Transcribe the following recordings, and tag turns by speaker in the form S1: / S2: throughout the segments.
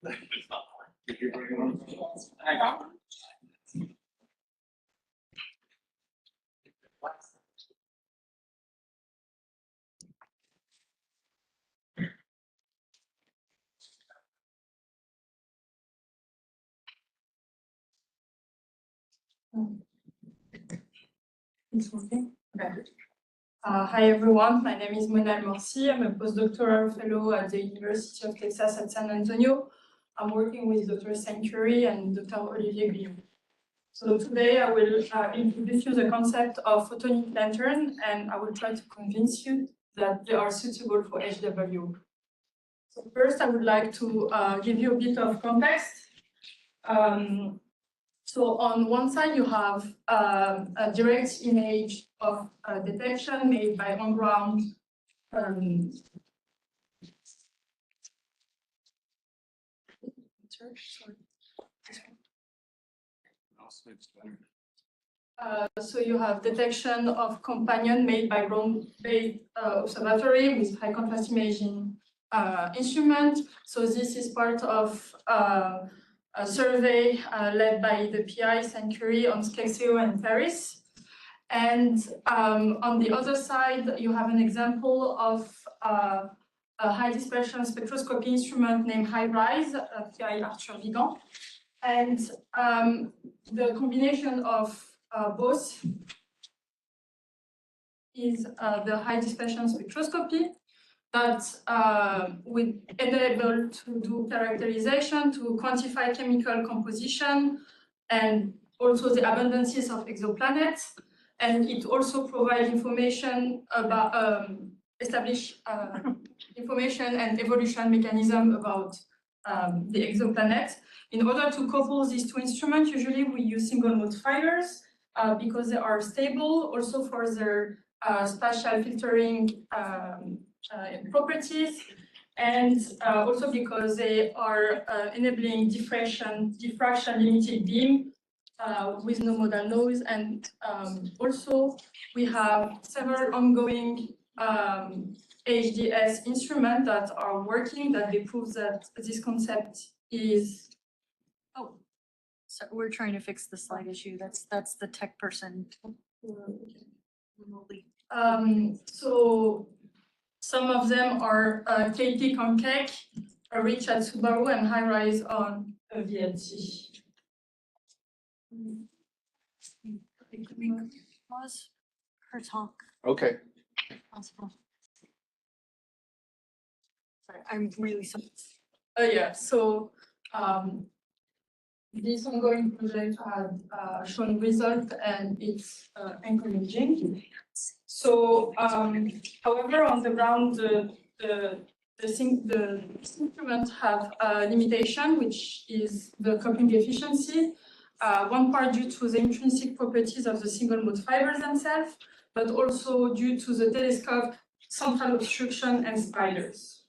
S1: Did you bring one? Hang on.
S2: It's working? Okay. Hi everyone, my name is Mona Morsi. I'm a postdoctoral fellow at the University of Texas at San Antonio. I'm working with Dr. Saint-Curie and Dr. Olivier Guillaume. So today I will introduce you the concept of photonic lantern, and I will try to convince you that they are suitable for HWO. So first I would like to give you a bit of context. So on one side, you have a direct image of detection made by on-ground so you have detection of companion made by ground-based observatory with high contrast imaging instrument. So this is part of a survey led by the PI Saint-Curie on Skexeo and Paris. And on the other side, you have an example of a high dispersion spectroscopy instrument named HiRISE, PI Arthur Vigan. And the combination of both is the high dispersion spectroscopy that would enable to do characterization, to quantify chemical composition, and also the abundances of exoplanets. And it also provides information about establish information and evolution mechanism about the exoplanet. In order to couple these two instruments, usually we use single mode fibers because they are stable, also for their spatial filtering properties, and also because they are enabling diffraction limited beam with no modal noise. And also we have several ongoing HDS instruments that are working, that they prove that this concept is.
S3: Oh, so we're trying to fix the slide issue. That's the tech person remotely.
S2: So some of them are KP on Keck, Rich at Subaru, and HiRISE on VLT.
S3: Can we pause her talk?
S1: Okay.
S3: Possible. Sorry, I'm really sorry.
S2: Yeah, so this ongoing project had shown result, and it's encouraging. So, however, on the ground, the instruments have a limitation, which is the coupling efficiency. One part due to the intrinsic properties of the single mode fibers themselves, but also due to the telescope central obstruction and spiders.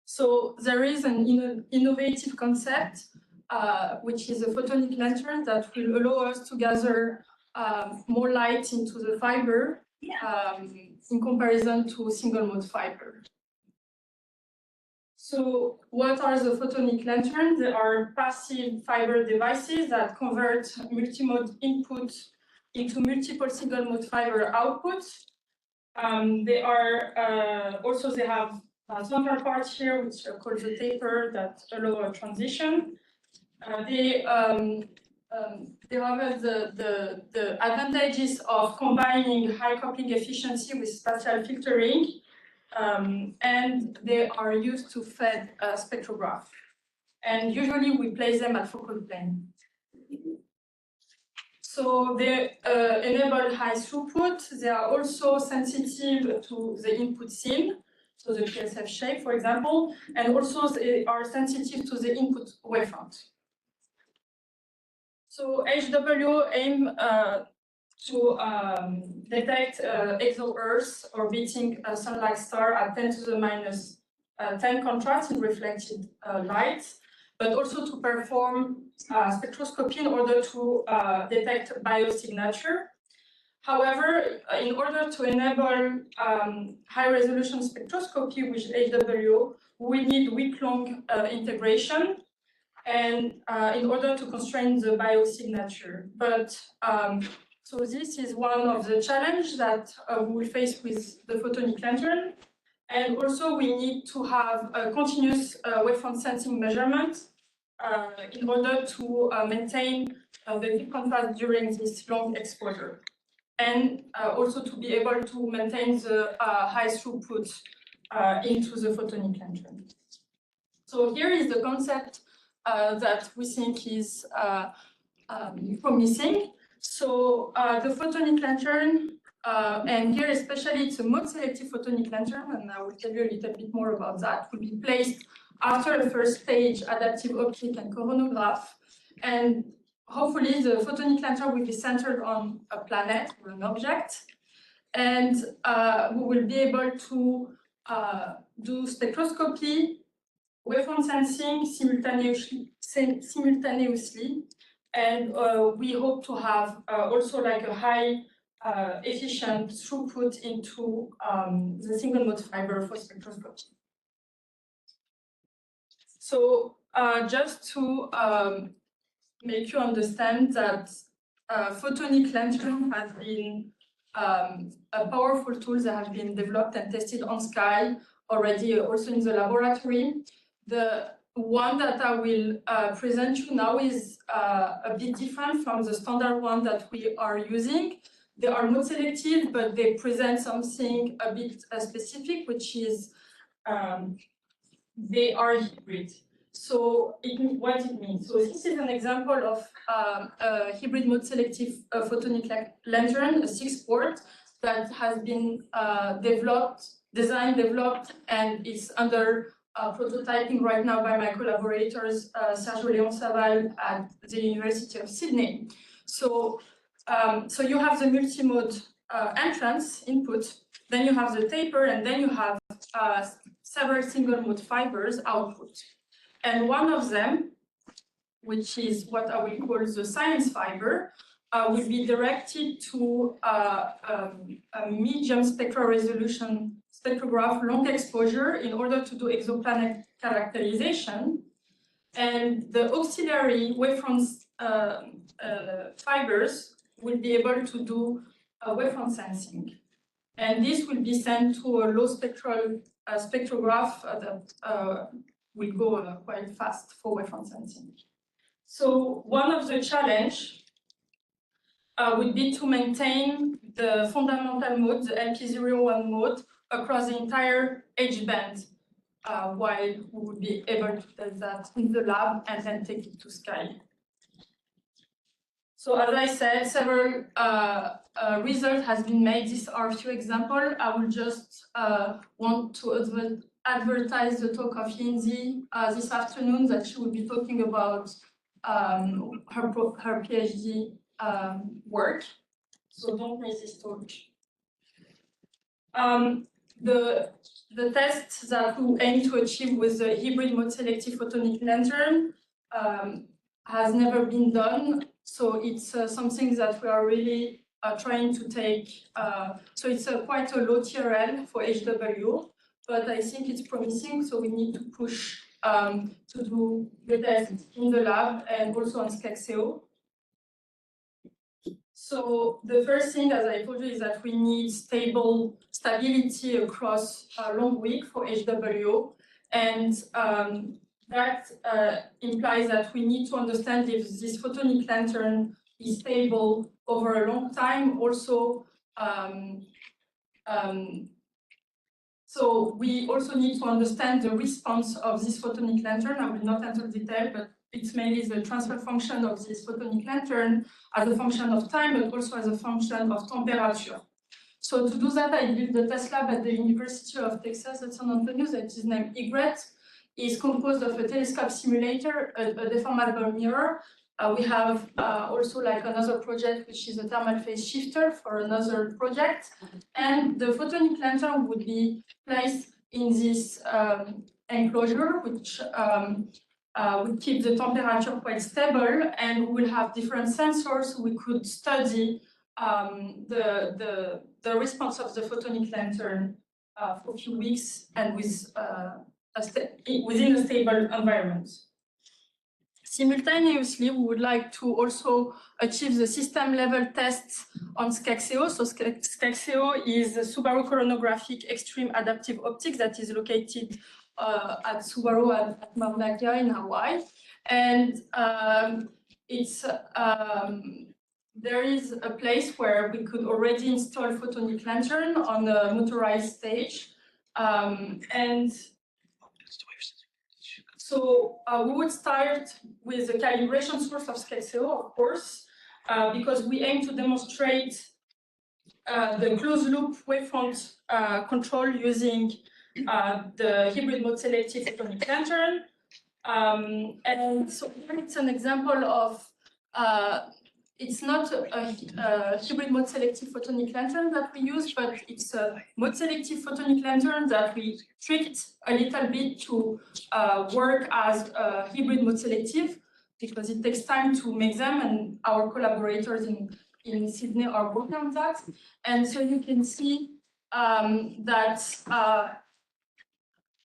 S2: So there is an innovative concept, which is a photonic lantern that will allow us to gather more light into the fiber in comparison to single mode fiber. So what are the photonic lanterns? They are passive fiber devices that convert multimode input into multiple single mode fiber outputs. They are also, they have central parts here, which are called the taper, that allow a transition. They have the advantages of combining high coupling efficiency with spatial filtering, and they are used to fed a spectrograph. And usually we place them at focal plane. So they enable high throughput. They are also sensitive to the input scene, so the PSF shape, for example, and also they are sensitive to the input wavefront. So HWO aim to detect exo-Earth orbiting a sunlight star at 10 to the minus 10 contrast in reflected light, but also to perform spectroscopy in order to detect biosignature. However, in order to enable high-resolution spectroscopy with HWO, we need week-long integration, and in order to constrain the biosignature. But so this is one of the challenges that we will face with the photonic lantern. And also we need to have a continuous wavefront sensing measurement in order to maintain the peak contrast during this long exposure. And also to be able to maintain the high throughput into the photonic lantern. So here is the concept that we think is promising. So the photonic lantern, and here especially it's a mode-selective photonic lantern, and I will tell you a little bit more about that, will be placed after the first stage adaptive optic and coronagraph. And hopefully the photonic lantern will be centered on a planet or an object. And we will be able to do spectroscopy, wavefront sensing simultaneously, and we hope to have also like a high efficient throughput into the single mode fiber for spectroscopy. So just to make you understand that photonic lantern has been a powerful tool that has been developed and tested on Sky already, also in the laboratory. The one that I will present you now is a bit different from the standard one that we are using. They are mode selective, but they present something a bit specific, which is they are hybrid. So what it means. So this is an example of a hybrid mode selective photonic lantern, a 6-port that has been designed, developed, and is under prototyping right now by my collaborators, Sergio Leon Saval at the University of Sydney. So, so you have the multi-mode entrance input, then you have the taper, and then you have several single mode fibers output. And one of them, which is what I will call the science fiber, will be directed to a medium spectral resolution spectrograph long exposure in order to do exoplanet characterization. And the auxiliary wavefront fibers will be able to do wavefront sensing. And this will be sent to a low spectral spectrograph that will go quite fast for wavefront sensing. So one of the challenges would be to maintain the fundamental mode, the LP01 mode, across the entire H band, while we would be able to test that in the lab and then take it to Sky. So as I said, several results has been made. These are a few examples. I will just want to advertise the talk of Lindsay this afternoon, that she will be talking about her PhD work. So don't miss this talk. The test that we aim to achieve with the hybrid mode selective photonic lantern has never been done. So it's something that we are really trying to take. So it's quite a low TRL for HWO, but I think it's promising. So we need to push to do the test in the lab and also on SCAXEO. So the first thing, as I told you, is that we need stability across a long week for HWO, and that implies that we need to understand if this photonic lantern is stable over a long time. Also, so we also need to understand the response of this photonic lantern. I will not enter detail, but it's mainly the transfer function of this photonic lantern as a function of time, but also as a function of temperature. So to do that, I built the test lab at the University of Texas at San Antonio that is named IGRET. It's composed of a telescope simulator, a deformable mirror. We have also like another project, which is a thermal phase shifter for another project. And the photonic lantern would be placed in this enclosure, which would keep the temperature quite stable, and we will have different sensors. We could study the response of the photonic lantern for a few weeks and with within a stable environment. Simultaneously, we would like to also achieve the system level tests on SCAXEO. So SCAXEO is a Subaru Coronographic Extreme Adaptive Optics that is located at Subaru at Mauna Kea in Hawaii. And there is a place where we could already install photonic lantern on a motorized stage. So we would start with the calibration source of SCAXEO, of course, because we aim to demonstrate the closed-loop wavefront control using the hybrid mode selective photonic lantern. And so here it's an example of, it's not a hybrid mode selective photonic lantern that we use, but it's a mode selective photonic lantern that we tricked a little bit to work as a hybrid mode selective, because it takes time to make them, and our collaborators in Sydney are working on that. And so you can see that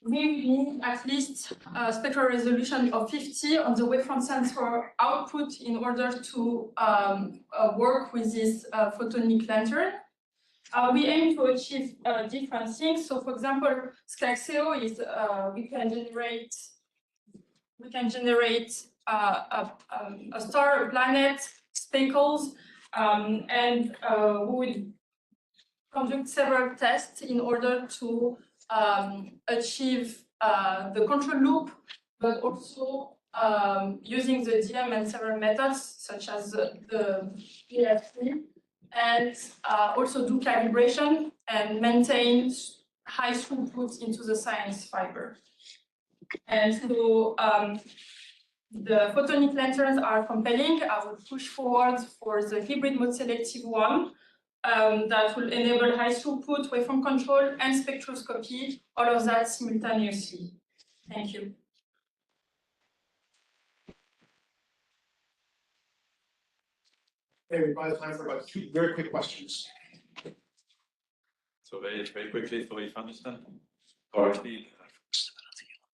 S2: we need at least a spectral resolution of 50 on the wavefront sensor output in order to work with this photonic lantern. We aim to achieve different things. So, for example, SCAXEO is we can generate a star, a planet, speckles, and we will conduct several tests in order to achieve the control loop, but also using the DM and several methods such as the PFC, and also do calibration and maintain high throughput into the science fiber. And so the photonic lanterns are compelling. I will push forward for the hybrid mode selective one. That will enable high throughput, waveform control, and spectroscopy, all of that simultaneously. Thank you.
S4: Hey, we probably have time for about 2 very quick questions.
S1: So very quickly, so if I understand correctly,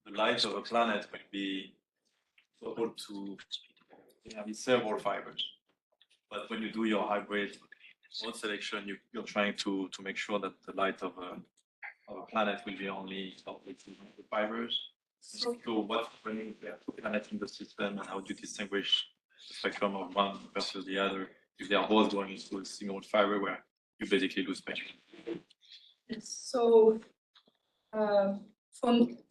S1: the light of a planet will be able to have several fibers. But when you do your hybrid mode selection, you're trying to make sure that the light of a planet will be only operating the fibers. So what's running the planet in the system, and how do you distinguish the spectrum of one versus the other if they are both going into a single fiber where you basically lose spectrum?
S2: Yes. So,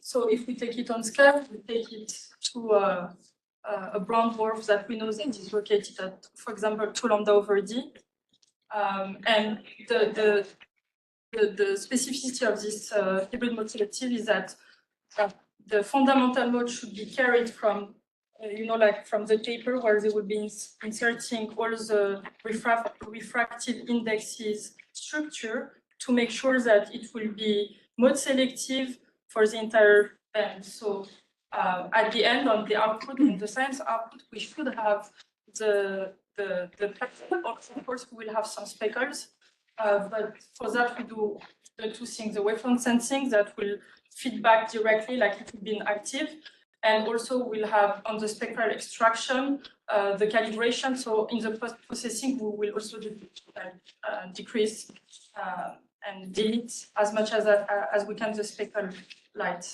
S2: so if we take it on scale, we take it to a brown dwarf that we know that is located at, for example, 2 lambda over d. And the specificity of this hybrid mode selective is that the fundamental mode should be carried from, like from the taper, where they would be inserting all the refractive indexes structure to make sure that it will be mode selective for the entire band. So at the end, on the output, in the science output, we should have the of course, we will have some speckles, but for that we do the 2 things: the wavefront sensing that will feed back directly, like it will be inactive, and also we'll have on the spectral extraction the calibration. So in the post-processing, we will also decrease and delete as much as we can the spectral light.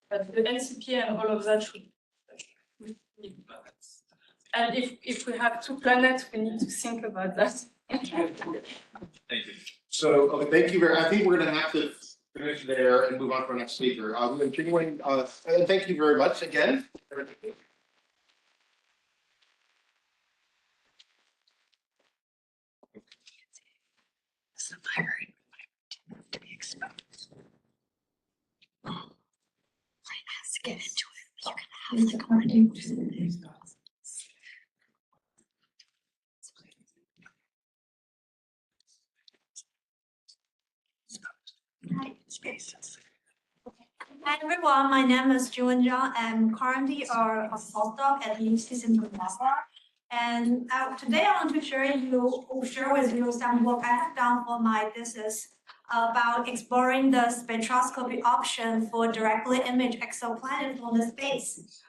S2: But the NCP and all of that should be balanced. And if we have 2 planets, we need to think about that.
S1: Thank you.
S4: So, okay, thank you very. I think we're going to have to finish there and move on to our next speaker. We're continuing. Thank you very much again.
S3: So fiber to be exposed. Light has to get into it. You're gonna have like already.
S5: Hi everyone, my name is Juan Zhang. I'm currently a postdoc at the Institute of Navarre. And today I want to share with you some work I have done for my thesis about exploring the spectroscopy option for directly image exoplanets from the space.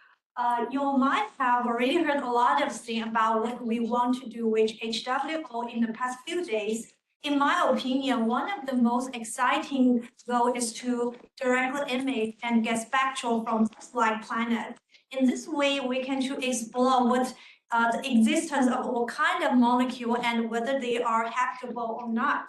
S5: You might have already heard a lot of things about what we want to do with HWO in the past few days. In my opinion, one of the most exciting goals is to directly image and get spectral from like planet. In this way, we can to explore what the existence of all kind of molecule and whether they are habitable or not.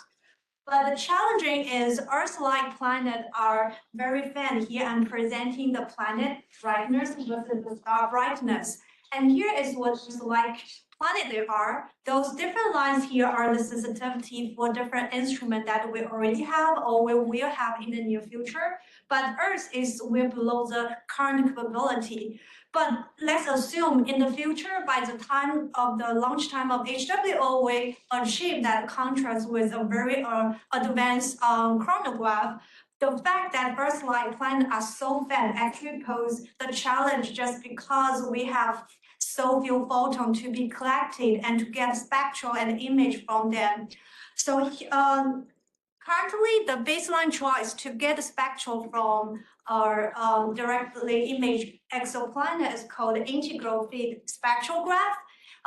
S5: But the challenging is Earth-like planets are very faint. Here I'm presenting the planet brightness versus the star brightness. And here is what Earth-like planet they are. Those different lines here are the sensitivity for different instruments that we already have or we will have in the near future. But Earth is way below the current capability. But let's assume in the future, by the time of the launch time of HWO, we achieve that contrast with a very advanced chronograph. The fact that Earth-like planets are so faint actually pose the challenge just because we have so few photons to be collected and to get spectral and image from them. So currently, the baseline choice to get the spectral from our directly imaged exoplanet is called integral feed spectrograph.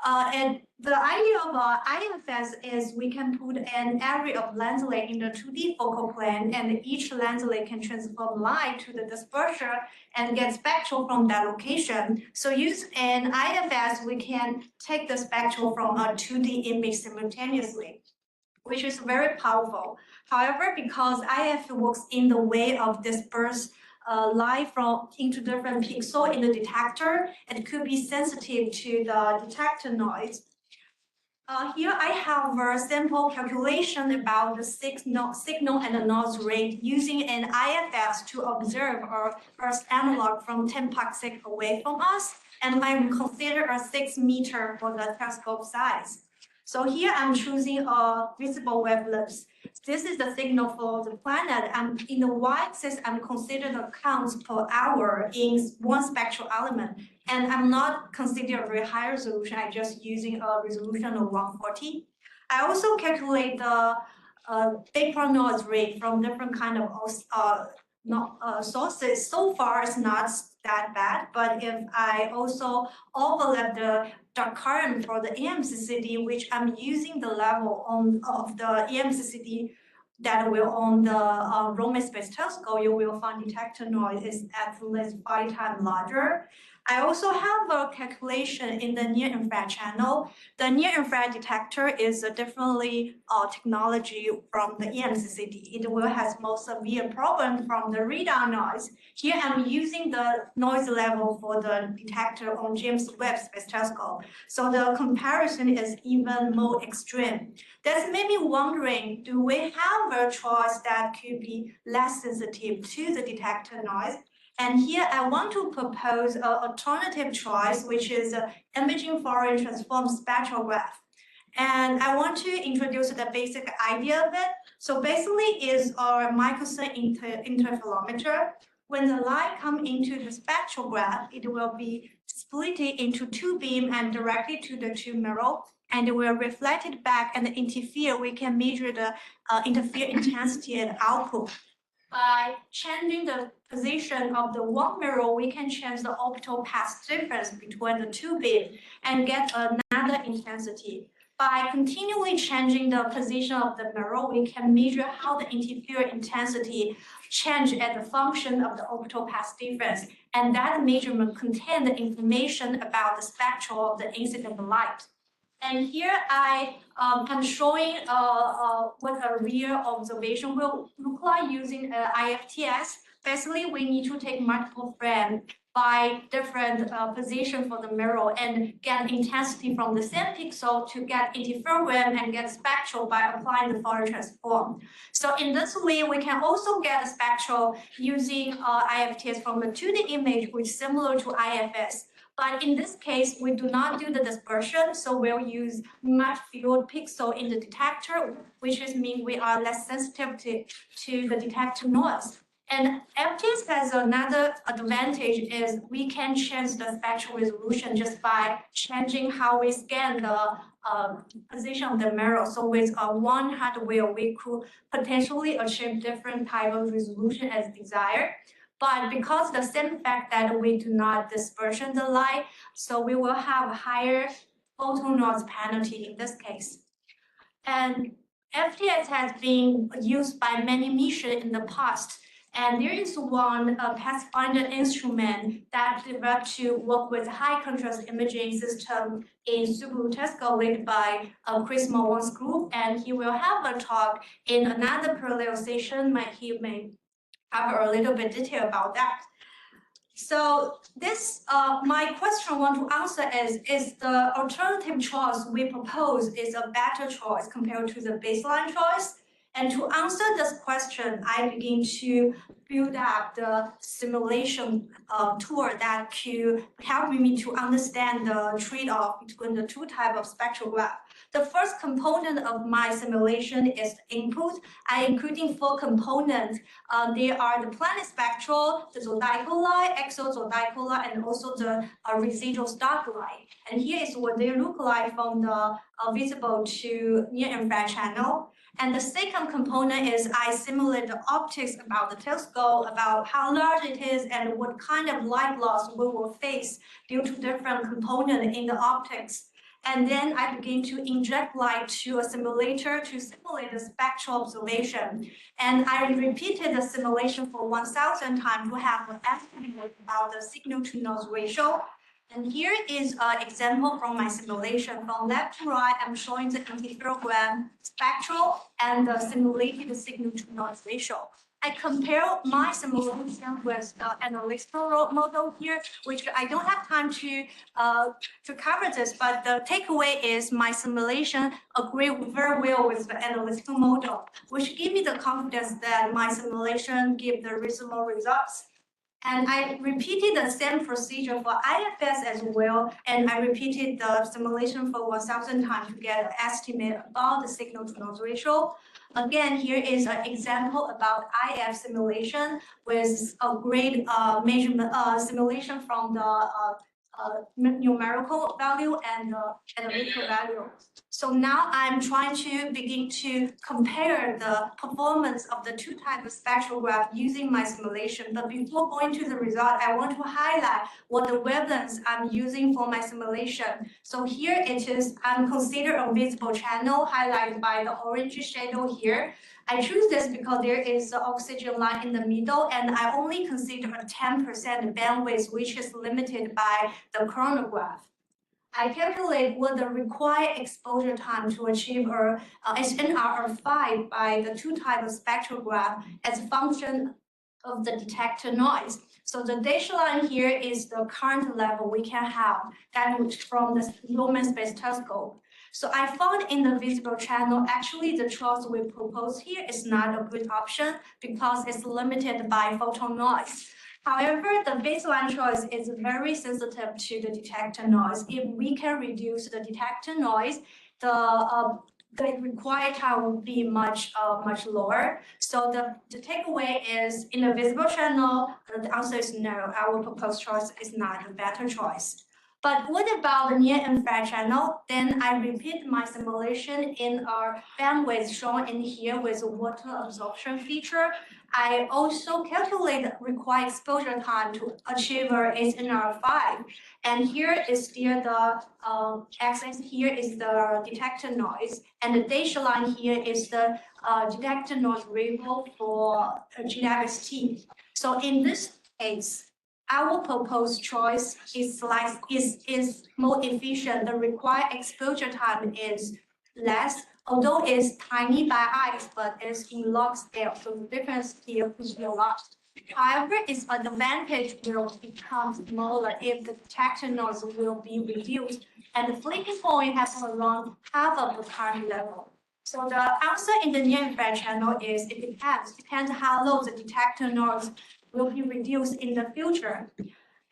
S5: And the idea of IFS is we can put an array of lenslets in the 2D focal plane, and each lenslet can transform light to the dispersion and get spectral from that location. So using an IFS, we can take the spectral from a 2D image simultaneously, which is very powerful. However, because IF works in the way of disperse light from into different pixels in the detector, it could be sensitive to the detector noise. Here I have a simple calculation about the signal and the noise rate using an IFS to observe our Earth analog from 10 parsec away from us, and I consider a 6 meter for the telescope size. So here I'm choosing a visible wavelength. This is the signal for the planet, and in the y-axis, I'm considering the counts per hour in one spectral element. And I'm not considering a very high resolution, I'm just using a resolution of 140. I also calculate the background noise rate from different kind of sources. So far, it's not that bad, but if I also overlap the current for the EMCCD, which I'm using the level of the EMCCD that will on the Roman Space Telescope, you will find detector noise is at least 5 times larger. I also have a calculation in the near-infrared channel. The near-infrared detector is a differently technology from the EMCCD. It will have more severe problem from the radar noise. Here I'm using the noise level for the detector on James Webb Space Telescope. So the comparison is even more extreme. That's made me wondering, do we have a choice that could be less sensitive to the detector noise? And here I want to propose an alternative choice, which is imaging Fourier transform spectrograph. And I want to introduce the basic idea of it. So basically is our microsecond interferometer. When the light comes into the spectrograph, it will be split into 2 beams and directly to the 2 mirrors, and it will reflect it back and interfere. We can measure the interfere intensity and output. By changing the position of the one mirror, we can change the optical path difference between the 2 beams and get another intensity. By continually changing the position of the mirror, we can measure how the interfere intensity change as a function of the optical path difference. And that measurement contains the information about the spectrum of the incident light. And here I am showing what a real observation will look like using IFTS. Basically, we need to take multiple frames by different position for the mirror and get intensity from the same pixel to get interference and get spectral by applying the Fourier transform. So in this way, we can also get a spectral using IFTS from the 2D image, which is similar to IFS. But in this case, we do not do the dispersion, so we'll use much fewer pixels in the detector, which means we are less sensitive to the detector noise. And FTS has another advantage is we can change the spectral resolution just by changing how we scan the position of the mirror. So with one hardware, we could potentially achieve different type of resolution as desired. But because the same fact that we do not dispersion the light, so we will have higher photon noise penalty in this case. And FTS has been used by many missions in the past. And there is one pathfinder instrument that developed to work with high contrast imaging system in Subaru telescope led by Chris Mowan's group. And he will have a talk in another parallel session. He may have a little bit detail about that. So this, my question I want to answer is the alternative choice we propose is a better choice compared to the baseline choice? And to answer this question, I begin to build up the simulation tool that could help me to understand the trade-off between the two types of spectrograph. The first component of my simulation is the input. I including 4 components. They are the planet spectral, the zodiacal light, exozodiacal light, and also the residual star light. And here is what they look like from the visible to near-infrared channel. And the second component is I simulate the optics about the telescope, about how large it is and what kind of light loss we will face due to different components in the optics. And then I begin to inject light to a simulator to simulate the spectral observation. And I repeated the simulation for 1,000 times to have an estimate about the signal to noise ratio. And here is an example from my simulation. From left to right, I'm showing the interferogram spectral and the simulated signal to noise ratio. I compare my simulation with the analytical model here, which I don't have time to cover this, but the takeaway is my simulation agree very well with the analytical model, which give me the confidence that my simulation give the reasonable results. And I repeated the same procedure for IFS as well, and I repeated the simulation for 1,000 times to get an estimate about the signal to noise ratio. Again, here is an example about IF simulation with a great measurement simulation from the numerical value and analytical value. So now I'm trying to begin to compare the performance of the two types of spectrograph using my simulation. But before going to the result, I want to highlight what the wavelengths I'm using for my simulation. So here it is, I'm considered a visible channel highlighted by the orange shadow here. I choose this because there is the oxygen line in the middle, and I only consider a 10% bandwidth, which is limited by the chronograph. I calculate what the required exposure time to achieve a SNR of 5 by the two types of spectrograph as a function of the detector noise. So the dashed line here is the current level we can have that from the Roman space telescope. So I found in the visible channel, actually the choice we propose here is not a good option because it's limited by photon noise. However, the baseline choice is very sensitive to the detector noise. If we can reduce the detector noise, the required time will be much lower. So the takeaway is in the visible channel, the answer is no. Our proposed choice is not a better choice. But what about the near-infrared channel? Then I repeat my simulation in a bandwidth shown in here with a water absorption feature. I also calculate the required exposure time to achieve a SNR 5. And here is still the axis here is the detector noise, and the dashed line here is the detector noise rainbow for GWST. So in this case, our proposed choice is more efficient. The required exposure time is less, although it's tiny by eyes, but it's in log scale, so the difference here could be a lot. However, its advantage will become smaller if the detector noise will be reduced, and the flicking point has around half of the current level. So the answer in the near-infrared channel is it depends how low the detector noise will be reduced in the future.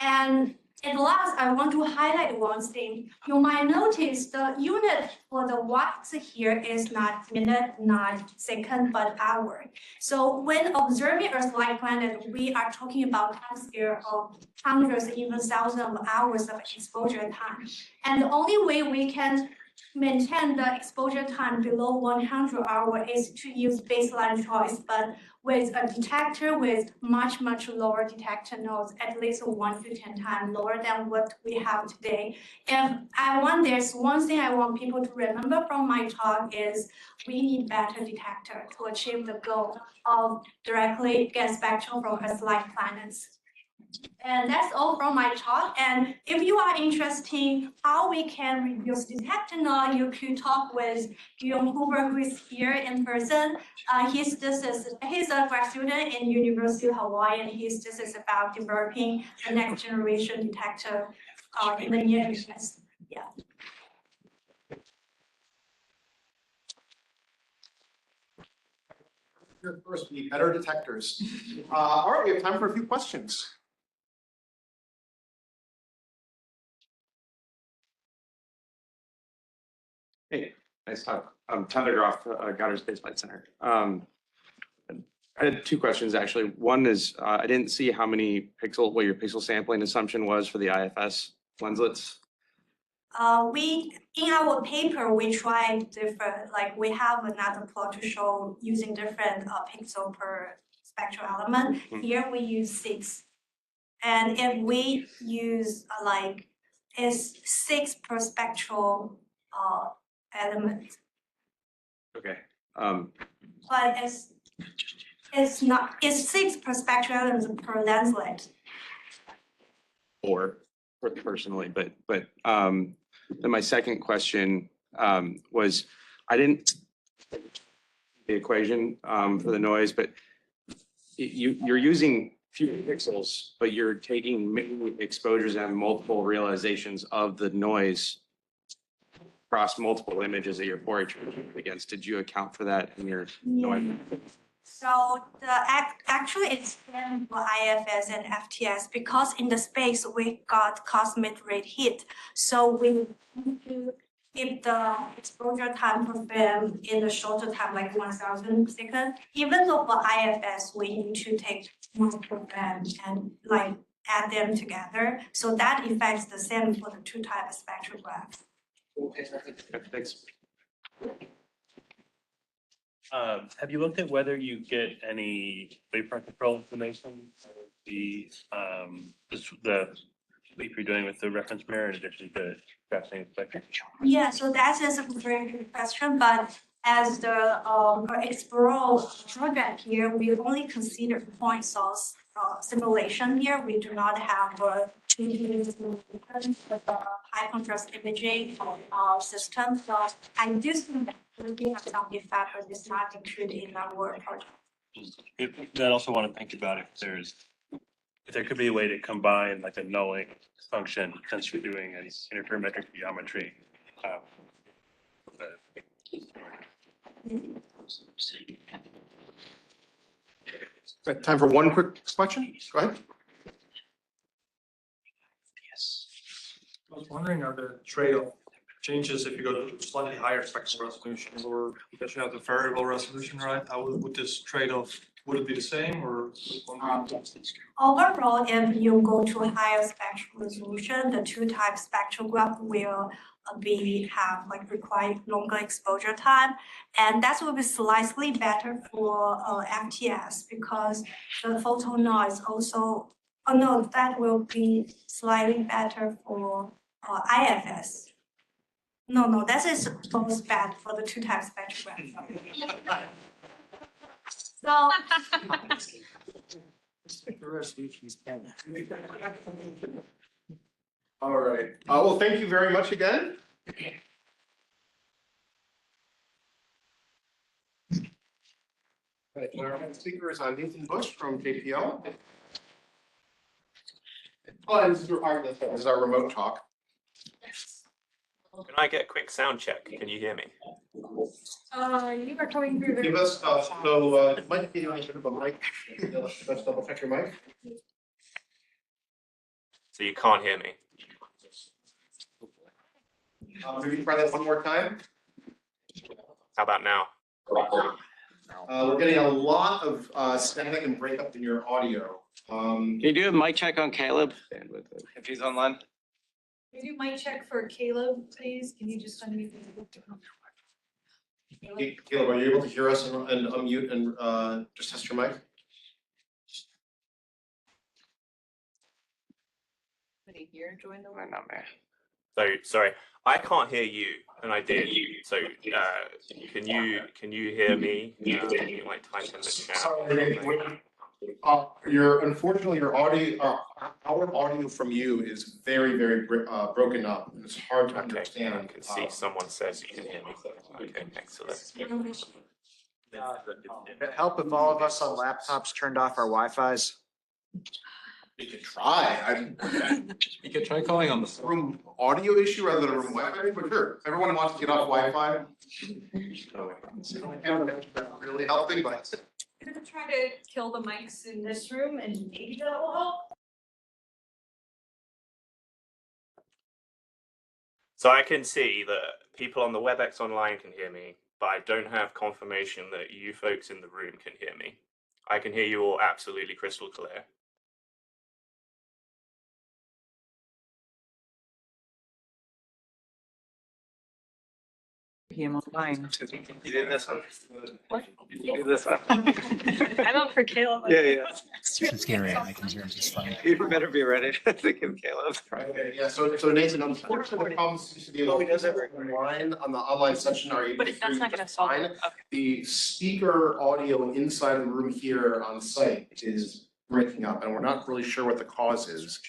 S5: And At last, I want to highlight one thing. You might notice the unit for the watts here is not minute, not second, but hour. So when observing Earth-like planet, we are talking about time scale of hundreds, even thousands of hours of exposure time. And the only way we can maintain the exposure time below 100 hours is to use baseline choice, but with a detector with much lower detector nodes, at least 1 to 10 times lower than what we have today. And there's one thing I want people to remember from my talk is we need better detector to achieve the goal of directly get spectrum from Earth-like planets. And that's all from my talk. And if you are interested in how we can reduce detector node, you could talk with Guillaume Hoover, who is here in person. He's a grad student in University of Hawaii, and his thesis is about developing the next generation detector in the near future. Yeah.
S4: First, we need better detectors. All right, we have time for a few questions.
S6: Hey, nice talk. I'm Tyler Groff, Goddard Space Flight Center. I had two questions actually. One is I didn't see how many what your pixel sampling assumption was for the IFS lenslets.
S5: In our paper, we tried different, like we have another plot to show using different pixel per spectral element. Here we use 6. And if we use it's 6 per spectral element.
S6: Okay.
S5: But it's 6 per spectral element per lenslet.
S6: Or personally, but then my second question was I didn't the equation for the noise, but you're using fewer pixels, but you're taking many exposures and multiple realizations of the noise across multiple images that you're Fourier against. Did you account for that in your noise?
S5: So actually it's same for IFS and FTS because in the space we got cosmic ray heat. So we need to keep the exposure time per film in the shorter time, like 1,000 seconds. Even though for IFS we need to take multiple films and like add them together. So that affects the same for the 2 type of spectrograph.
S6: Thanks.
S7: Have you looked at whether you get any wavefront control information? The leap you're doing with the reference mirror in addition to crafting spectrum?
S5: Yeah, so that is a very good question, but as the Explore project here, we only consider point source simulation here. We do not have a 2D simulation with a high contrast imaging system. So I do think that we have some effect, but it's not included in our project.
S7: I also want to think about if there could be a way to combine like a nulling function since you're doing an interferometric geometry.
S4: Time for one quick question. Go ahead.
S8: I was wondering, are the trade-off changes if you go to slightly higher spectral resolution or because you have the variable resolution, right? How would this trade-off, would it be the same or?
S5: Overall, if you go to a higher spectral resolution, the 2 type spectrograph will require longer exposure time, and that will be slightly better for FTS because the photon noise also. Oh no, that will be slightly better for IFS. No, that is both bad for the 2 type spectrograph. So.
S4: All right. Well, thank you very much again. Right, our next speaker is Nathan Bush from JPL. Oh, and this is our remote talk.
S9: Can I get a quick sound check? Can you hear me?
S5: You are coming through.
S4: Give us, it might be on a bit of a mic. Let's double check your mic.
S9: So you can't hear me.
S4: Maybe try that one more time.
S9: How about now?
S4: We're getting a lot of static and breakup in your audio.
S6: Can you do a mic check on Caleb? If he's online?
S3: Can you mic check for Caleb, please? Can you just unmute?
S4: Caleb, are you able to hear us and unmute and just test your mic?
S3: Anybody here join the
S6: Not me.
S9: So sorry, I can't hear you, and I did. So can you hear me? You might type in the chat.
S4: Unfortunately, your audio, our audio from you is very, very broken up, and it's hard to
S9: Okay,
S4: understand.
S9: I can see someone says you can hear me. Okay, excellent.
S10: Would it help if all of us on laptops turned off our Wi-Fis?
S4: We could try.
S1: You could try calling on the
S4: Room audio issue rather than a room Wi-Fi, but sure, everyone wants to get off Wi-Fi. Really helping, but.
S3: I'm gonna try to kill the mics in this room and maybe that will help.
S9: So I can see that people on the WebEx online can hear me, but I don't have confirmation that you folks in the room can hear me. I can hear you all absolutely crystal clear.
S11: Him online.
S6: You did this one?
S11: What?
S6: You did this one?
S11: I'm out for Caleb.
S6: Yeah.
S12: It's scary. I can hear him just fine.
S6: You better be ready to give Caleb.
S4: Okay, yeah, so Nathan, unfortunately, the problem seems to be online on the online session are able
S11: But
S4: to
S11: that's
S4: hear
S11: not
S4: you
S11: gonna
S4: just
S11: solve
S4: fine.
S11: it. Okay.
S4: The speaker audio inside the room here on site is breaking up, and we're not really sure what the cause is.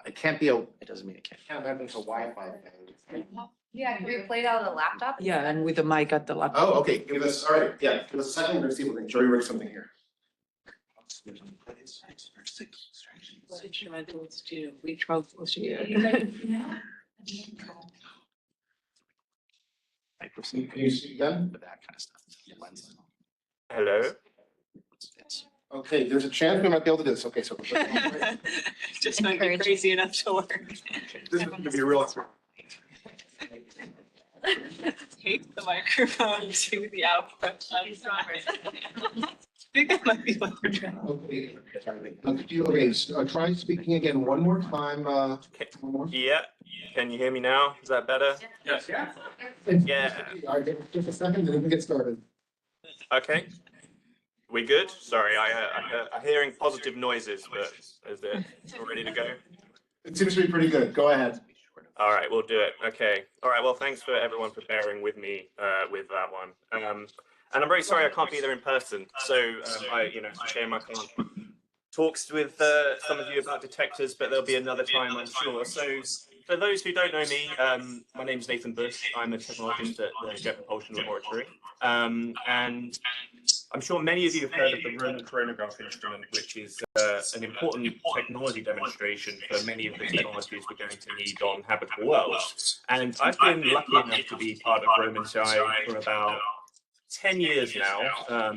S4: It can't be it doesn't mean it can't imagine it's a Wi-Fi thing.
S3: Yeah, can we play it out of the laptop?
S11: Yeah, and with the mic at the laptop.
S4: Oh, okay, give us a second, we're gonna see if we can show you something here.
S11: What should I do? Let's do, we try, let's do.
S4: Can you see again?
S12: That kind of stuff.
S9: Hello?
S4: Okay, there's a chance we might be able to do this. Okay, so.
S11: Just might be crazy enough to work.
S4: This is gonna be a real.
S11: Tape the microphone to the output. I'm sorry. I think that might be what we're trying.
S4: Okay, so try speaking again one more time. One more.
S9: Yeah, can you hear me now? Is that better?
S1: Yes.
S9: Yeah.
S4: All right, just a second, then we can get started.
S9: Okay. We good? Sorry, I'm hearing positive noises, but is it all ready to go?
S4: It seems to be pretty good. Go ahead.
S9: All right, we'll do it. Okay. All right. Well, thanks for everyone for bearing with me with that one. And I'm very sorry I can't be there in person. So it's a shame I can't talk with some of you about detectors, but there'll be another time, I'm sure. So for those who don't know me, my name is Nathan Bush. I'm a technologist at the Jet Propulsion Laboratory. And I'm sure many of you have heard of the Roman chronograph instrument, which is an important technology demonstration for many of the technologies we're going to need on habitable worlds. And I've been lucky enough to be part of Roman CI for about 10 years now,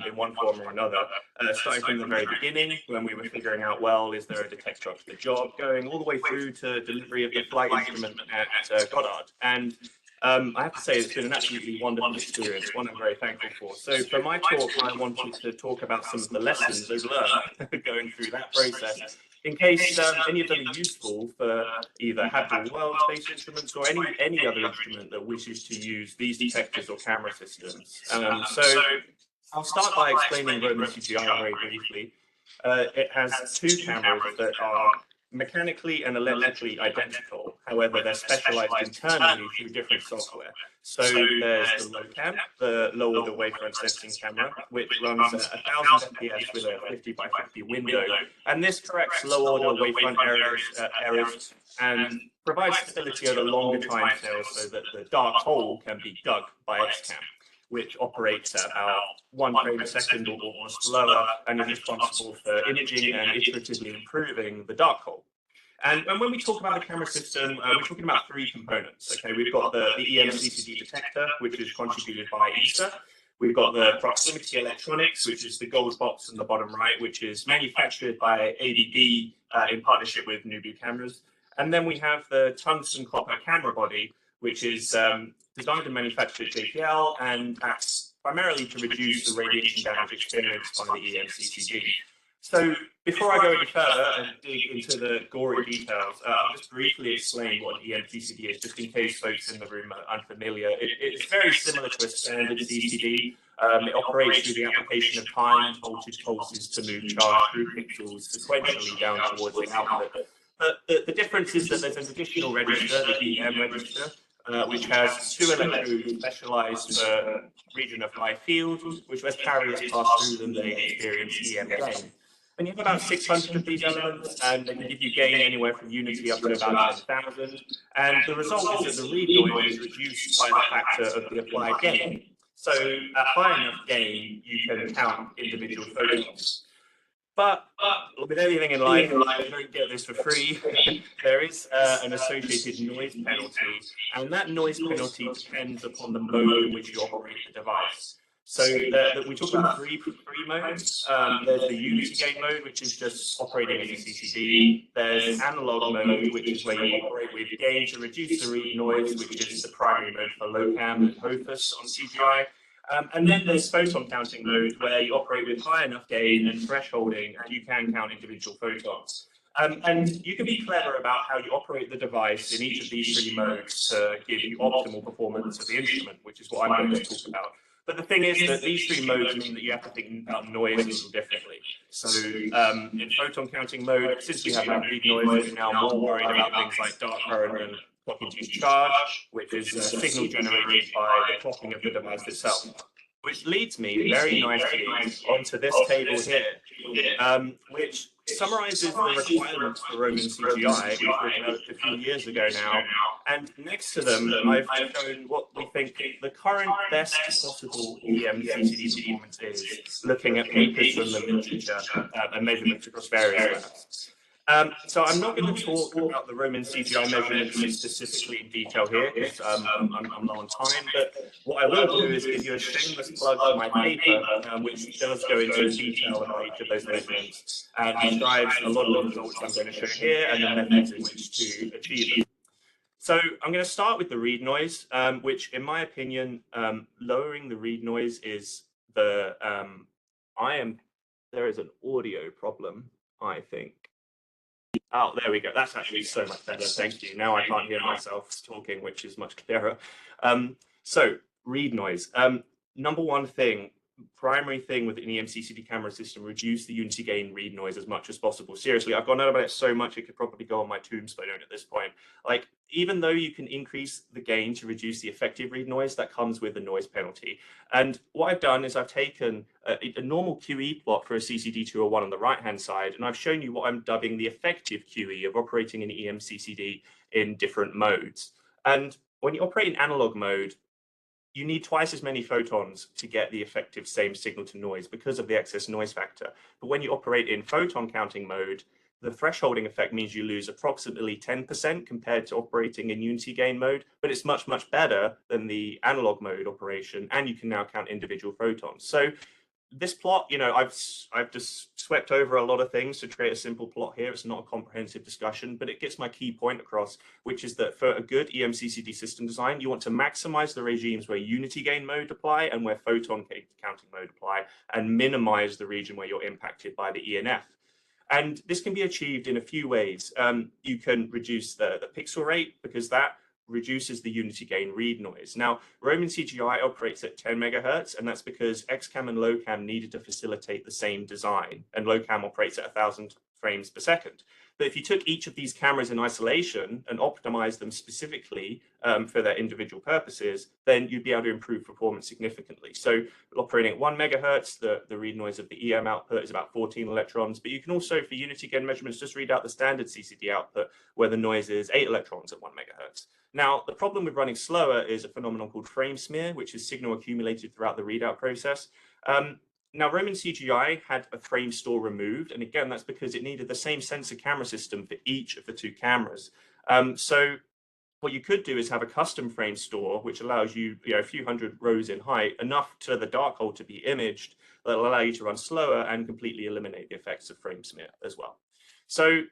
S9: in one form or another, starting from the very beginning when we were figuring out, well, is there a detector up to the job, going all the way through to delivery of the flight instrument at Goddard. And I have to say, it's been an absolutely wonderful experience, one I'm very thankful for. So for my talk, I wanted to talk about some of the lessons I've learned going through that process, in case any of them are useful for either habitable world-based instruments or any other instrument that wishes to use these detectors or camera systems. So I'll start by explaining Roman CGI very briefly. It has two cameras that are mechanically and electrically identical. However, they're specialized internally through different software. So there's the LOCAM, the low order wavefront sensing camera, which runs at 1000 FPS with a 50 by 50 window. And this corrects low order wavefront errors and provides stability over longer time scales so that the dark hole can be dug by XCAM, which operates at about 1 frame a second or more slower and is responsible for imaging and iteratively improving the dark hole. And when we talk about the camera system, we're talking about three components. Okay, we've got the EMCCD detector, which is contributed by ESA. We've got the proximity electronics, which is the gold box in the bottom right, which is manufactured by ABB in partnership with Nubu cameras. And then we have the tungsten copper camera body, which is designed and manufactured at JPL and acts primarily to reduce the radiation damage experienced by the EMCCD. So before I go any further and dig into the gory details, I'll just briefly explain what an EMCCD is, just in case folks in the room are unfamiliar. It's very similar to a standard CCD. It operates through the application of timed voltage pulses to move charge through pixels sequentially down towards the output. But the difference is that there's an additional register, the EM register, which has 2 electrodes specialized for region of high field, which as carriers pass through them, they experience EM gain. And you have about 600 of these elements, and they can give you gain anywhere from unity up to about 10,000. And the result is that the read noise is reduced by the factor of the applied gain. So at high enough gain, you can count individual photons. But with everything in life, you don't get this for free. There is an associated noise penalty, and that noise penalty depends upon the mode in which you operate the device. So we talk about three modes. There's the unity gain mode, which is just operating as a CCD. There's analog mode, which is where you operate with gain to reduce the read noise, which is the primary mode for LOCAM and HOFUS on CGI. And then there's photon counting mode, where you operate with high enough gain and thresholding, and you can count individual photons. And you can be clever about how you operate the device in each of these 3 modes to give you optimal performance of the instrument, which is what I'm going to talk about. But the thing is that these 3 modes mean that you have to think about noise a little differently. So in photon counting mode, since we have that read noise, we're now more worried about things like dark current and clock-induced charge, which is a signal generated by the clocking of the device itself. Which leads me very nicely onto this table here, which summarizes the requirements for Roman CGI, which were developed a few years ago now. And next to them, I've shown what we think the current best possible EMCCD performance is, looking at papers from the literature and measurements across various labs. So I'm not going to talk about the Roman CGI measurements specifically in detail here, because I'm low on time, but what I will do is give you a shameless plug for my paper, which does go into detail about each of those measurements and describes a lot of the results I'm going to show here and the methods in which to achieve them. So I'm going to start with the read noise, which in my opinion, lowering the read noise is the, there is an audio problem, I think. Oh, there we go. That's actually so much better. Thank you. Now I can't hear myself talking, which is much clearer. So read noise. Number one thing, primary thing with an EMCCD camera system, reduce the unity gain read noise as much as possible. Seriously, I've gone on about it so much, it could probably go on my tombstone at this point. Like, even though you can increase the gain to reduce the effective read noise, that comes with a noise penalty. And what I've done is I've taken a normal QE plot for a CCD201 on the right-hand side, and I've shown you what I'm dubbing the effective QE of operating an EMCCD in different modes. And when you operate in analog mode, you need twice as many photons to get the effective same signal to noise because of the excess noise factor. But when you operate in photon counting mode, the thresholding effect means you lose approximately 10% compared to operating in unity gain mode, but it's much, much better than the analog mode operation, and you can now count individual photons. So this plot, you know, I've just swept over a lot of things to create a simple plot here. It's not a comprehensive discussion, but it gets my key point across, which is that for a good EMCCD system design, you want to maximize the regimes where unity gain mode apply and where photon counting mode apply, and minimize the region where you're impacted by the ENF. And this can be achieved in a few ways. You can reduce the pixel rate, because that reduces the unity gain read noise. Now, Roman CGI operates at 10 megahertz, and that's because XCAM and LOCAM needed to facilitate the same design, and LOCAM operates at 1,000 frames per second. But if you took each of these cameras in isolation and optimized them specifically for their individual purposes, then you'd be able to improve performance significantly. So operating at 1 megahertz, the read noise of the EM output is about 14 electrons, but you can also, for unity gain measurements, just read out the standard CCD output where the noise is 8 electrons at 1 megahertz. Now, the problem with running slower is a phenomenon called frame smear, which is signal accumulated throughout the readout process. Now, Roman CGI had a frame store removed, and again, that's because it needed the same sensor camera system for each of the 2 cameras. So what you could do is have a custom frame store, which allows you, a few hundred rows in height, enough to the dark hole to be imaged, that will allow you to run slower and completely eliminate the effects of frame smear as well. So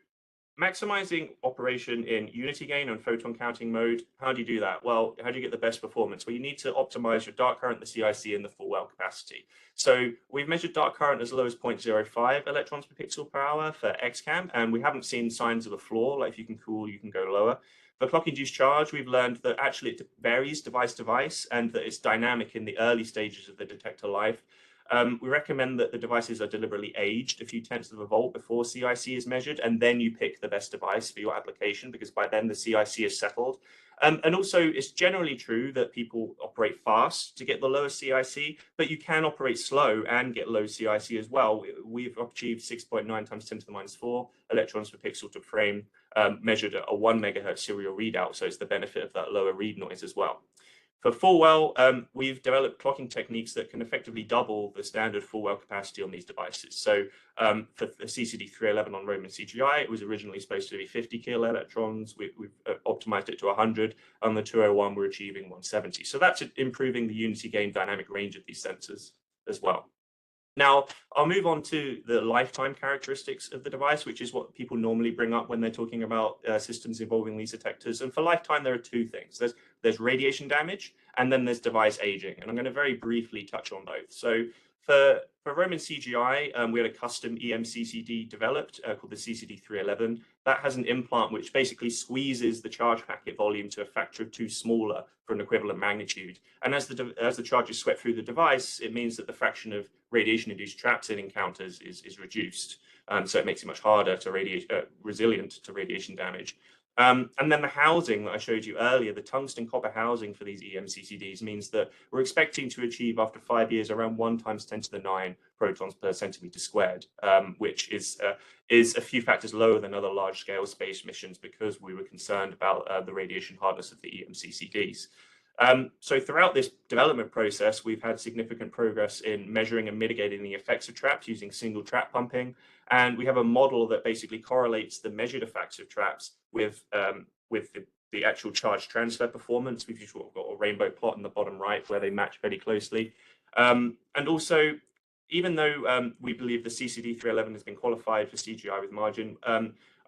S9: Maximizing operation in unity gain and photon counting mode. How do you do that? Well, how do you get the best performance? Well, you need to optimize your dark current, the CIC, and the full well capacity. So we've measured dark current as low as 0.05 electrons per pixel per hour for XCAM, and we haven't seen signs of a flaw. Like if you can cool, you can go lower. For clock-induced charge, we've learned that actually it varies device to device and that it's dynamic in the early stages of the detector life. We recommend that the devices are deliberately aged a few tenths of a volt before CIC is measured, and then you pick the best device for your application, because by then the CIC is settled. And also, it's generally true that people operate fast to get the lowest CIC, but you can operate slow and get low CIC as well. We've achieved 6.9 times 10 to the minus 4 electrons per pixel to frame, measured at a 1 megahertz serial readout, so it's the benefit of that lower read noise as well. For full well, we've developed clocking techniques that can effectively double the standard full well capacity on these devices. So for the CCD311 on Roman CGI, it was originally supposed to be 50 kilo electrons. We've optimized it to 100. On the 201, we're achieving 170. So that's improving the unity gain dynamic range of these sensors as well. Now, I'll move on to the lifetime characteristics of the device, which is what people normally bring up when they're talking about systems involving these detectors. And for lifetime, there are two things. There's radiation damage, and then there's device aging. And I'm going to very briefly touch on both. So for Roman CGI, we had a custom EMCCD developed called the CCD311. That has an implant which basically squeezes the charge packet volume to a factor of 2 smaller for an equivalent magnitude. And as the charge is swept through the device, it means that the fraction of radiation-induced traps it encounters is reduced. So it makes it much harder to resilient to radiation damage. And then the housing that I showed you earlier, the tungsten copper housing for these EMCCDs means that we're expecting to achieve after 5 years around 1 times 10 to the 9 protons per centimeter squared, which is a few factors lower than other large-scale space missions because we were concerned about the radiation hardness of the EMCCDs. So throughout this development process, we've had significant progress in measuring and mitigating the effects of traps using single trap pumping. And we have a model that basically correlates the measured effects of traps with the actual charge transfer performance. We've usually got a rainbow plot in the bottom right where they match very closely. And also, even though we believe the CCD311 has been qualified for CGI with margin,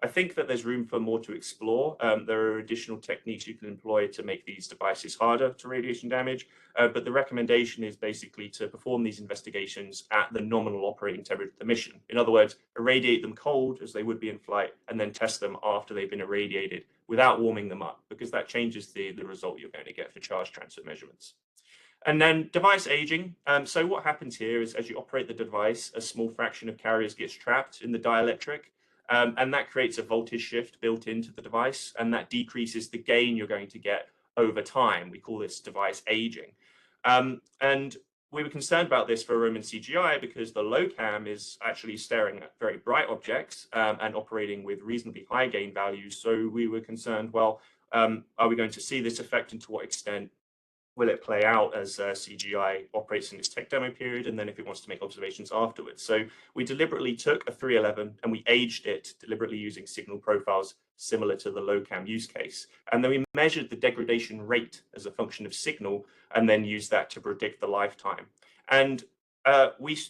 S9: I think that there's room for more to explore. There are additional techniques you can employ to make these devices harder to radiation damage, but the recommendation is basically to perform these investigations at the nominal operating temperature of the mission. In other words, irradiate them cold as they would be in flight, and then test them after they've been irradiated without warming them up, because that changes the result you're going to get for charge transfer measurements. And then device aging. So what happens here is as you operate the device, a small fraction of carriers gets trapped in the dielectric. And that creates a voltage shift built into the device, and that decreases the gain you're going to get over time. We call this device aging. And we were concerned about this for Roman CGI because the low cam is actually staring at very bright objects and operating with reasonably high gain values. So we were concerned, well, are we going to see this effect, and to what extent will it play out as CGI operates in its tech demo period, and then if it wants to make observations afterwards. So we deliberately took a 311 and we aged it deliberately using signal profiles similar to the low cam use case. And then we measured the degradation rate as a function of signal and then used that to predict the lifetime. And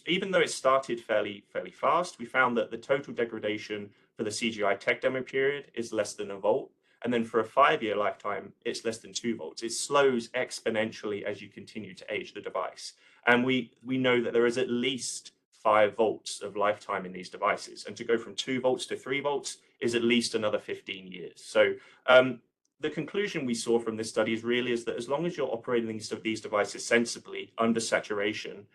S9: even though it started fairly fast, we found that the total degradation for the CGI tech demo period is less than a volt. And then for a 5-year lifetime, it's less than 2 volts. It slows exponentially as you continue to age the device. And we know that there is at least 5 volts of lifetime in these devices. And to go from 2 volts to 3 volts is at least another 15 years. So the conclusion we saw from this study is that as long as you're operating these devices sensibly under saturation,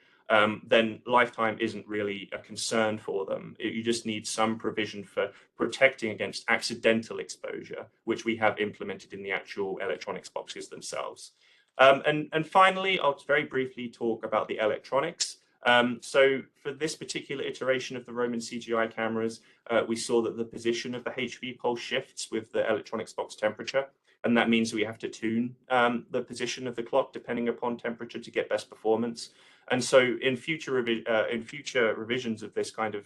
S9: then lifetime isn't really a concern for them. You just need some provision for protecting against accidental exposure, which we have implemented in the actual electronics boxes themselves. And finally, I'll very briefly talk about the electronics. So for this particular iteration of the Roman CGI cameras, we saw that the position of the HV pulse shifts with the electronics box temperature. And that means we have to tune the position of the clock depending upon temperature to get best performance. And so in future revisions of this kind of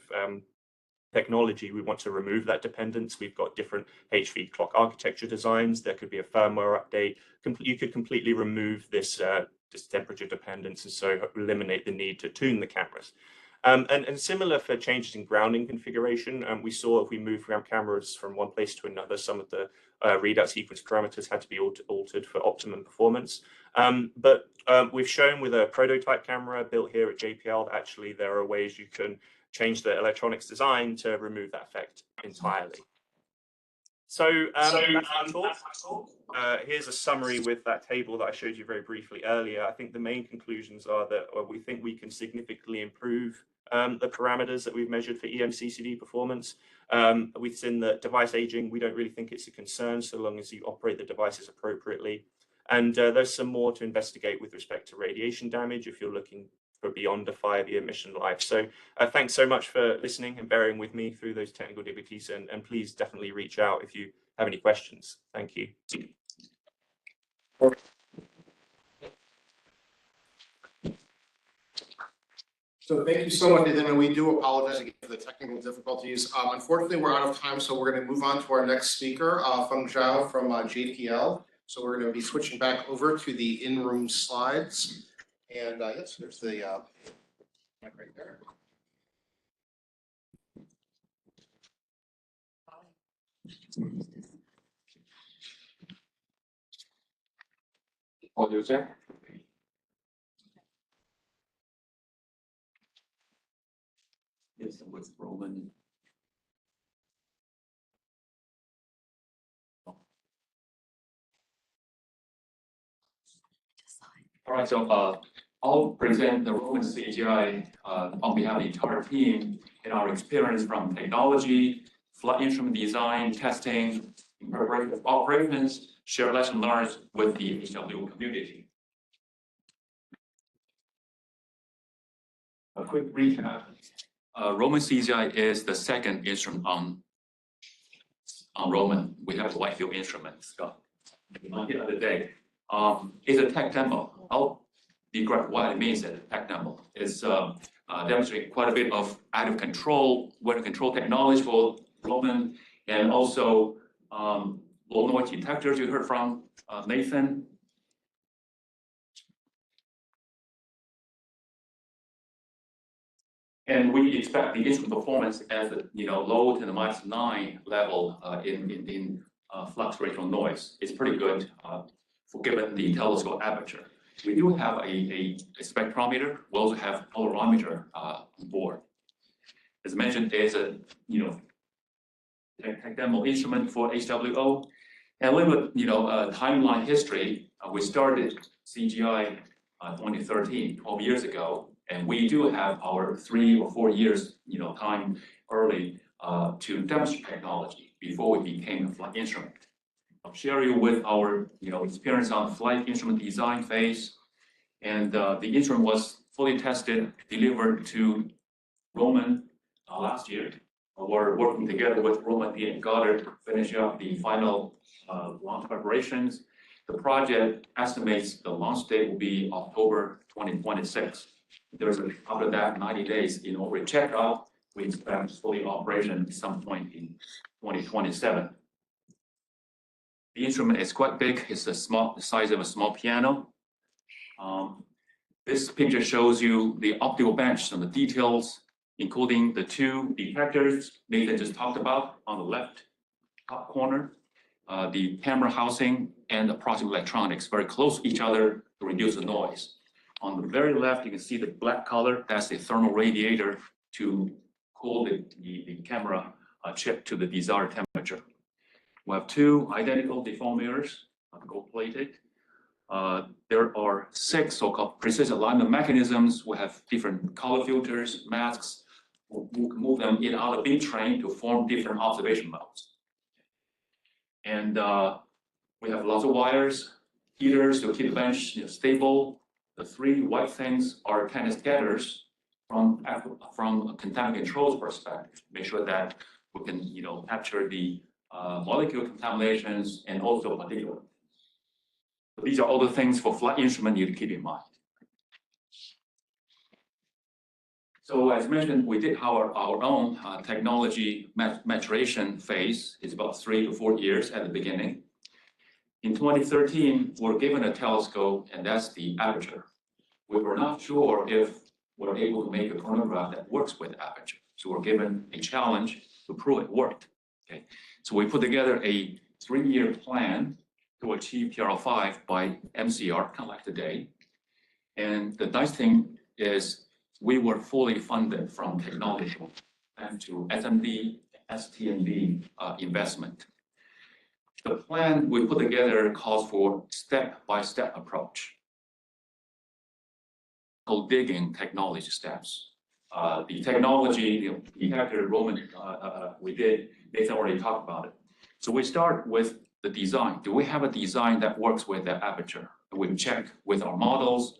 S9: technology, we want to remove that dependence. We've got different HV clock architecture designs. There could be a firmware update. You could completely remove this temperature dependence and so eliminate the need to tune the cameras. And similar for changes in grounding configuration, we saw if we move cameras from one place to another, some of the readout sequence parameters had to be altered for optimum performance. But we've shown with a prototype camera built here at JPL, that actually there are ways you can change the electronics design to remove that effect entirely. So that's my talk. Here's a summary with that table that I showed you very briefly earlier. I think the main conclusions are that we think we can significantly improve the parameters that we've measured for EMCCD performance. We've seen that device aging, we don't really think it's a concern so long as you operate the devices appropriately. And there's some more to investigate with respect to radiation damage if you're looking for beyond a 5-year mission life. So thanks so much for listening and bearing with me through those technical difficulties, and please definitely reach out if you have any questions. Thank you.
S4: So thank you so much, Nathan, and we do apologize again for the technical difficulties. Unfortunately, we're out of time, so we're going to move on to our next speaker, Feng Zhao from JPL. So we're going to be switching back over to the in-room slides. And yes, there's the mic right there.
S13: Audio check. Yes, with Roman. All right, so I'll present the Roman CGI on behalf of the entire team and our experience from technology, flight instrument design, testing, in preparation of operations, share lesson learned with the HWO community. A quick recap. Roman CGI is the second instrument on Roman. We have the wide field instrument, Scott. The other day. It's a tech demo. I'll describe what it means as a tech demo. It's demonstrating quite a bit of active control, weather control technology for Roman, and also low noise detectors you heard from Nathan. And we expect the instrument performance at the low to the -9 level in flux radial noise. It's pretty good for given the telescope aperture. We do have a spectrometer. We also have polarimeter on board. As mentioned, there's a tech demo instrument for HWO. And a little bit timeline history. We started CGI 2013, 12 years ago. And we do have our 3 or 4 years, time early to demonstrate technology before we became a flight instrument. I'll share you with our, experience on flight instrument design phase, and the instrument was fully tested, delivered to Roman last year. We're working together with Roman and Goddard, finishing up the final launch preparations. The project estimates the launch date will be October 2026. After that 90 days in order to check out, we expect fully operation at some point in 2027. The instrument is quite big. It's the size of a small piano. This picture shows you the optical bench and the details, including the 2 detectors Nathan just talked about on the left top corner, the camera housing and the processing electronics very close to each other to reduce the noise. On the very left, you can see the black color. That's the thermal radiator to cool the camera chip to the desired temperature. We have 2 identical deformers, gold-plated. There are 6 so-called precision alignment mechanisms. We have different color filters, masks. We can move them in and out of beam train to form different observation modes. And we have lots of wires, heaters to keep the bench stable. The 3 white things are kind of scatters from a contaminant controls perspective. Make sure that we can capture the molecular contaminations and also particulate. These are all the things for flight instrument you need to keep in mind. So as mentioned, we did our own technology maturation phase. It's about 3 to 4 years at the beginning. In 2013, we're given a telescope, and that's the aperture. We were not sure if we're able to make a chronograph that works with aperture. So we're given a challenge to prove it worked. Okay, so we put together a 3-year plan to achieve TRL5 by MCR, kind of like today. And the nice thing is we were fully funded from technology and to SMD, STND investment. The plan we put together calls for step-by-step approach. Called digging technology steps. The technology, the detector Roman we did, Nathan already talked about it. So we start with the design. Do we have a design that works with the aperture? We check with our models.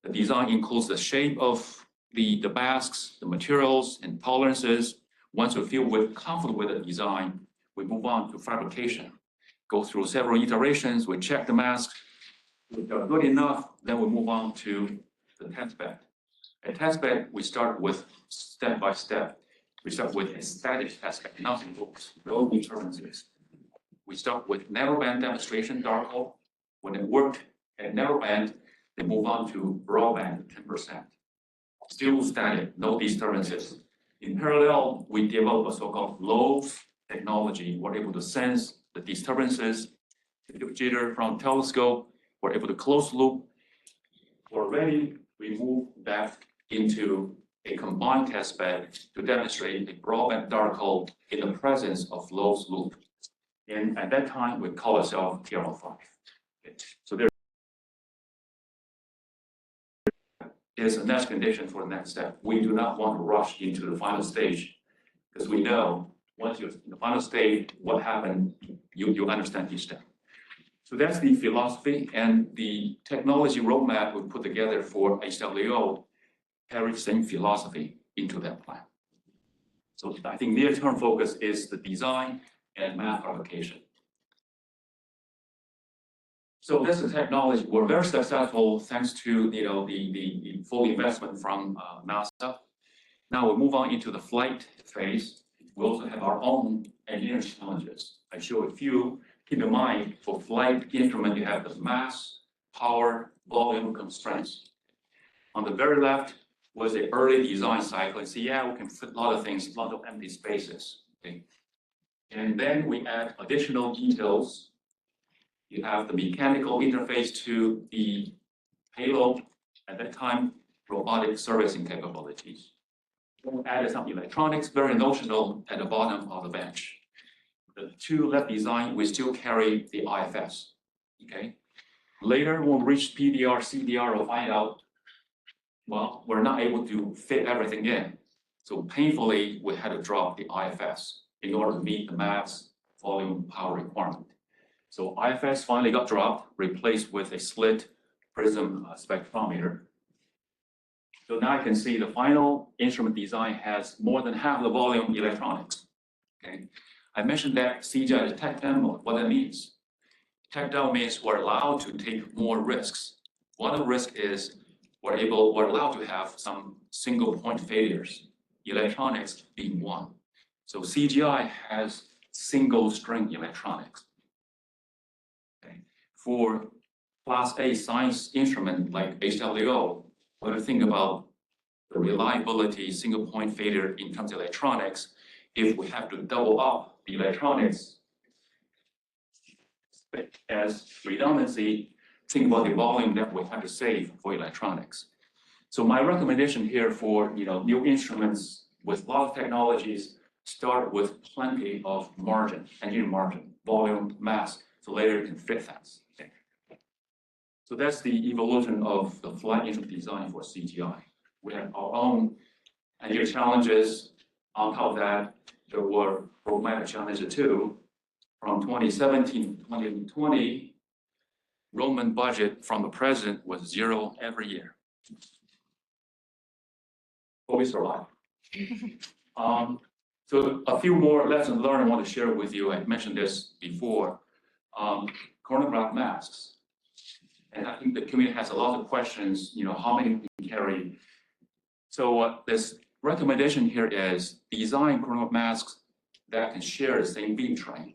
S13: The design includes the shape of the masks, the materials, and tolerances. Once we feel comfortable with the design, we move on to fabrication. Go through several iterations, we check the masks. If they're good enough, then we move on to the test bed. At test bed, we start with step by step. We start with a static test bed, nothing moves, no disturbances. We start with narrowband demonstration, dark hole. When it worked at narrowband, they move on to broadband, 10%. Still static, no disturbances. In parallel, we develop a so-called LOES technology. We're able to sense the disturbances, the jitter from telescope. We're able to close loop. Already, we move back into a combined test bed to demonstrate a broadband dark hole in the presence of closed loop. And at that time, we call ourselves TRL5. So there is a next condition for the next step. We do not want to rush into the final stage because we know once you're in the final stage, what happened, you understand each step. So that's the philosophy, and the technology roadmap we put together for HWO carries the same philosophy into that plan. So I think near-term focus is the design and math application. So this is technology. We're very successful thanks to the full investment from NASA. Now we move on into the flight phase. We also have our own engineering challenges. I show a few. Keep in mind, for flight instrument, you have the mass, power, volume constraints. On the very left was the early design cycle. You see, yeah, we can fit a lot of things, a lot of empty spaces. Okay. And then we add additional details. You have the mechanical interface to the payload. At that time, robotic servicing capabilities. We added some electronics, very notional, at the bottom of the bench. The two left design, we still carry the IFS. Okay. Later, when we reach PDR, CDR, we'll find out, well, we're not able to fit everything in. So painfully, we had to drop the IFS in order to meet the mass, volume, power requirement. So IFS finally got dropped, replaced with a slit prism spectrometer. So now you can see the final instrument design has more than half the volume electronics. Okay. I mentioned that CGI is tech demo. What that means? Tech demo means we're allowed to take more risks. One of the risks is we're allowed to have some single point failures, electronics being one. So CGI has single string electronics. Okay. For Class A science instrument like HWO, when we think about the reliability, single point failure in terms of electronics, if we have to double up the electronics as redundancy, think about the volume that we have to save for electronics. So my recommendation here for new instruments with a lot of technologies, start with plenty of margin, engineering margin, volume, mass, so later you can fit things. Okay. So that's the evolution of the flight instrument design for CGI. We have our own engineering challenges. On top of that, there were programmatic challenges too. From 2017 to 2020, Roman budget from the president was 0 every year. But we survived. So a few more lessons learned I want to share with you. I mentioned this before. Chronograph masks. And I think the community has a lot of questions, how many we can carry. So this recommendation here is design chronograph masks that can share the same beam train.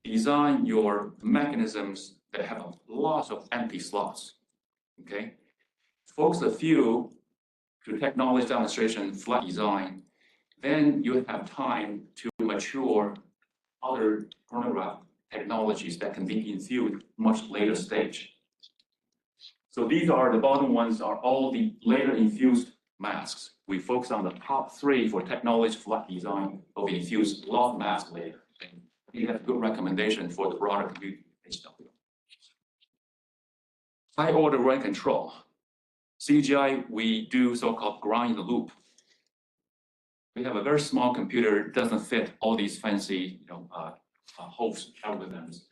S13: Design your mechanisms that have lots of empty slots. Okay, focus a few to technology demonstration, flight design, then you have time to mature other chronograph technologies that can be infused much later stage. So these are the bottom ones are all the later infused masks. We focus on the top 3 for technology flight design, but we infuse a lot of masks later. I think that's a good recommendation for the broader community. HW. High order run control. CGI, we do so-called ground in the loop. We have a very small computer, doesn't fit all these fancy, host algorithms.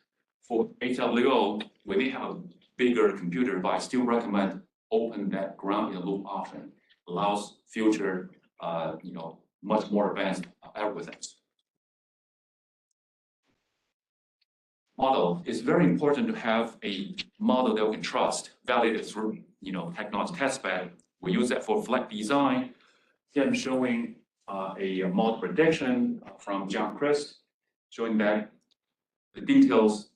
S13: For HWO, we may have a bigger computer, but I still recommend open that ground in the loop option. Allows future, much more advanced algorithms. Model, it's very important to have a model that we can trust, validated through, technology testbed. We use that for flight design. Here I'm showing a model prediction from John Christ, showing that the details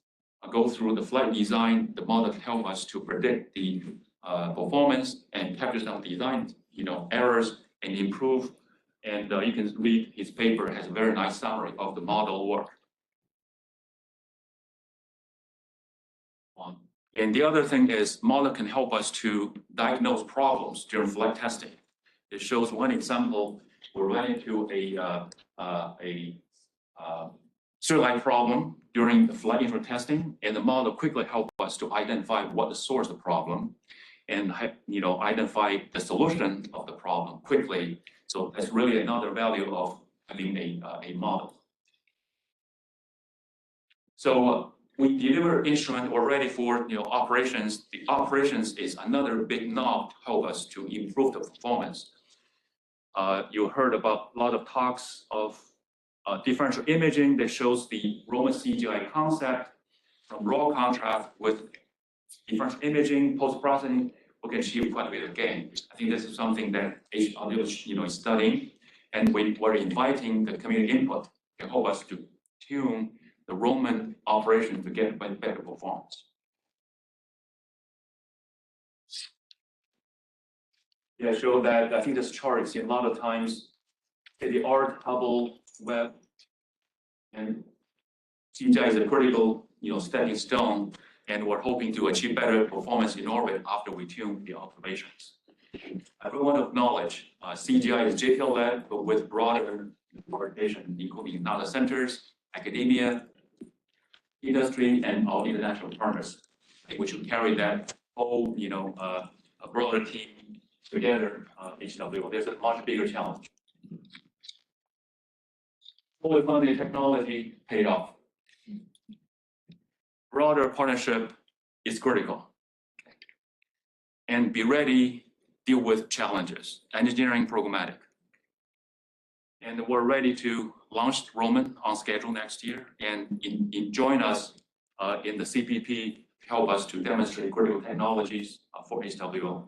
S13: go through the flight design. The model can help us to predict the performance and capture some design, errors and improve. And you can read his paper, has a very nice summary of the model work. And the other thing is model can help us to diagnose problems during flight testing. It shows one example. We ran into a Starlight problem during the flight intro testing, and the model quickly helped us to identify what the source of the problem and identify the solution of the problem quickly. So that's really another value of having a model. So we deliver instrument already for operations. The operations is another big knob to help us to improve the performance. You heard about a lot of talks of differential imaging that shows the Roman CGI concept from raw contrast with differential imaging, post-processing. We can achieve quite a bit of gain. I think this is something that HWO is studying, and we're inviting the community input to help us to tune the Roman operation to get better performance. Yeah, show that I think this chart is a lot of times the art, Hubble, Webb, and CGI is a critical stepping stone, and we're hoping to achieve better performance in orbit after we tune the observations. I do want to acknowledge CGI is JPL led, but with broader coordination, including NASA centers, academia, industry, and all international partners. I think we should carry that whole, a broader team together. HWO, there's a much bigger challenge. Fully funded technology paid off. Broader partnership is critical. And be ready, deal with challenges. Engineering programmatic. And we're ready to launch Roman on schedule next year and join us in the CPP to help us to demonstrate critical technologies for HWO.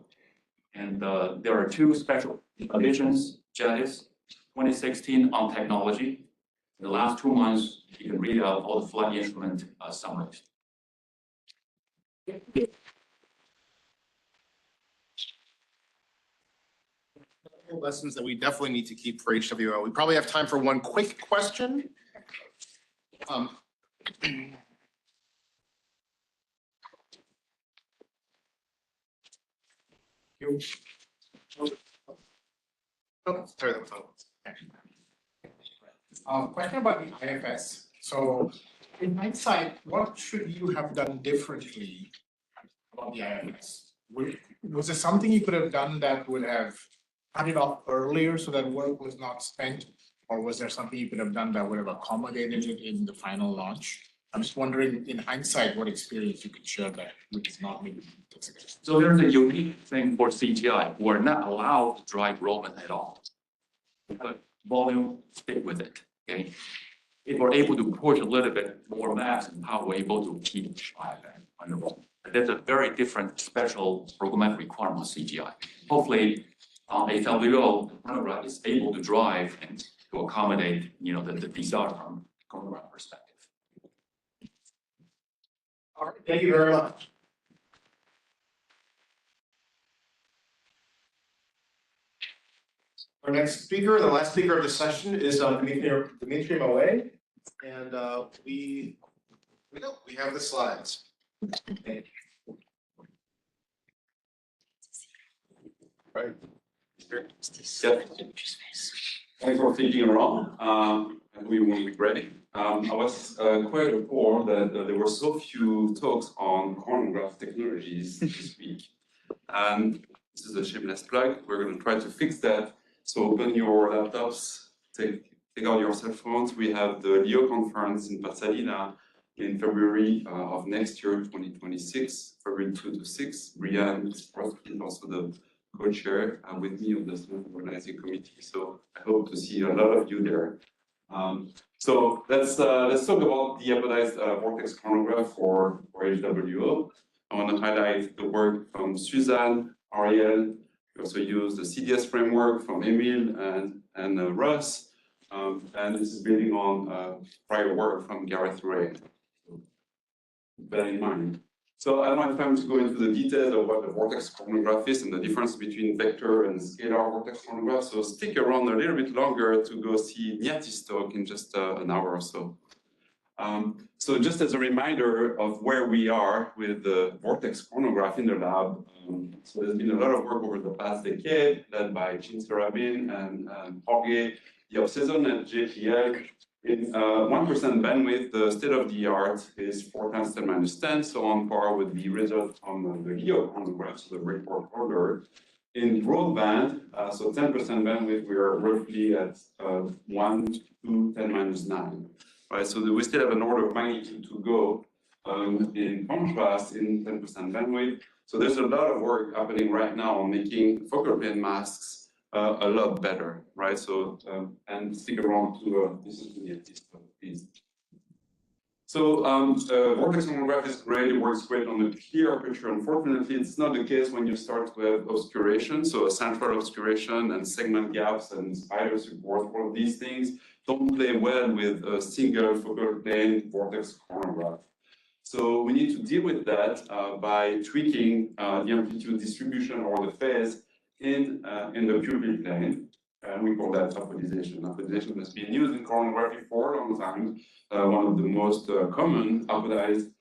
S13: And there are 2 special editions, JETIS 2016 on technology. In the last 2 months, you can read out all the flight instrument summaries.
S4: Lessons that we definitely need to keep for HWO. We probably have time for one quick question.
S14: Question about the IFS. So in hindsight, what should you have done differently about the IFS? Was there something you could have done that would have cut it off earlier so that work was not spent? Or was there something you could have done that would have accommodated it in the final launch? I'm just wondering, in hindsight, what experience you could share that which is not maybe.
S13: So there's a unique thing for CGI. We're not allowed to drive Roman at all. But volume, stick with it. Okay. If we're able to push a little bit more mass and how we're able to keep IFS under Roman. That's a very different special programmatic requirement of CGI. Hopefully, HWO chronograph is able to drive and to accommodate, the desire from chronograph perspective.
S14: All right, thank you very much.
S4: Our next speaker, the last speaker of the session, is Dimitri Moe, and we have the slides.
S15: Right. Yeah. Thanks for sticking around. And we won't regret it. I was quite appalled that there were so few talks on chronograph technologies this week. And this is a shameless plug. We're going to try to fix that. So open your laptops, take out your cell phones. We have the LEO conference in Pasadena in February of next year, 2026, February 2 to 6. Brian is also the co-chair with me on the organizing committee. So I hope to see a lot of you there. So let's talk about the apodized vortex chronograph for HWO. I want to highlight the work from Suzanne, Ariel. We also use the CDS framework from Emil and Russ. And this is building on prior work from Gareth Ray. So bear in mind. So I don't have time to go into the details of what the vortex chronograph is and the difference between vector and scalar vortex chronograph. So stick around a little bit longer to go see Niati's talk in just an hour or so. So just as a reminder of where we are with the vortex chronograph in the lab, so there's been a lot of work over the past decade led by Chin Serabin and Jorge Diocezon at JPL. In 1% bandwidth, the state-of-the-art is 4 × 10⁻⁻⁻, so on par with the result from the LEO chronograph, so the breakpoint order. In broadband, so 10% bandwidth, we are roughly at 1 to 10⁻⁹. Right, so we still have an order of magnitude to go. In contrast, in 10% bandwidth, so there's a lot of work happening right now on making focal plane masks a lot better, right? So, and stick around to listen to the please. So, vortex chronograph is great, it works great on a clear aperture. Unfortunately, it's not the case when you start to have obscuration, so a central obscuration and segment gaps and spider support, all of these things don't play well with a single focal plane vortex chronograph. So we need to deal with that by tweaking the amplitude distribution or the phase in the pupil plane. We call that apodization. Apodization has been used in chronography for a long time. One of the most common apodized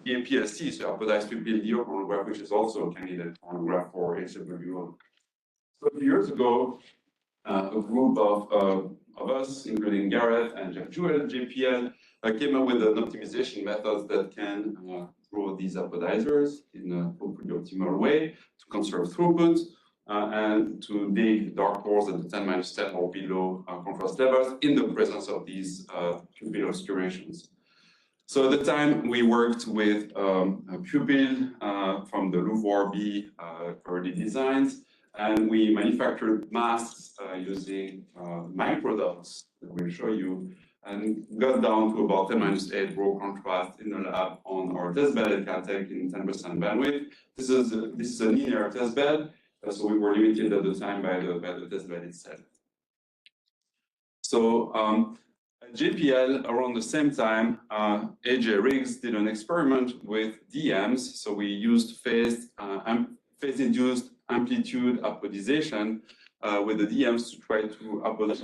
S15: PSC, so apodized pupil LEO chronograph, which is also a candidate chronograph for HWO. So a few years ago, a group of us, including Gareth and Jeff Jewell at JPL, came up with an optimization method that can draw these apodizers in a hopefully optimal way to conserve throughput and to dig dark holes at the 10⁻⁻⁰ or below contrast levels in the presence of these pupil obscurations. So at the time, we worked with a pupil from the LUVOIR B early designs, and we manufactured masks using microdots that we'll show you, and got down to about 10⁻⁸ raw contrast in the lab on our testbed at Caltech in 10% bandwidth. This is a linear testbed, so we were limited at the time by the testbed itself. So at JPL, around the same time, AJ Riggs did an experiment with DMs. So we used phase-induced amplitude apodization with the DMs to try to apodize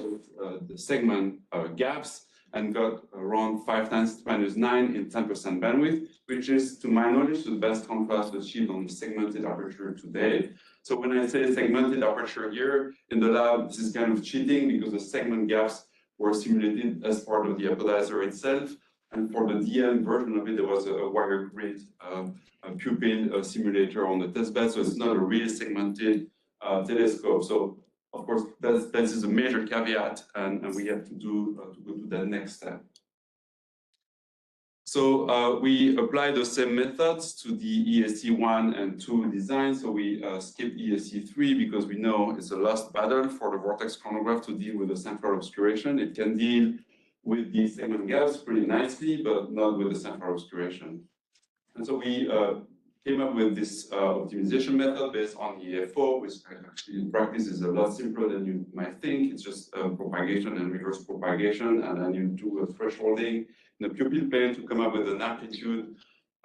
S15: the segment gaps, and got around 5 × 10⁻⁹ in 10% bandwidth, which is, to my knowledge, the best contrast achieved on the segmented aperture today. So when I say segmented aperture here in the lab, this is kind of cheating because the segment gaps were simulated as part of the apodizer itself. And for the DM version of it, there was a wire grid pupil simulator on the testbed, so it's not a real segmented telescope. So of course, that is a major caveat, and we have to go to that next step. So we apply the same methods to the ESC1 and 2 design. So we skip ESC3 because we know it's a lost battle for the vortex chronograph to deal with the central obscuration. It can deal with the segment gaps pretty nicely, but not with the central obscuration. And so we came up with this optimization method based on the EFO, which actually in practice is a lot simpler than you might think. It's just propagation and reverse propagation, and then you do a thresholding in the pupil plane to come up with an amplitude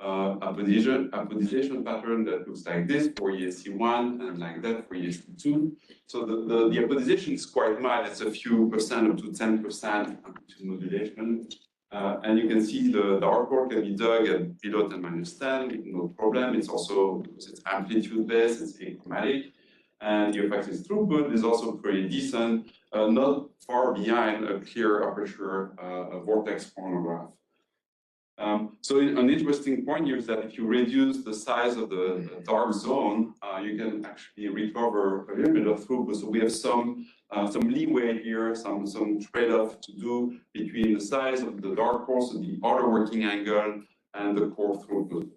S15: apodization pattern that looks like this for ESC1 and like that for ESC2. So the apodization is quite mild. It's a few percent up to 10% amplitude modulation. And you can see the dark core can be dug at below 10-10, no problem. It's also, because it's amplitude-based, it's achromatic. And the effective throughput is also pretty decent, not far behind a clear aperture vortex chronograph. So an interesting point here is that if you reduce the size of the dark zone, you can actually recover a little bit of throughput. So we have some leeway here, some trade-off to do between the size of the dark core, so the outer working angle, and the core throughput.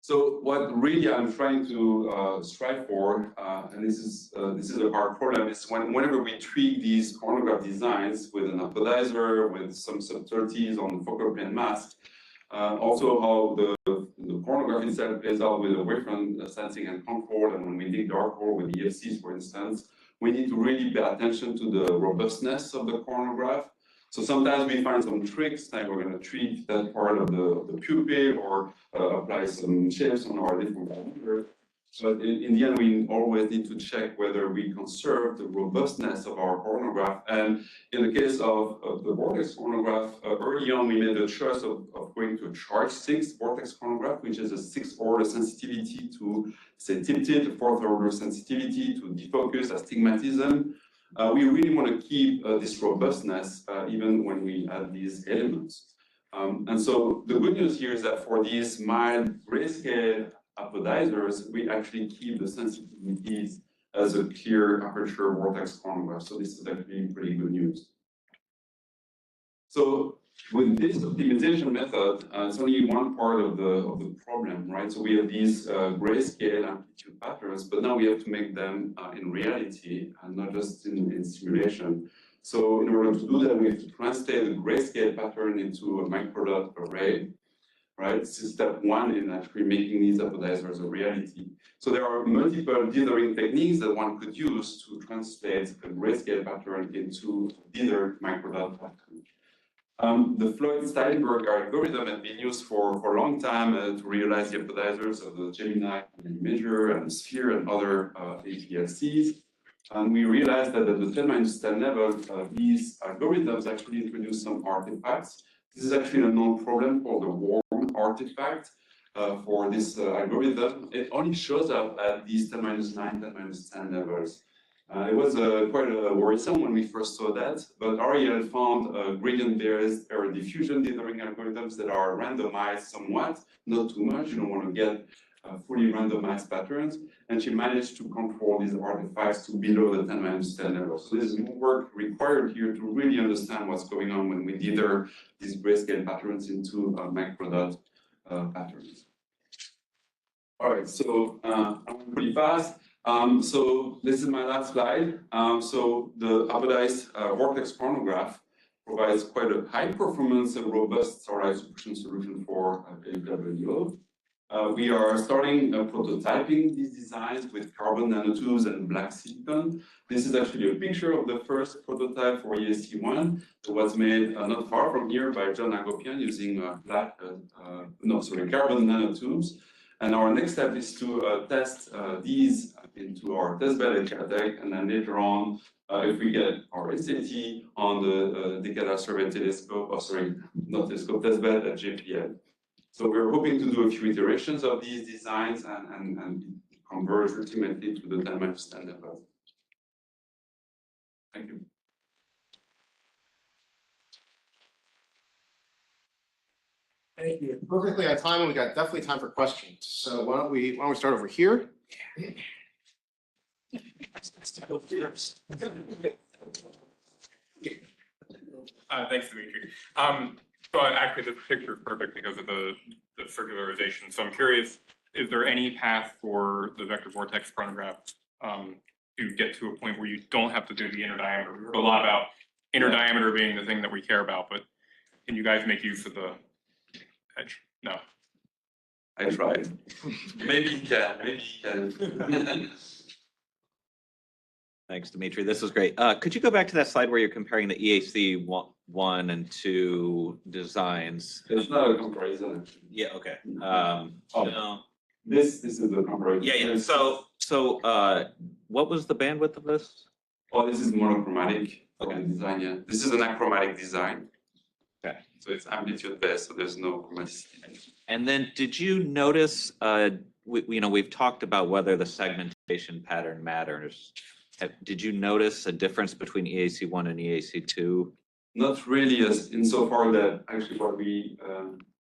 S15: So what really I'm trying to strive for, and this is a hard problem, is whenever we tweak these chronograph designs with an apodizer, with some subtleties on the focal plane mask, also how the chronograph itself plays out with the wavefront sensing and control, and when we dig dark core with EFCs, for instance, we need to really pay attention to the robustness of the chronograph. So sometimes we find some tricks, like we're going to treat that part of the pupil or apply some shapes on our different parameters. But in the end, we always need to check whether we conserve the robustness of our chronograph. And in the case of the vortex chronograph, early on, we made the choice of going to a charge 6 vortex chronograph, which is a 6th order sensitivity to, say, tilted, a 4th order sensitivity to defocus, astigmatism. We really want to keep this robustness even when we add these elements. And so the good news here is that for these mild grayscale apodizers, we actually keep the sensitivities as a clear aperture vortex chronograph. So this is actually pretty good news. So with this optimization method, it's only one part of the problem, right? So we have these grayscale amplitude patterns, but now we have to make them in reality and not just in simulation. So in order to do that, we have to translate the grayscale pattern into a microdot array, right? This is step one in actually making these apodizers a reality. So there are multiple dithering techniques that one could use to translate a grayscale pattern into a dithered microdot pattern. The Floyd-Steinberg algorithm has been used for a long time to realize the apodizers of the Gemini Measure and Sphere and other APLCs. And we realized that at the 10-10 level, these algorithms actually introduce some artifacts. This is actually a known problem called the warm artifact for this algorithm. It only shows up at these 10-9, 10-10 levels. It was quite worrisome when we first saw that, but Ariel found gradient-based error diffusion dithering algorithms that are randomized somewhat, not too much. You don't want to get fully randomized patterns, and she managed to control these artifacts to below the 10-10 level. So there's more work required here to really understand what's going on when we dither these grayscale patterns into microdot patterns. All right, so I'm pretty fast. So this is my last slide. So the apodized vortex chronograph provides quite a high performance and robust Starlight Suppression solution for HWO. We are starting prototyping these designs with carbon nanotubes and black silicon. This is actually a picture of the first prototype for ESC1 that was made not far from here by John Agopian using carbon nanotubes. And our next step is to test these into our testbed at Caltech, and then later on, if we get our SAT on the Decadal Survey Telescope, testbed at JPL. So we're hoping to do a few iterations of these designs and converge ultimately to the 10-10 level. Thank you.
S4: Thank you. Perfectly on time, and we got definitely time for questions. So why don't we start over here?
S16: Thanks, Dimitri. So actually, this picture is perfect because of the circularization. So I'm curious, is there any path for the vector vortex chronograph to get to a point where you don't have to do the inner diameter? We heard a lot about inner diameter being the thing that we care about, but can you guys make use of the edge? No.
S15: I tried. Maybe you can, maybe you can.
S17: Thanks, Dimitri. This was great. Could you go back to that slide where you're comparing the EAC 1 and 2 designs.
S15: It's not a comparison, actually.
S17: Yeah, okay.
S15: Oh. This is the comparison.
S17: Yeah. So what was the bandwidth of this?
S15: Oh, this is monochromatic design, yeah. This is an achromatic design.
S17: Okay.
S15: So it's amplitude based, so there's no chromaticity.
S17: And then did you notice, we've talked about whether the segmentation pattern matters. Did you notice a difference between EAC1 and EAC2?
S15: Not really, as insofar that actually what we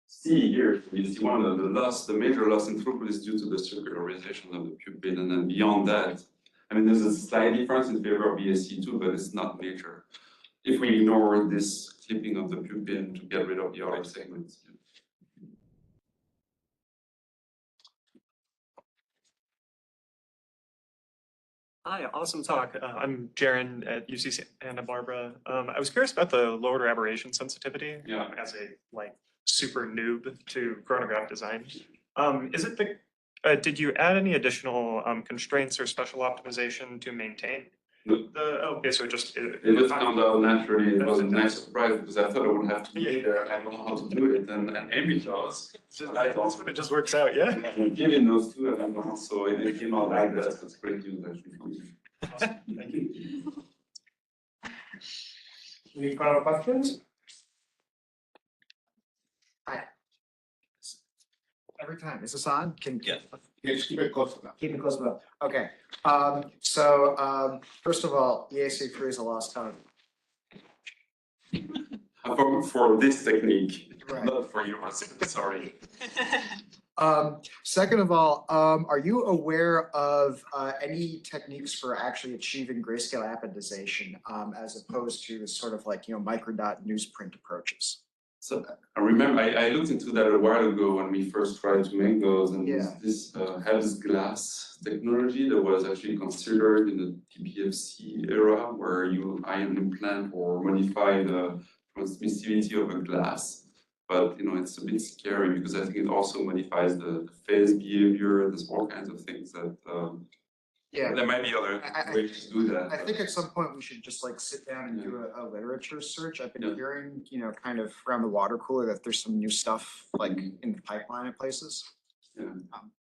S15: see here, you see one of the major loss in throughput is due to the circularization of the pupil, and then beyond that, I mean, there's a slight difference in favor of EAC2, but it's not major. If we ignore this clipping of the pupil to get rid of the other segments.
S8: Hi, awesome talk. I'm Jaren at UC Santa Barbara. I was curious about the low order aberration sensitivity.
S15: Yeah.
S8: As a super noob to chronograph design. Did you add any additional constraints or special optimization to maintain? Okay, so it just
S15: it just comes out naturally. It was a nice surprise because I thought I would have to be there. I don't know how to do it, and Amy does.
S8: It just works out, yeah.
S15: Given those two, I don't know, so it came out like that. That's great news actually for me.
S8: Thank you.
S4: Any final questions?
S10: Hi. Every time, is this on?
S17: Yeah.
S14: Just keep it close enough.
S10: Keep it close enough. Okay. First of all, EAC3 is a lost code.
S15: For this technique,
S10: Right.
S15: not for yours. Sorry.
S10: Second of all, are you aware of any techniques for actually achieving grayscale apodization as opposed to sort of microdot newsprint approaches?
S15: So I remember I looked into that a while ago when we first tried to make those, and this Helms glass technology that was actually considered in the TPFC era, where you ion implant or modify the transmissivity of a glass. But it's a bit scary because I think it also modifies the phase behavior. There's all kinds of things that there might be other ways to do that.
S10: I think at some point we should just sit down and do a literature search. I've been hearing, kind of around the water cooler that there's some new stuff in the pipeline at places.
S15: Yeah.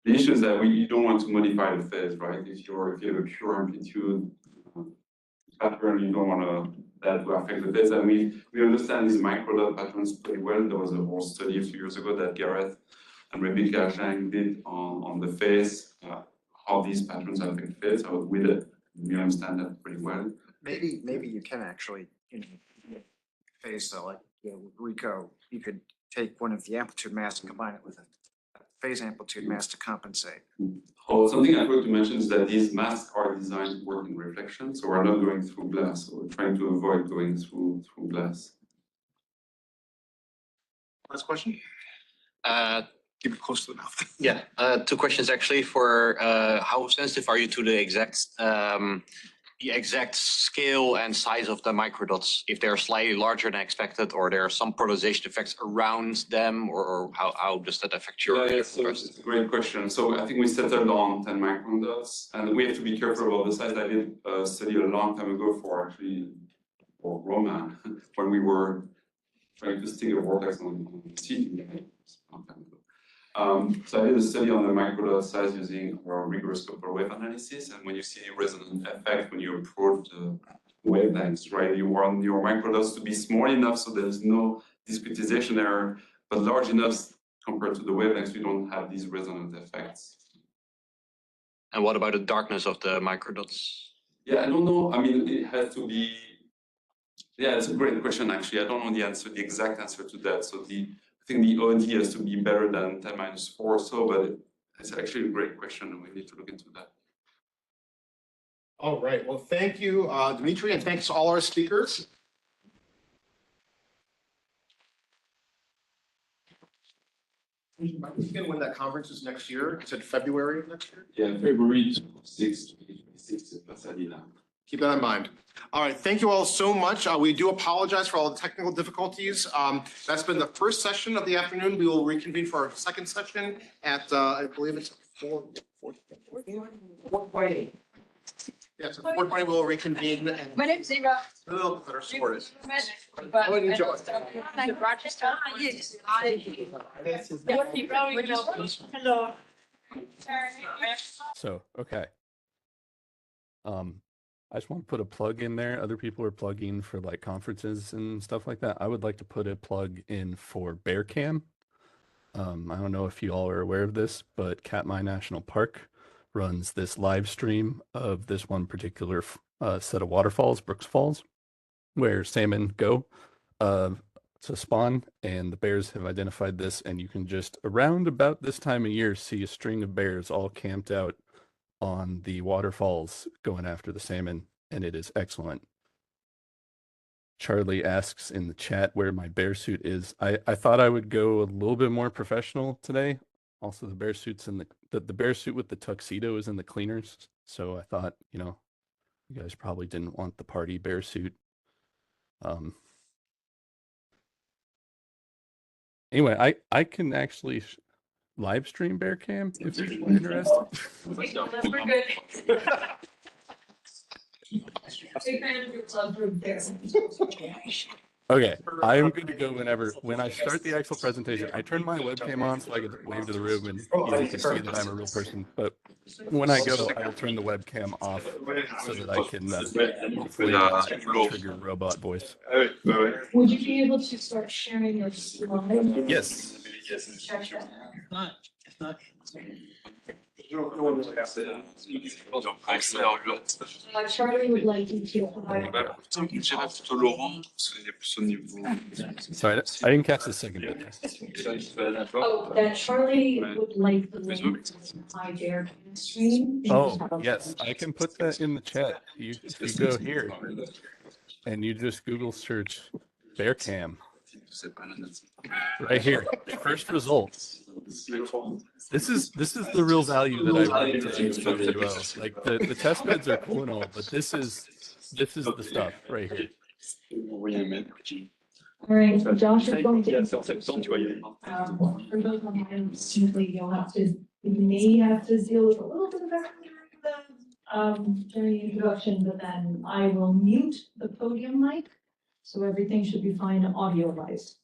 S15: The issue is that you don't want to modify the phase, right? If you have a pure amplitude pattern, you don't want that to affect the phase. And we understand these microdot patterns pretty well. There was a whole study a few years ago that Gareth and Rebecca Zhang did on the phase, how these patterns affect phase. So with it, we understand that pretty well.
S10: Maybe you can actually, phase Rico, you could take one of the amplitude mass and combine it with a phase amplitude mass to compensate.
S15: Oh, something I forgot to mention is that these masks are designed to work in reflection, so we're not going through glass. So we're trying to avoid going through glass.
S4: Last question? Keep it close to the mouth.
S18: Yeah, two questions actually. For how sensitive are you to the exact scale and size of the microdots? If they're slightly larger than expected, or there are some polarization effects around them, or how does that affect your?
S15: So it's a great question. So I think we settled on 10 micron dots, and we have to be careful about the size. I did a study a long time ago for Roman when we were trying to stick a vortex on CT. So I did a study on the microdot size using rigorous Doppler wave analysis, and when you see resonant effect when you approach the wavelengths, right, you want your microdots to be small enough so there's no discretization error, but large enough compared to the wavelengths, we don't have these resonant effects.
S18: And what about the darkness of the microdots?
S15: Yeah, I don't know. I mean, it has to be. Yeah, it's a great question. Actually, I don't know the exact answer to that. So I think the OD has to be better than 10⁻⁴ or so, but it's actually a great question, and we need to look into that.
S4: All right. Well, thank you, Dimitri, and thanks to all our speakers. When that conference is next year, is it February of next year?
S15: Yeah, February 6th, 2026 at Pasadena.
S4: Keep that in mind. All right, thank you all so much. We do apologize for all the technical difficulties. That's been the first session of the afternoon. We will reconvene for our second session at, I believe it's 4:40. Yes, unfortunately, we'll reconvene and
S11: My name's Eva.
S4: a little better sorted.
S11: But
S4: I would enjoy it.
S11: Rochester. Hello.
S19: So, okay. I just want to put a plug in there. Other people are plugging for like conferences and stuff like that. I would like to put a plug in for Bearcam. I don't know if you all are aware of this, but Katmai National Park runs this live stream of this one particular set of waterfalls, Brooks Falls, where salmon go to spawn, and the bears have identified this, and you can just around about this time of year see a string of bears all camped out on the waterfalls going after the salmon, and it is excellent. Charlie asks in the chat where my bear suit is. I thought I would go a little bit more professional today. Also, the bear suit's in the bear suit with the tuxedo is in the cleaners. So I thought, you know, you guys probably didn't want the party bear suit. Anyway, I can actually live stream Bearcam if you're interested.
S11: We're good.
S19: Okay, I am good to go whenever. When I start the actual presentation, I turn my webcam on so I can wave to the room and you know, can see that I'm a real person. But when I go, I will turn the webcam off so that I can hopefully trigger robot voice.
S11: Would you be able to start sharing your slide?
S19: Yes.
S11: Charlie would like you to provide.
S19: Sorry, I didn't catch the second bit.
S11: Oh, that Charlie would like the link to my Bear stream.
S19: Oh, yes, I can put that in the chat. You go here and you just Google search Bearcam. Right here, first results. This is the real value that I bring to HWO. Like the test beds are cool and all, but this is the stuff right here.
S11: All right, Josh is going to. For those on hand, simply you may have to deal with a little bit of during the introduction, but then I will mute the podium mic. So everything should be fine audio-wise.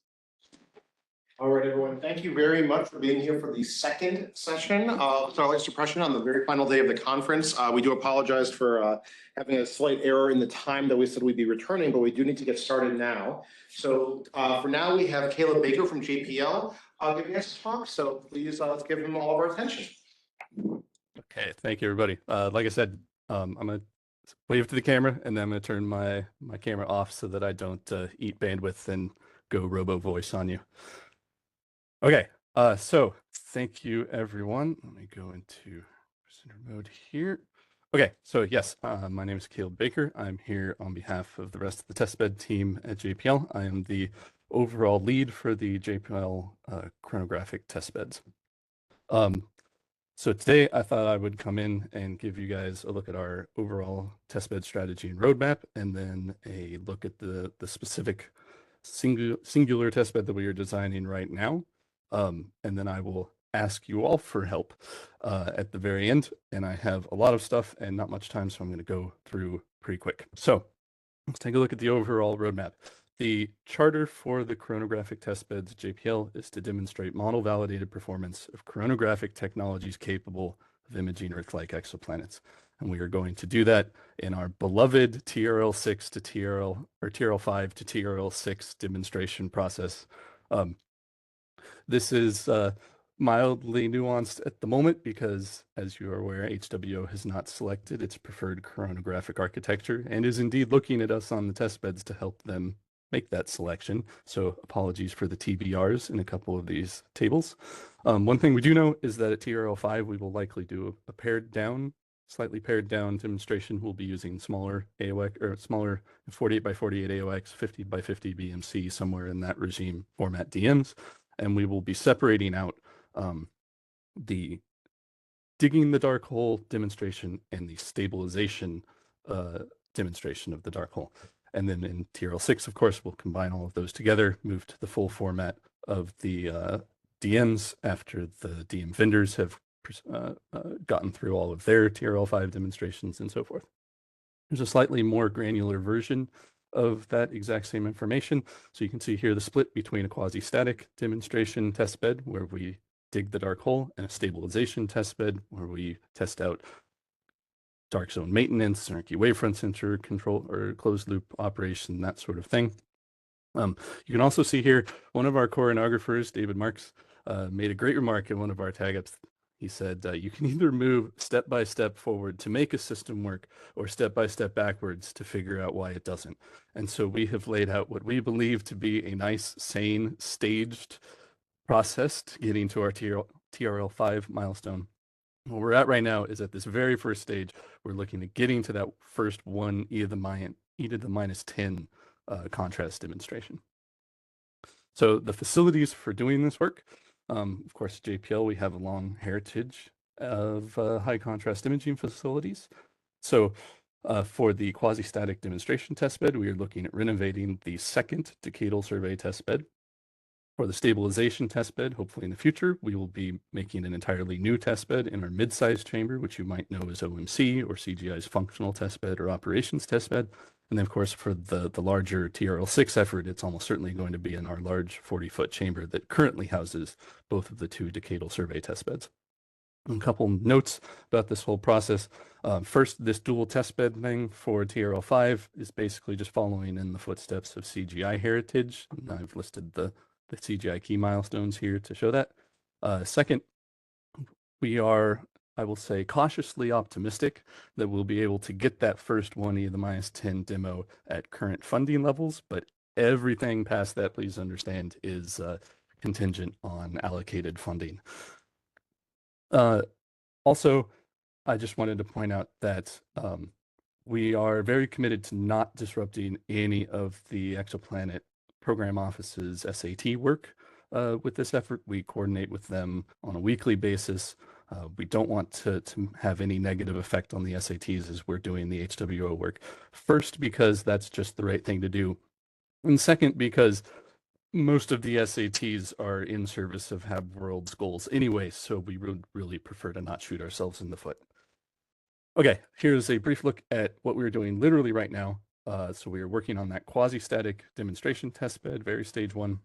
S4: All right, everyone, thank you very much for being here for the second session of Starlight Suppression on the very final day of the conference. We do apologize for having a slight error in the time that we said we'd be returning, but we do need to get started now. So for now, we have Caleb Baker from JPL giving us a talk, so please let's give him all of our attention.
S19: Okay, thank you, everybody. Like I said, I'm gonna wave to the camera, and then I'm gonna turn my camera off so that I don't eat bandwidth and go robo voice on you. Okay, so thank you, everyone. Let me go into presenter mode here. Okay, so yes, my name is Caleb Baker. I'm here on behalf of the rest of the testbed team at JPL. I am the overall lead for the JPL chronographic testbeds. So today I thought I would come in and give you guys a look at our overall testbed strategy and roadmap, and then a look at the specific singular testbed that we are designing right now. And then I will ask you all for help at the very end. And I have a lot of stuff and not much time, so I'm going to go through pretty quick. So let's take a look at the overall roadmap. The charter for the chronographic testbeds JPL is to demonstrate model-validated performance of chronographic technologies capable of imaging Earth-like exoplanets. And we are going to do that in our beloved TRL6 to TRL5 to TRL6 demonstration process. This is mildly nuanced at the moment because, as you are aware, HWO has not selected its preferred chronographic architecture and is indeed looking at us on the testbeds to help them make that selection. So apologies for the TBRs in a couple of these tables. One thing we do know is that at TRL5, we will likely do a slightly pared down demonstration. We'll be using smaller AOX or smaller 48 by 48 AOX, 50 by 50 BMC, somewhere in that regime format DMs. And we will be separating out the digging the dark hole demonstration and the stabilization demonstration of the dark hole. And then in TRL6, of course, we'll combine all of those together, move to the full format of the DMs after the DM vendors have gotten through all of their TRL5 demonstrations and so forth. There's a slightly more granular version of that exact same information. So you can see here the split between a quasi-static demonstration test bed where we dig the dark hole and a stabilization test bed where we test out dark zone maintenance, Anarchy wavefront sensor control or closed loop operation, that sort of thing. You can also see here, one of our coronographers, David Marks, made a great remark in one of our tag-ups. He said, you can either move step by step forward to make a system work or step by step backwards to figure out why it doesn't. And so we have laid out what we believe to be a nice, sane, staged process to getting to our TRL5 milestone. What we're at right now is at this very first stage, we're looking at getting to that first one e to the minus 10 contrast demonstration. So the facilities for doing this work, of course, JPL, we have a long heritage of high contrast imaging facilities. So for the quasi-static demonstration testbed, we are looking at renovating the second decadal survey testbed. For the stabilization testbed, hopefully in the future, we will be making an entirely new testbed in our mid-sized chamber, which you might know as OMC or CGI's functional testbed or operations testbed. And then, of course, for the larger TRL6 effort, it's almost certainly going to be in our large 40-foot chamber that currently houses both of the two decadal survey testbeds. A couple notes about this whole process. First, this dual testbed thing for TRL5 is basically just following in the footsteps of CGI heritage. And I've listed the CGI key milestones here to show that. Second, we are, I will say, cautiously optimistic that we'll be able to get that first 1e to the minus 10 demo at current funding levels, but everything past that, please understand, is contingent on allocated funding. Also, I just wanted to point out that we are very committed to not disrupting any of the exoplanet program office's SAT work with this effort. We coordinate with them on a weekly basis. We don't want to have any negative effect on the SATs as we're doing the HWO work. First, because that's just the right thing to do. And second, because most of the SATs are in service of Hab World's goals anyway, so we would really prefer to not shoot ourselves in the foot. Okay, here's a brief look at what we're doing literally right now. So we are working on that quasi-static demonstration testbed, very stage one.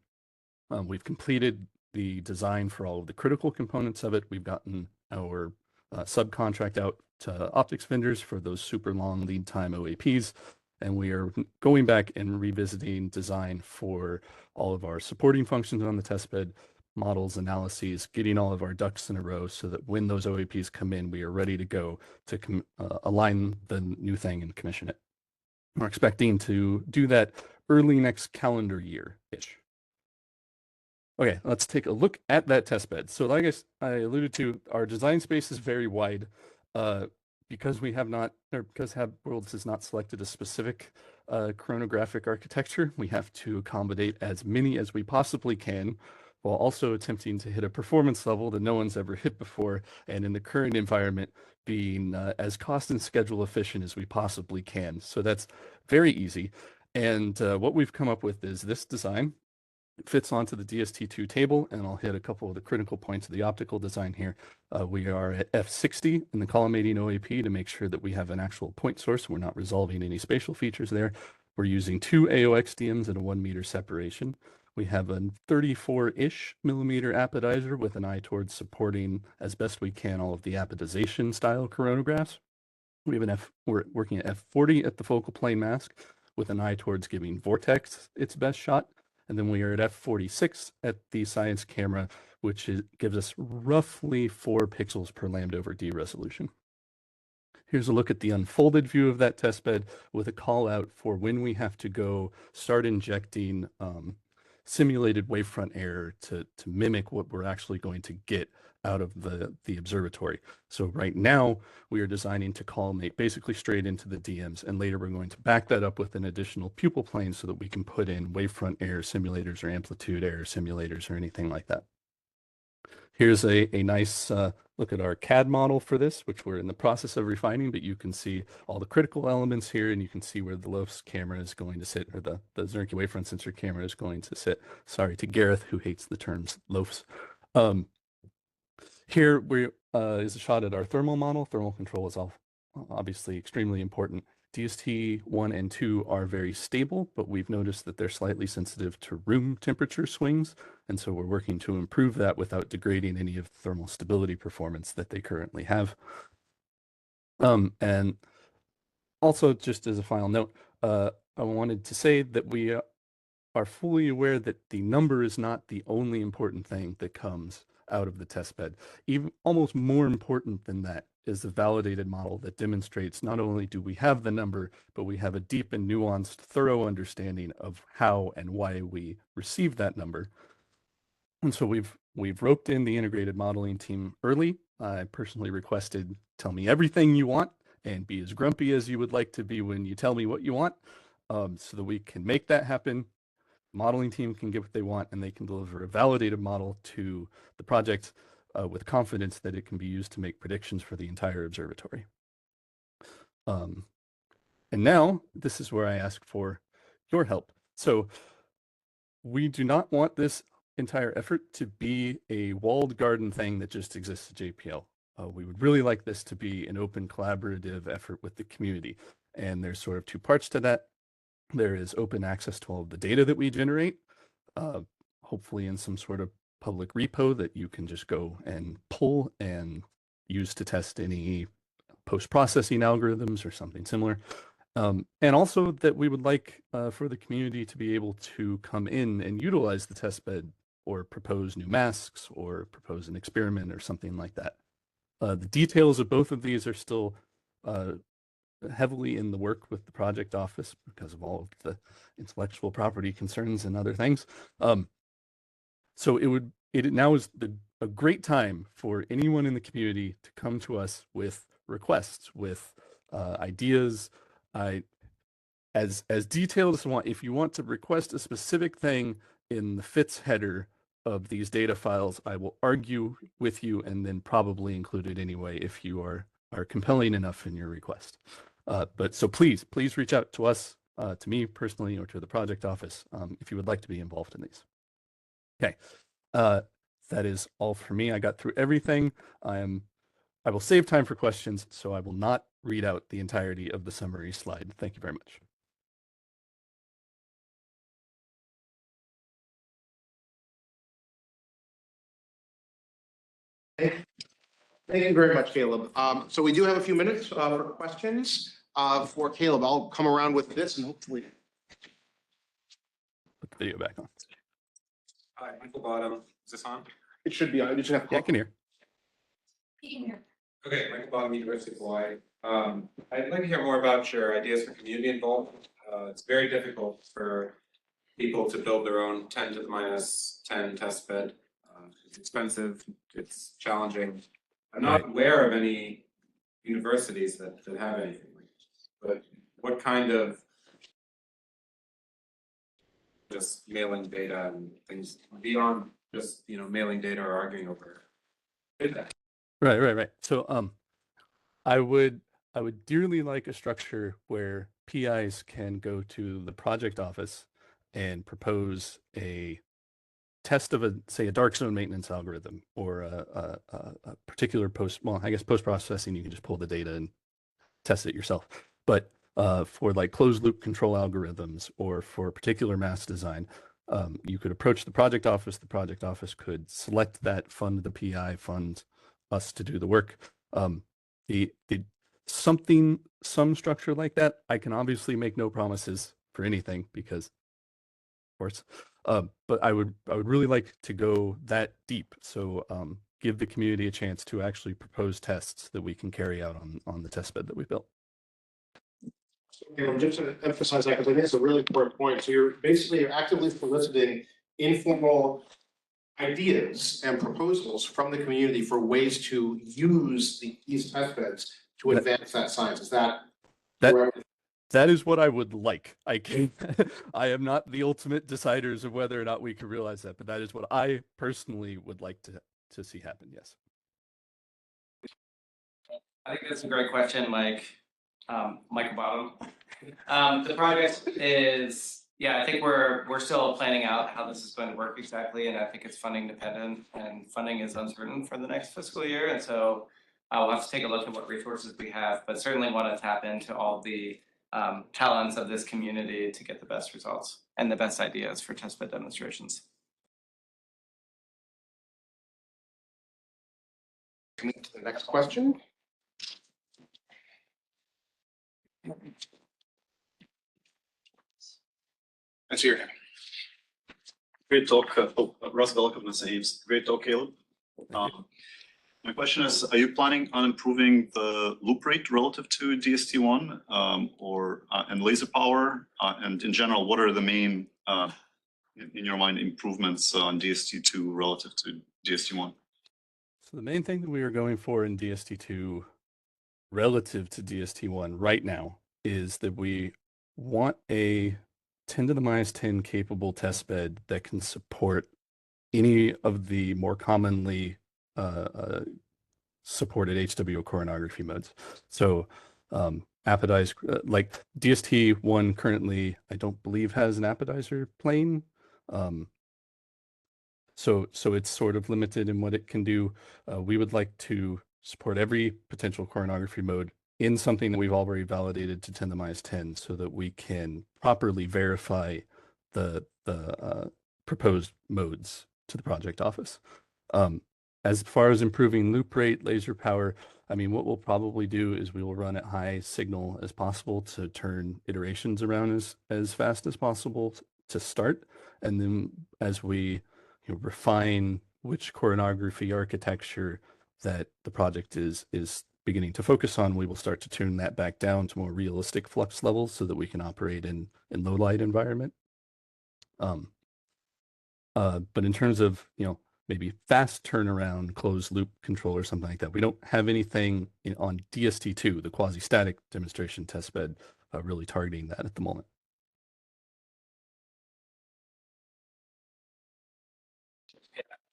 S19: We've completed the design for all of the critical components of it. We've gotten our subcontract out to optics vendors for those super long lead time OAPs. And we are going back and revisiting design for all of our supporting functions on the testbed, models, analyses, getting all of our ducks in a row so that when those OAPs come in, we are ready to go to align the new thing and commission it. We're expecting to do that early next calendar year-ish. Okay, let's take a look at that testbed. So like I alluded to, our design space is very wide. Because we have not, or because Hab Worlds has not selected a specific chronographic architecture, we have to accommodate as many as we possibly can, while also attempting to hit a performance level that no one's ever hit before, and in the current environment, being as cost and schedule efficient as we possibly can. So that's very easy. And what we've come up with is this design. It fits onto the DST2 table, and I'll hit a couple of the critical points of the optical design here. We are at F60 in the collimating OAP to make sure that we have an actual point source. We're not resolving any spatial features there. We're using 2 AOX DMs at a 1 meter separation. We have a 34-ish millimeter apodizer with an eye towards supporting as best we can all of the apodization style coronagraphs. We have we're working at F40 at the focal plane mask with an eye towards giving vortex its best shot. And then we are at F46 at the science camera, which gives us roughly 4 pixels per lambda over D resolution. Here's a look at the unfolded view of that testbed with a call out for when we have to go start injecting simulated wavefront error to mimic what we're actually going to get out of the observatory. So right now we are designing to collimate basically straight into the DMs, and later we're going to back that up with an additional pupil plane so that we can put in wavefront error simulators or amplitude error simulators or anything like that. Here's a nice look at our CAD model for this, which we're in the process of refining, but you can see all the critical elements here, and you can see where the LOFS camera is going to sit, or the Zernike wavefront sensor camera is going to sit. Sorry to Gareth, who hates the terms LOFS. Here is a shot at our thermal model. Thermal control is obviously extremely important. DST 1 and 2 are very stable, but we've noticed that they're slightly sensitive to room temperature swings. And so we're working to improve that without degrading any of the thermal stability performance that they currently have. And also, just as a final note, I wanted to say that we are fully aware that the number is not the only important thing that comes out of the test bed. Even almost more important than that is the validated model that demonstrates not only do we have the number, but we have a deep and nuanced, thorough understanding of how and why we received that number. And so we've roped in the integrated modeling team early. I personally requested, tell me everything you want and be as grumpy as you would like to be when you tell me what you want, so that we can make that happen. Modeling team can get what they want, and they can deliver a validated model to the project with confidence that it can be used to make predictions for the entire observatory. And now this is where I ask for your help. So we do not want this entire effort to be a walled garden thing that just exists at JPL. We would really like this to be an open collaborative effort with the community. And there's sort of two parts to that. There is open access to all of the data that we generate, hopefully in some sort of public repo that you can just go and pull and use to test any post-processing algorithms or something similar. And also that we would like for the community to be able to come in and utilize the testbed or propose new masks or propose an experiment or something like that. The details of both of these are still heavily in the work with the project office because of all of the intellectual property concerns and other things. So it now is a great time for anyone in the community to come to us with requests, with ideas. As detailed as you want. If you want to request a specific thing in the FITS header of these data files, I will argue with you and then probably include it anyway if you are compelling enough in your request. But so please reach out to us, to me personally, or to the project office if you would like to be involved in these. Okay, that is all for me. I got through everything. I will save time for questions, so I will not read out the entirety of the summary slide. Thank you very much.
S4: Thank you very much, Caleb. So we do have a few minutes for questions for Caleb. I'll come around with this and hopefully
S19: put the video back on.
S20: Hi, Michael Bottom. Is this on?
S4: It should be on. You should have.
S19: Yeah, I can hear.
S20: Okay, Michael Bottom, University of Hawaii. I'd like to hear more about your ideas for community involvement. It's very difficult for people to build their own 10 to the minus 10 test bed. It's expensive, it's challenging. I'm not aware of any universities that have anything like this, but what kind of just mailing data and things beyond just, mailing data or arguing over it?
S19: Right. So I would dearly like a structure where PIs can go to the project office and propose a test of a dark zone maintenance algorithm or a particular post-processing, you can just pull the data and test it yourself. But for like closed loop control algorithms or for particular mass design, you could approach the project office could select that, fund the PI, fund us to do the work. Some structure like that, I can obviously make no promises for anything because, of course, but I would really like to go that deep. So give the community a chance to actually propose tests that we can carry out on the test bed that we built.
S4: Just to emphasize that, because I think it's a really important point. So you're actively soliciting informal ideas and proposals from the community for ways to use these test beds to advance that science. Is that correct?
S19: That is what I would like. I am not the ultimate deciders of whether or not we can realize that, but that is what I personally would like to see happen. Yes.
S21: I think that's a great question, Mike. Michael Bottom. The project is, I think we're still planning out how this is going to work exactly, and I think it's funding dependent, and funding is uncertain for the next fiscal year, and so we'll have to take a look at what resources we have, but certainly want to tap into all the talents of this community to get the best results and the best ideas for testbed demonstrations.
S4: Coming to the next question.
S2: Let's hear him. Great talk. Russ, welcome to Saves. Great talk, Caleb. My question is, are you planning on improving the loop rate relative to DST1 and laser power? And in general, what are the main, in your mind, improvements on DST2 relative to DST1?
S19: So the main thing that we are going for in DST2 relative to DST1 right now is that we want a 10 to the minus 10 capable test bed that can support any of the more commonly supported HWO coronography modes. So apodize, like DST1 currently, I don't believe has an apodizer plane. So it's sort of limited in what it can do. We would like to support every potential coronography mode in something that we've already validated to 10 to the minus 10 so that we can properly verify the proposed modes to the project office. As far as improving loop rate, laser power, I mean, what we'll probably do is we will run at high signal as possible to turn iterations around as fast as possible to start. And then as we refine which coronography architecture that the project is beginning to focus on, we will start to tune that back down to more realistic flux levels so that we can operate in low light environment. But in terms of, maybe fast turnaround, closed loop control or something like that, we don't have anything on DST2, the quasi-static demonstration testbed, really targeting that at the moment.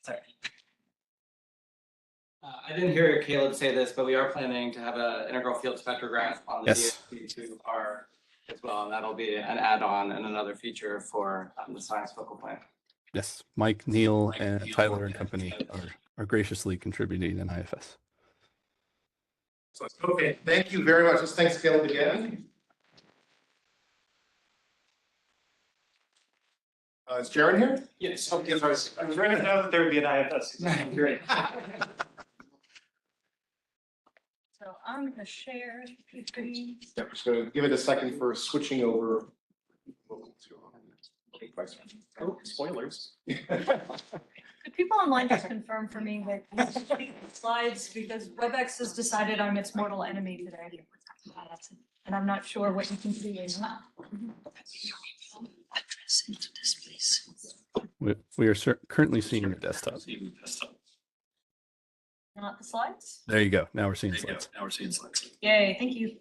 S21: Sorry. I didn't hear Caleb say this, but we are planning to have an integral field spectrograph on the DST2R as well, and that'll be an add-on and another feature for the science focal point.
S19: Yes, Mike, Neil, and Tyler and company are graciously contributing in IFS.
S4: Okay, thank you very much. Thanks, Caleb, again. Is Jaron here?
S22: Yes. Okay, I was ready to know that there would be an IFS. Great.
S3: So I'm gonna share.
S4: Yeah, just gonna give it a second for switching over. Oh, spoilers.
S3: Could people online just confirm for me that slides, because WebEx has decided I'm its mortal enemy today. And I'm not sure what you can see or not.
S19: We are currently seeing your desktop.
S3: Not the slides?
S19: There you go. Now we're seeing slides.
S2: Now we're seeing slides.
S3: Yay, thank you.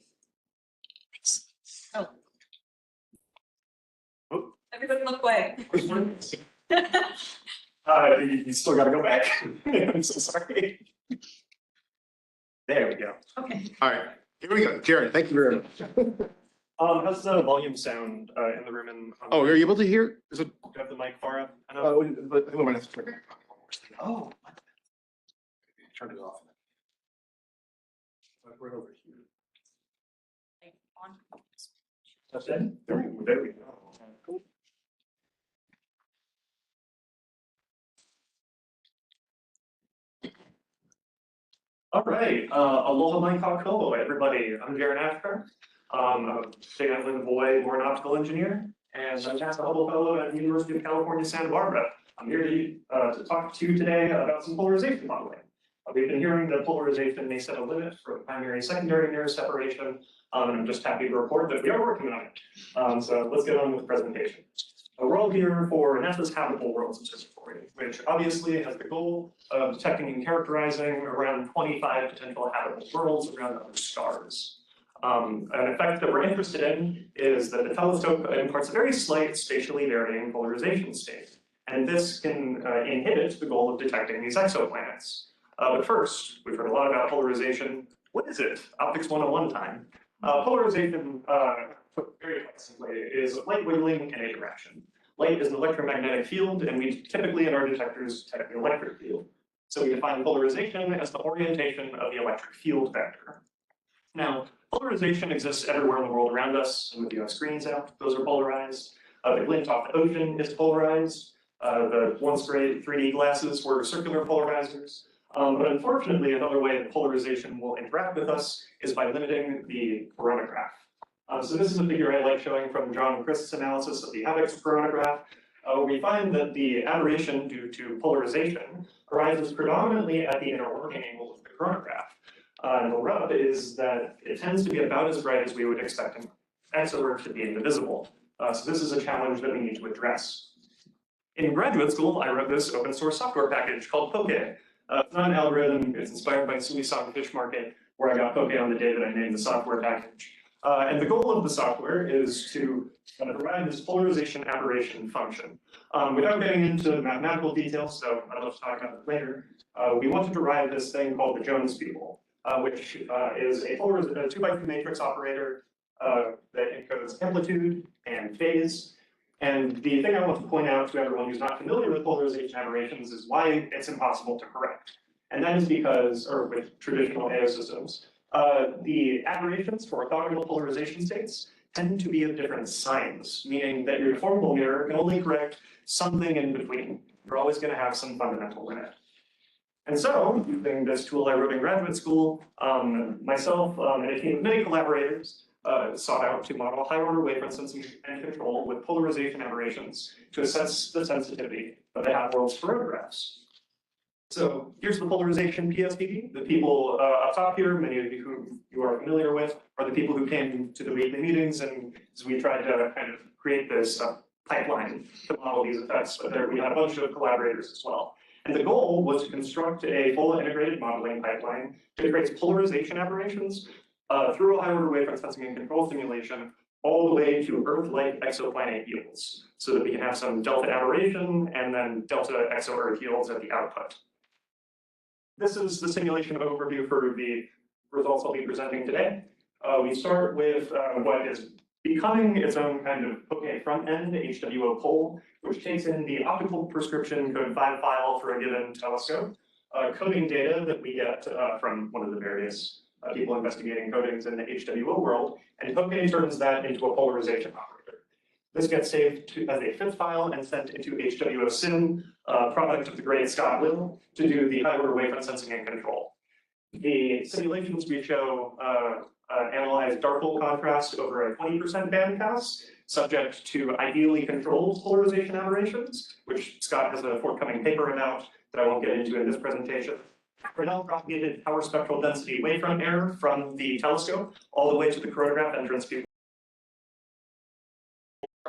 S3: Oh. Everybody look away.
S22: You still got to go back. I'm so sorry. There we go.
S3: Okay.
S4: All right, here we go. Jaron, thank you very much.
S22: How's the volume sound in the room?
S4: Oh, are you able to hear? Is it?
S22: Do you have the mic far up?
S4: Oh, but I think we might have to turn it back on.
S22: Oh.
S4: Turn it off. Right over here.
S22: That's it? There we go. Cool. All right, aloha mai kākou, everybody. I'm Jaron Ashker. I'm a State Island boy, born optical engineer, and I'm a NASA Hubble Fellow at the University of California, Santa Barbara. I'm here to talk to you today about some polarization modeling. We've been hearing that polarization may set a limit for primary secondary mirror separation, and I'm just happy to report that we are working on it. So let's get on with the presentation. We're all here for NASA's Habitable Worlds Observatory, which obviously has the goal of detecting and characterizing around 25 potential habitable worlds around other stars. An effect that we're interested in is that the telescope imparts a very slight spatially varying polarization state, and this can inhibit the goal of detecting these exoplanets. But first, we've heard a lot about polarization. What is it? Optics 101 time. Polarization, put very simply, is light wiggling in a direction. Light is an electromagnetic field, and we typically in our detectors detect the electric field. So we define polarization as the orientation of the electric field vector. Now, Polarization exists everywhere in the world around us. Some of you have screens out, those are polarized. The glint off the ocean is polarized. The once great 3D glasses were circular polarizers. But unfortunately, another way that polarization will interact with us is by limiting the coronagraph. So this is a figure I like showing from John and Chris's analysis of the Habeck's coronagraph. We find that the aberration due to polarization arises predominantly at the inner working angle of the coronagraph. And the rub is that it tends to be about as bright as we would expect an exovert to be invisible. So this is a challenge that we need to address. In graduate school, I wrote this open source software package called Poke. It's not an algorithm, it's inspired by Suisong Fish Market, where I got Poke on the day that I named the software package. And the goal of the software is to provide this polarization aberration function. Without getting into the mathematical details, so I'd love to talk about it later, we want to derive this thing called the Jones people, which is a 2x2 matrix operator that encodes amplitude and phase. And the thing I want to point out to everyone who's not familiar with polarization aberrations is why it's impossible to correct. And that is because, or with traditional AO systems, the aberrations for orthogonal polarization states tend to be of different signs, meaning that your deformable mirror can only correct something in between. You're always going to have some fundamental limit. And so, using this tool I wrote in graduate school, myself and a team of many collaborators sought out to model high-order wavefront sensing and control with polarization aberrations to assess the sensitivity of the half-world's coronagraphs. So here's the polarization PSPD. The people up top here, many of you who you are familiar with, are the people who came to the weekly meetings, and as we tried to kind of create this pipeline to model these effects, but there we had a bunch of collaborators as well. And the goal was to construct a full integrated modeling pipeline to trace polarization aberrations through a high-order wavefront sensing and control simulation all the way to Earth-like exoplanet yields, so that we can have some delta aberration and then delta exo-Earth yields at the output. This is the simulation overview for the results I'll be presenting today. We start with what is becoming its own kind of Poke front-end HWO pole, which takes in the optical prescription code 5 file for a given telescope, coding data that we get from one of the various people investigating codings in the HWO world, and Poke turns that into a polarization operator. This gets saved as a FIT file and sent into HWO-SYM, product of the great Scott Will, to do the high-order wavefront sensing and control. The simulations we show analyze dark hole contrast over a 20% bandpass, subject to ideally controlled polarization aberrations, which Scott has a forthcoming paper about that I won't get into in this presentation. Fresnel propagated power spectral density wavefront error from the telescope all the way to the coronagraph entrance from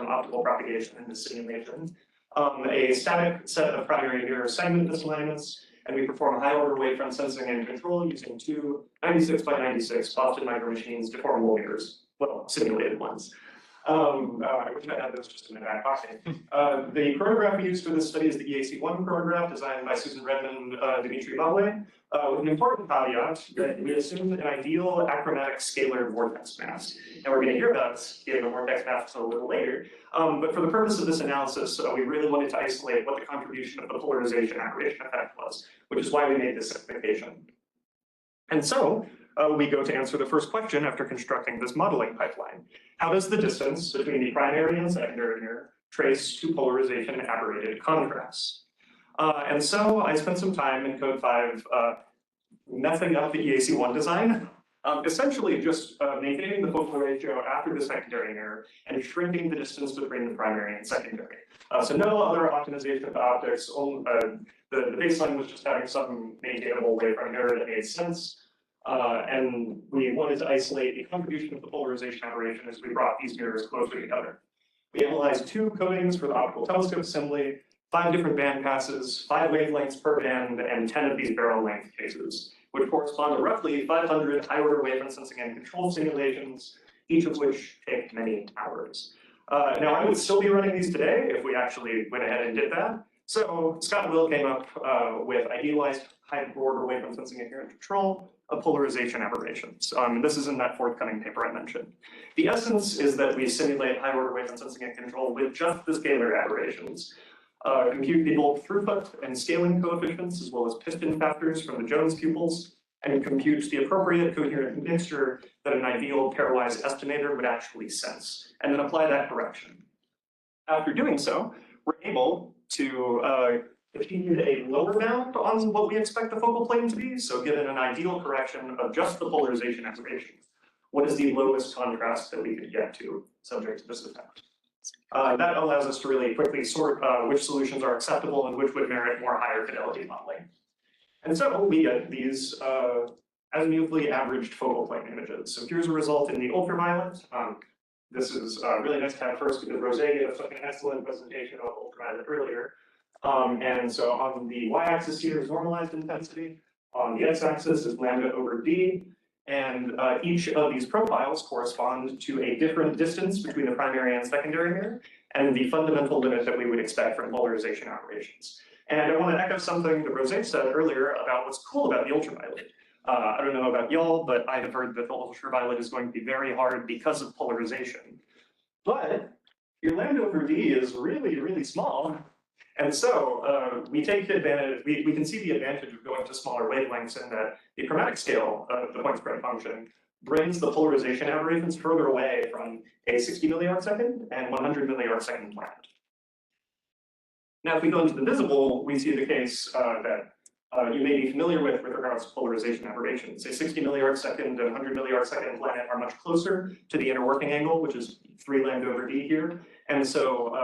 S22: optical propagation in this simulation. A static set of primary mirror segment misalignments, and we perform high-order wavefront sensing and control using two 96 by 96 Boston Micro Machines deformable mirrors, well, simulated ones. I wish I had those just in my back pocket. The chronograph we used for this study is the EAC1 chronograph designed by Susan Redmond, Dimitri Vavle, with an important caveat that we assume an ideal achromatic scalar vortex mask. And we're going to hear about scalar vortex masks a little later. But for the purpose of this analysis, we really wanted to isolate what the contribution of the polarization aberration effect was, which is why we made this simplification. And so, we go to answer the first question after constructing this modeling pipeline. How does the distance between the primary and secondary mirror trace to polarization aberrated contrasts? And so I spent some time in code 5 messing up the EAC1 design, essentially just maintaining the focal ratio after the secondary mirror and shrinking the distance between the primary and secondary. So no other optimization of optics, the baseline was just having some maintainable wavefront error that made sense. And we wanted to isolate the contribution of the polarization aberration as we brought these mirrors closer together. We analyzed 2 codings for the optical telescope assembly, 5 different band passes, 5 wavelengths per band, and 10 of these barrel length cases, which correspond to roughly 500 high-order wavefront sensing and control simulations, each of which take many hours. Now, I would still be running these today if we actually went ahead and did that. So Scott Will came up with idealized high-order wavefront sensing and control of polarization aberrations. This is in that forthcoming paper I mentioned. The essence is that we simulate high-order wavefront sensing and control with just the scalar aberrations, compute the bulk throughput and scaling coefficients, as well as piston factors from the Jones pupils, and compute the appropriate coherent mixture that an ideal pairwise estimator would actually sense, and then apply that correction. After doing so, we're able to achieve a lower bound on what we expect the focal plane to be. So given an ideal correction of just the polarization aberration, what is the lowest contrast that we could get to subject to this effect? That allows us to really quickly sort which solutions are acceptable and which would merit more higher fidelity modeling. And so we get these azimuthally averaged focal plane images. So here's a result in the ultraviolet. This is really nice to have first because Rosé gave us an excellent presentation of ultraviolet earlier. And so on the y-axis here is normalized intensity. On the x-axis is lambda over d. And each of these profiles correspond to a different distance between the primary and secondary mirror and the fundamental limit that we would expect from polarization operations. And I want to echo something that Rosé said earlier about what's cool about the ultraviolet. I don't know about y'all, but I have heard that the ultraviolet is going to be very hard because of polarization. But your lambda over d is really, really small. And so we take advantage, we can see the advantage of going to smaller wavelengths in that the chromatic scale of the point spread function brings the polarization aberrations further away from a 60 milliarc second and 100 milliarc second planet. Now, if we go into the visible, we see the case that you may be familiar with regards to polarization aberrations. A 60 milliarc second and 100 milliarc second planet are much closer to the inner working angle, which is 3 lambda over d here. And so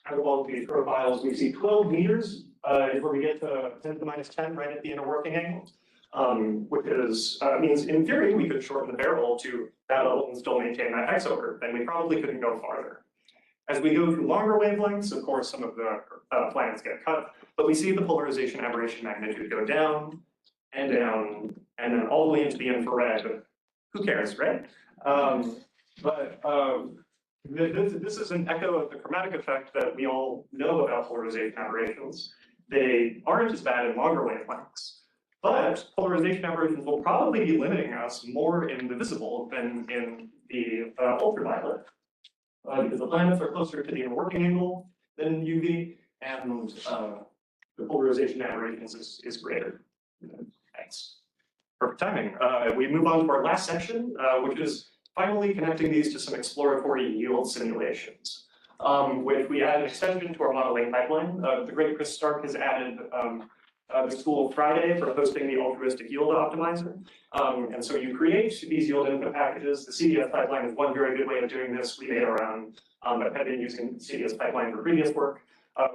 S22: out of all of these profiles, we see 12 meters is where we get to 10 to the minus 10 right at the inner working angle, which is, means in theory, we could shorten the barrel to that level and still maintain that X over, and we probably couldn't go farther. As we go through longer wavelengths, of course, some of the planets get cut, but we see the polarization aberration magnitude go down, and then all the way into the infrared. Who cares, right? This is an echo of the chromatic effect that we all know about polarization aberrations. They aren't as bad in longer wavelengths, but polarization aberrations will probably be limiting us more in the visible than in the ultraviolet. Because the planets are closer to the inner working angle than UV, and the polarization aberrations is greater. Thanks. Perfect timing. We move on to our last section, which is finally connecting these to some exploratory yield simulations. Which we add an extension to our modeling pipeline. The great Chris Stark has added this tool Friday for hosting the altruistic yield optimizer. And so you create these yield input packages. The CDS pipeline is one very good way of doing this. We made our own, but have been using CDS pipeline for previous work,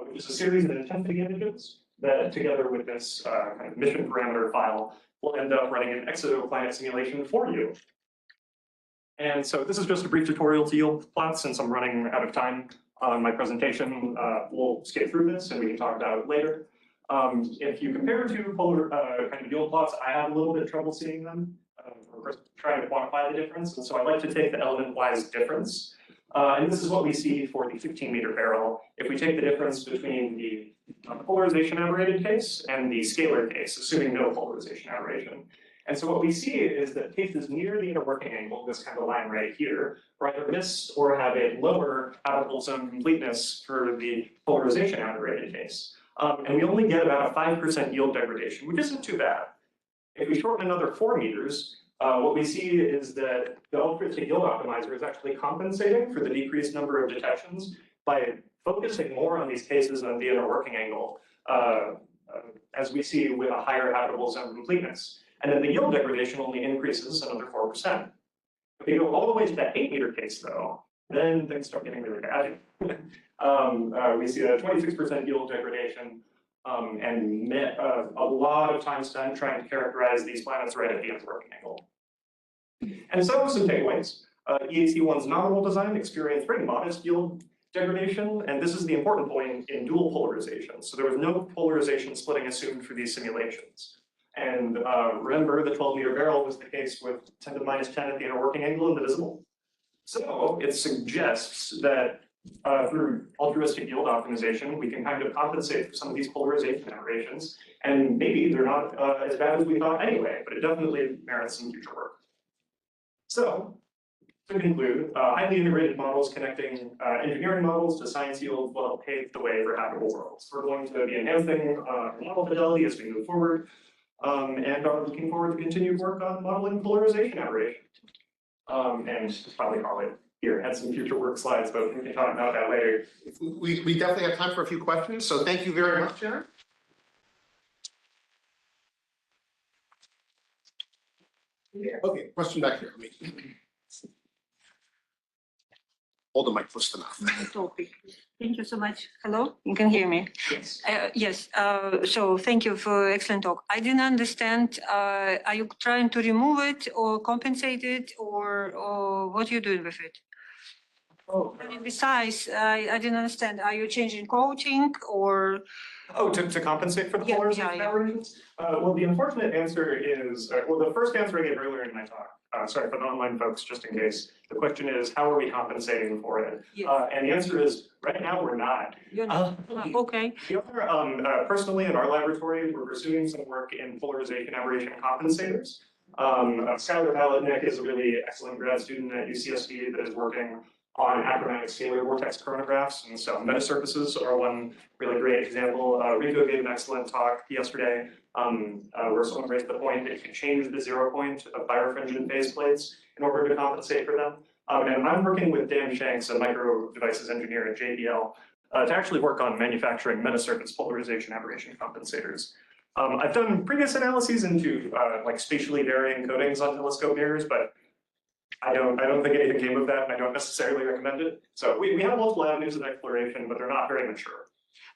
S22: which is a series of intensity images that together with this kind of mission parameter file will end up running an exoplanet simulation for you. And so this is just a brief tutorial to yield plots. Since I'm running out of time on my presentation, we'll skip through this and we can talk about it later. If you compare two polar kind of yield plots, I have a little bit of trouble seeing them, or trying to quantify the difference. And so I like to take the element-wise difference. And this is what we see for the 15-meter barrel. If we take the difference between the polarization aberrated case and the scalar case, assuming no polarization aberration. And so what we see is that cases near the inner working angle, this kind of line right here, either miss or have a lower habitable zone completeness for the polarization aberrated case. And we only get about a 5% yield degradation, which isn't too bad. If we shorten another 4 meters, what we see is that the altruistic yield optimizer is actually compensating for the decreased number of detections by focusing more on these cases on the inner working angle, as we see with a higher habitable zone completeness. And then the yield degradation only increases another 4%. If we go all the way to that 8-meter case, though, then things start getting really bad. We see a 26% yield degradation and a lot of time spent trying to characterize these planets right at the inner working angle. And so some takeaways. EAC1's nominal design experienced very modest yield degradation, and this is the important point in dual polarization. So there was no polarization splitting assumed for these simulations. And remember, the 12-meter barrel was the case with 10 to the minus 10 at the inner working angle in the visible. So it suggests that through altruistic yield optimization, we can kind of compensate for some of these polarization aberrations. And maybe they're not as bad as we thought anyway, but it definitely merits some future work. So to conclude, highly integrated models connecting engineering models to science yield will pave the way for habitable worlds. We're going to be enhancing model fidelity as we move forward. and are looking forward to continued work on modeling polarization aberration. And probably Carly here had some future work slides, but we can talk about that later.
S4: We definitely have time for a few questions, so thank you very much, Sharon. Okay, question back here. Hold the mic close to the mouth.
S5: Topic. Thank you so much. Hello, you can hear me?
S22: Yes.
S5: Yes, so thank you for excellent talk. I didn't understand, are you trying to remove it or compensate it or what are you doing with it?
S22: Oh.
S5: I mean, besides, I didn't understand, are you changing coating or?
S22: Oh, to compensate for the polarization aberrations? Well, the unfortunate answer is, well, the first answer I gave earlier in my talk, sorry for the online folks, just in case. The question is, how are we compensating for it? And the answer is, right now, we're not.
S5: You're not, okay.
S22: We are, personally in our laboratory, we're pursuing some work in polarization aberration compensators. Skylar Palatnik is a really excellent grad student at UCSD that is working on achromatic scalar vortex chronographs, and so metasurfaces are one really great example. Rico gave an excellent talk yesterday where someone raised the point that you can change the 0 point of birefringent phase plates in order to compensate for them. And I'm working with Dan Shanks, a micro devices engineer at JBL, to actually work on manufacturing metasurface polarization aberration compensators. I've done previous analyses into like spatially varying coatings on telescope mirrors, but I don't think anything came of that, and I don't necessarily recommend it. So we have multiple avenues of exploration, but they're not very mature.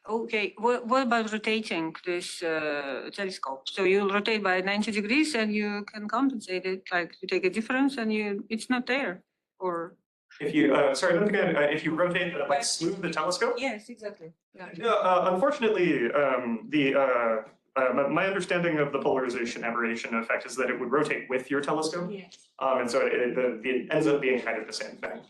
S5: Okay, what about rotating this telescope? So you rotate by 90 degrees and you can compensate it, like you take a difference and it's not there, or?
S22: If you, sorry, once again, if you rotate, like smooth the telescope?
S5: Yes, exactly.
S22: Unfortunately, my understanding of the polarization aberration effect is that it would rotate with your telescope.
S5: Yes.
S22: And so it ends up being kind of the same thing.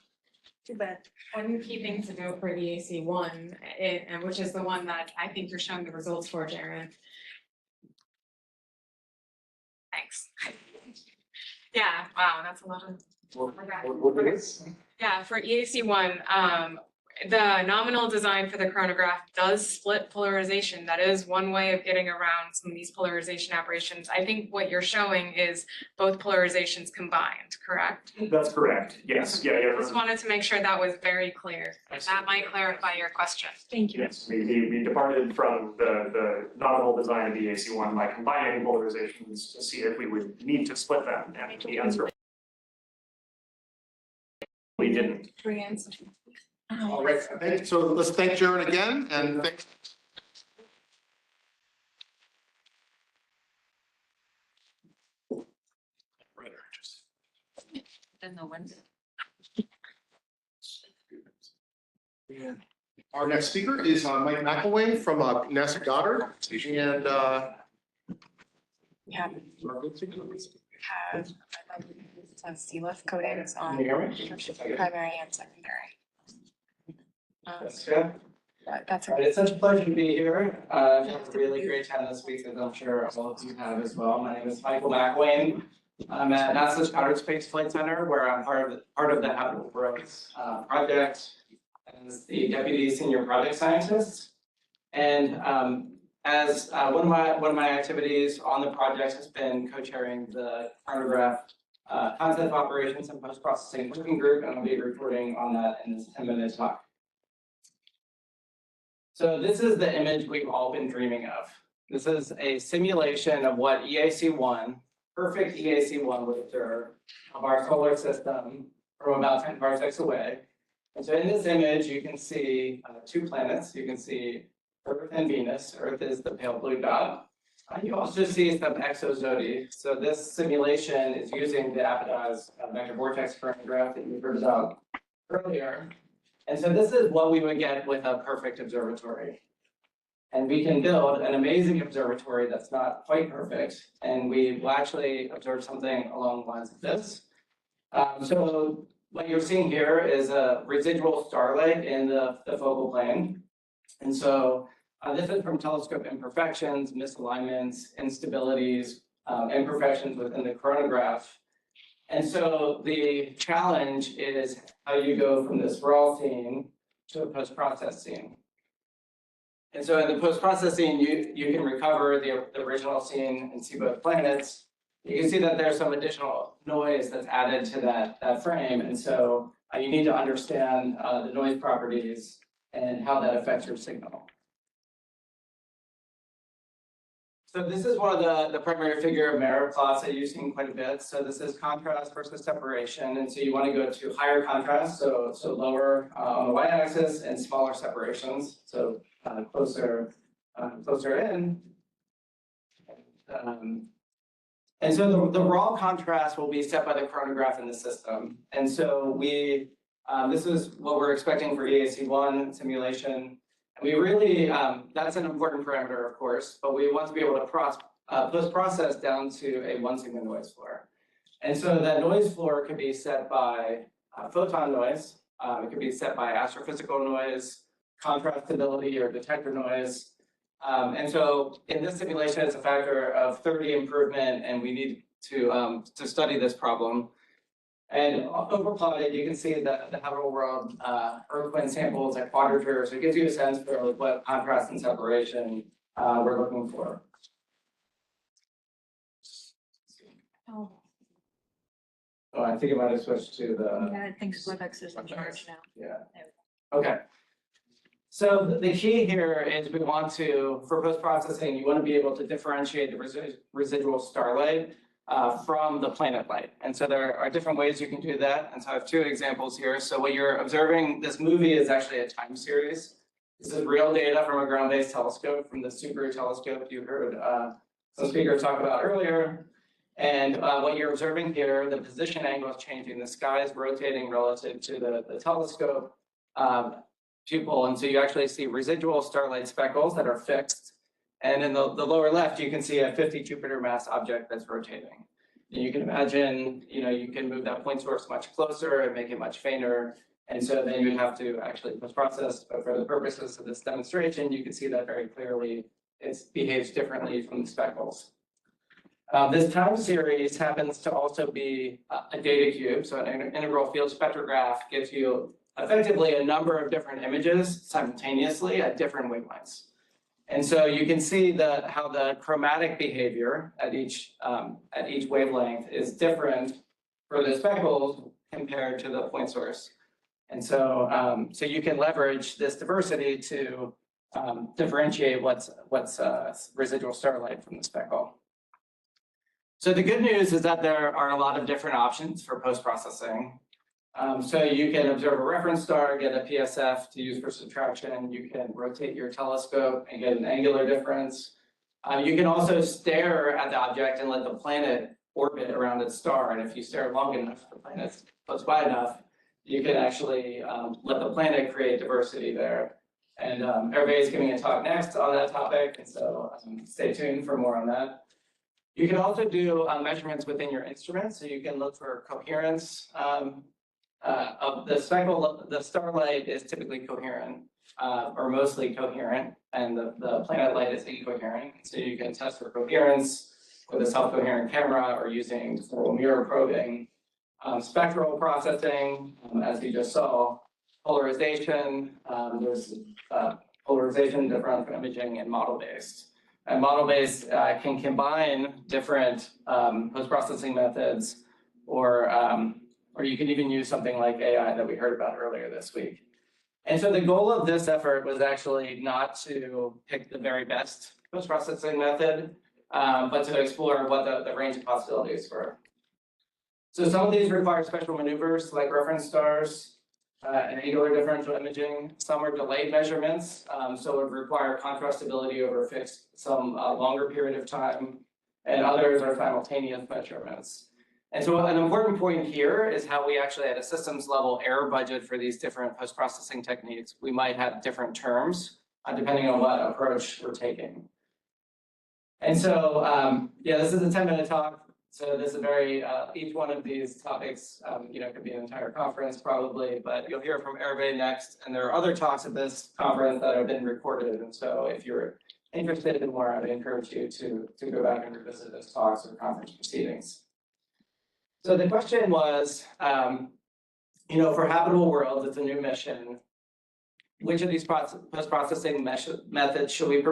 S5: Too bad.
S7: One key thing to do for EAC1, and which is the one that I think you're showing the results for, Jaron. Thanks. Yeah, wow, that's a lot of. Yeah, for EAC1, the nominal design for the chronograph does split polarization. That is one way of getting around some of these polarization aberrations. I think what you're showing is both polarizations combined, correct?
S22: That's correct. Yes. Yeah.
S7: Just wanted to make sure that was very clear. That might clarify your question. Thank you.
S22: Yes, we departed from the nominal design of the EAC1 by combining polarizations to see if we would need to split them, and the answer we didn't.
S4: All right, so let's thank Jaron again, and thanks.
S5: Don't know when.
S4: Our next speaker is Mike McElwain from NASA Goddard, and
S23: We have C-lift coatings on primary and secondary.
S21: That's good.
S23: That's
S21: All right, it's such a pleasure to be here. I've had a really great time this week, as I'm sure all of you have as well. My name is Michael McElwain. I'm at NASA's Goddard Space Flight Center, where I'm part of the Habitable Growth project as the deputy senior project scientist. And as one of my activities on the project has been co-chairing the chronograph concept operations and post-processing working group, and I'll be reporting on that in this 10-minute talk. So this is the image we've all been dreaming of. This is a simulation of what EAC1, perfect EAC1 would observe of our solar system from about 10 parsecs away. And so in this image, you can see two planets. You can see Earth and Venus. Earth is the pale blue dot. You also see some exozodi. So this simulation is using the Apodi's vector vortex chronograph that you heard about earlier. And so this is what we would get with a perfect observatory. And we can build an amazing observatory that's not quite perfect. And we will actually observe something along the lines of this. So what you're seeing here is a residual starlight in the focal plane. And so this is from telescope imperfections, misalignments, instabilities, imperfections within the chronograph. And so the challenge is how you go from this raw scene to a post-process scene. And so in the post-processing, you can recover the original scene and see both planets. You can see that there's some additional noise that's added to that frame. And so you need to understand the noise properties and how that affects your signal. So this is one of the primary figure of merit plots that you've seen quite a bit. So this is contrast versus separation. And so you want to go to higher contrast, so lower on the y-axis, and smaller separations, so closer in. And so the raw contrast will be set by the chronograph in the system. And so this is what we're expecting for EAC1 simulation. We really, that's an important parameter, of course, but we want to be able to post-process down to a 1 sigma noise floor. And so that noise floor could be set by photon noise. It could be set by astrophysical noise, contrast stability, or detector noise. And so in this simulation, it's a factor of 30 improvement, and we need to study this problem. And overplotted, you can see the habitable world earthquake samples at quadrature. So it gives you a sense for what contrast and separation we're looking for.
S3: Oh,
S21: I think it might have switched to the.
S3: yeah, I think WebEx is in charge now.
S21: Yeah. Okay. So the key here is we want to, for post-processing, you want to be able to differentiate the residual starlight from the planet light. And so there are different ways you can do that. And so I have 2 examples here. So what you're observing, this movie is actually a time series. This is real data from a ground-based telescope, from the Subaru telescope you heard some speakers talk about earlier. And what you're observing here, the position angle is changing. The sky is rotating relative to the telescope pupil. And so you actually see residual starlight speckles that are fixed. And in the lower left, you can see a 50 Jupiter mass object that's rotating. And you can imagine, you can move that point source much closer and make it much fainter. And so then you would have to actually post-process. But for the purposes of this demonstration, you can see that very clearly. It behaves differently from the speckles. This time series happens to also be a data cube. So an integral field spectrograph gives you effectively a number of different images simultaneously at different wavelengths. And so you can see how the chromatic behavior at each wavelength is different for the speckles compared to the point source. And so so you can leverage this diversity to differentiate what's residual starlight from the speckle. So the good news is that there are a lot of different options for post-processing. So you can observe a reference star, get a PSF to use for subtraction. You can rotate your telescope and get an angular difference. You can also stare at the object and let the planet orbit around its star. And if you stare long enough, the planet's close by enough, you can actually let the planet create diversity there. And Hervé is giving a talk next on that topic, and so stay tuned for more on that. You can also do measurements within your instrument, so you can look for coherence of the speckle. The starlight is typically coherent, or mostly coherent, and the planet light is incoherent. So you can test for coherence with a self-coherent camera or using full mirror probing. Spectral processing, as you just saw, polarization. There's polarization, differential imaging, and model-based. And model-based can combine different post-processing methods, or you can even use something like AI that we heard about earlier this week. And so the goal of this effort was actually not to pick the very best post-processing method, but to explore what the range of possibilities were. So some of these require special maneuvers like reference stars and angular differential imaging. Some are delayed measurements, so it would require contrast stability over some longer period of time, and others are simultaneous measurements. And so an important point here is how we actually at a systems level error budget for these different post-processing techniques. We might have different terms depending on what approach we're taking. And so, yeah, this is a 10-minute talk. So this is very, each one of these topics, could be an entire conference probably, but you'll hear from Hervé next. And there are other talks at this conference that have been recorded. And so if you're interested in more, I'd encourage you to go back and revisit those talks or conference proceedings. So the question was, for habitable worlds, it's a new mission. which of these post-processing methods should we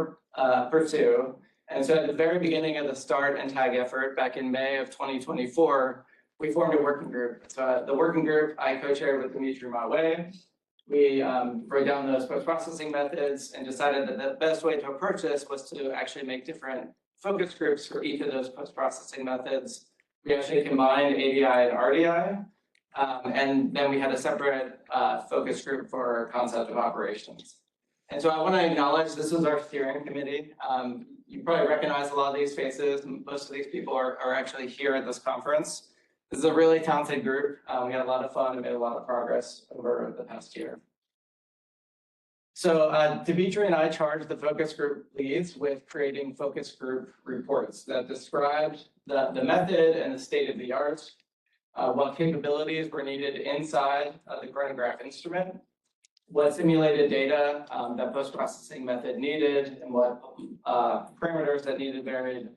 S21: pursue? And so at the very beginning of the START and TAG effort, back in May of 2024, we formed a working group. So the working group I co-chaired with Dimitri Mawe. We broke down those post-processing methods and decided that the best way to approach this was to actually make different focus groups for each of those post-processing methods. We actually combined ADI and RDI, and then we had a separate focus group for concept of operations. And so I want to acknowledge this is our steering committee. You probably recognize a lot of these faces. Most of these people are actually here at this conference. This is a really talented group. We had a lot of fun and made a lot of progress over the past year. So Dimitri and I charged the focus group leads with creating focus group reports that described the method and the state of the art, what capabilities were needed inside the chronograph instrument, what simulated data that post-processing method needed, and what parameters that needed varied,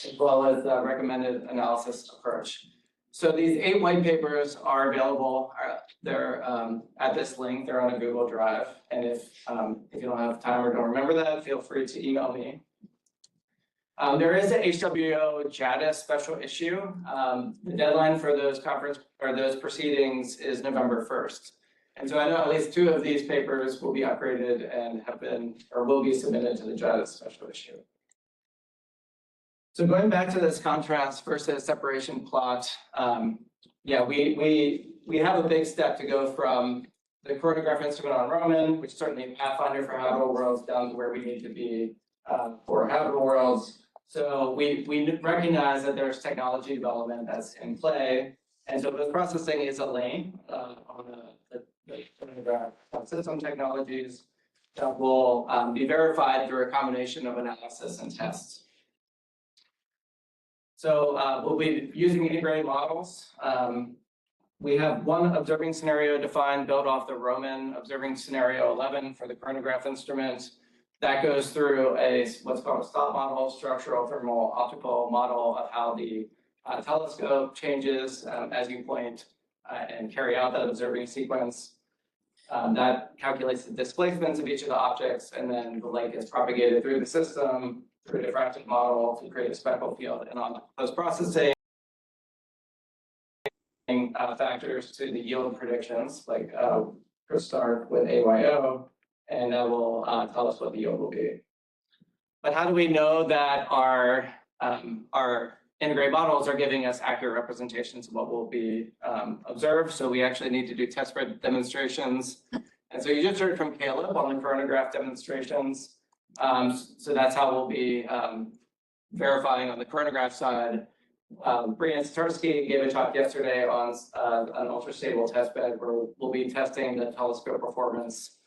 S21: as well as the recommended analysis approach. So these 8 white papers are available. They're at this link. They're on a Google Drive. And if you don't have time or don't remember that, feel free to email me. There is a HWO JADIS special issue. The deadline for those proceedings is November 1st. And so I know at least 2 of these papers will be upgraded and have been or will be submitted to the JADIS special issue. So going back to this contrast versus separation plot, yeah, we have a big step to go from the chronograph instrument on Roman, which is certainly Pathfinder for habitable worlds, down to where we need to be for habitable worlds. So we recognize that there's technology development that's in play. And so post-processing is a lane on the chronograph system technologies that will be verified through a combination of analysis and tests. So we'll be using integrated models. We have one observing scenario defined built off the Roman observing scenario 11 for the chronograph instrument. That goes through what's called a stop model, structural, thermal, optical model of how the telescope changes as you point and carry out that observing sequence. That calculates the displacements of each of the objects, and then the light is propagated through the system through a diffractive model to create a spectral field. And on post-processing factors to the yield predictions, like start with AYO, and that will tell us what the yield will be. But how do we know that our integrated models are giving us accurate representations of what will be observed? So we actually need to do test bed demonstrations. And so you just heard from Caleb on the chronograph demonstrations. So that's how we'll be verifying on the chronograph side. Brian Starsky gave a talk yesterday on an ultra-stable test bed where we'll be testing the telescope performance,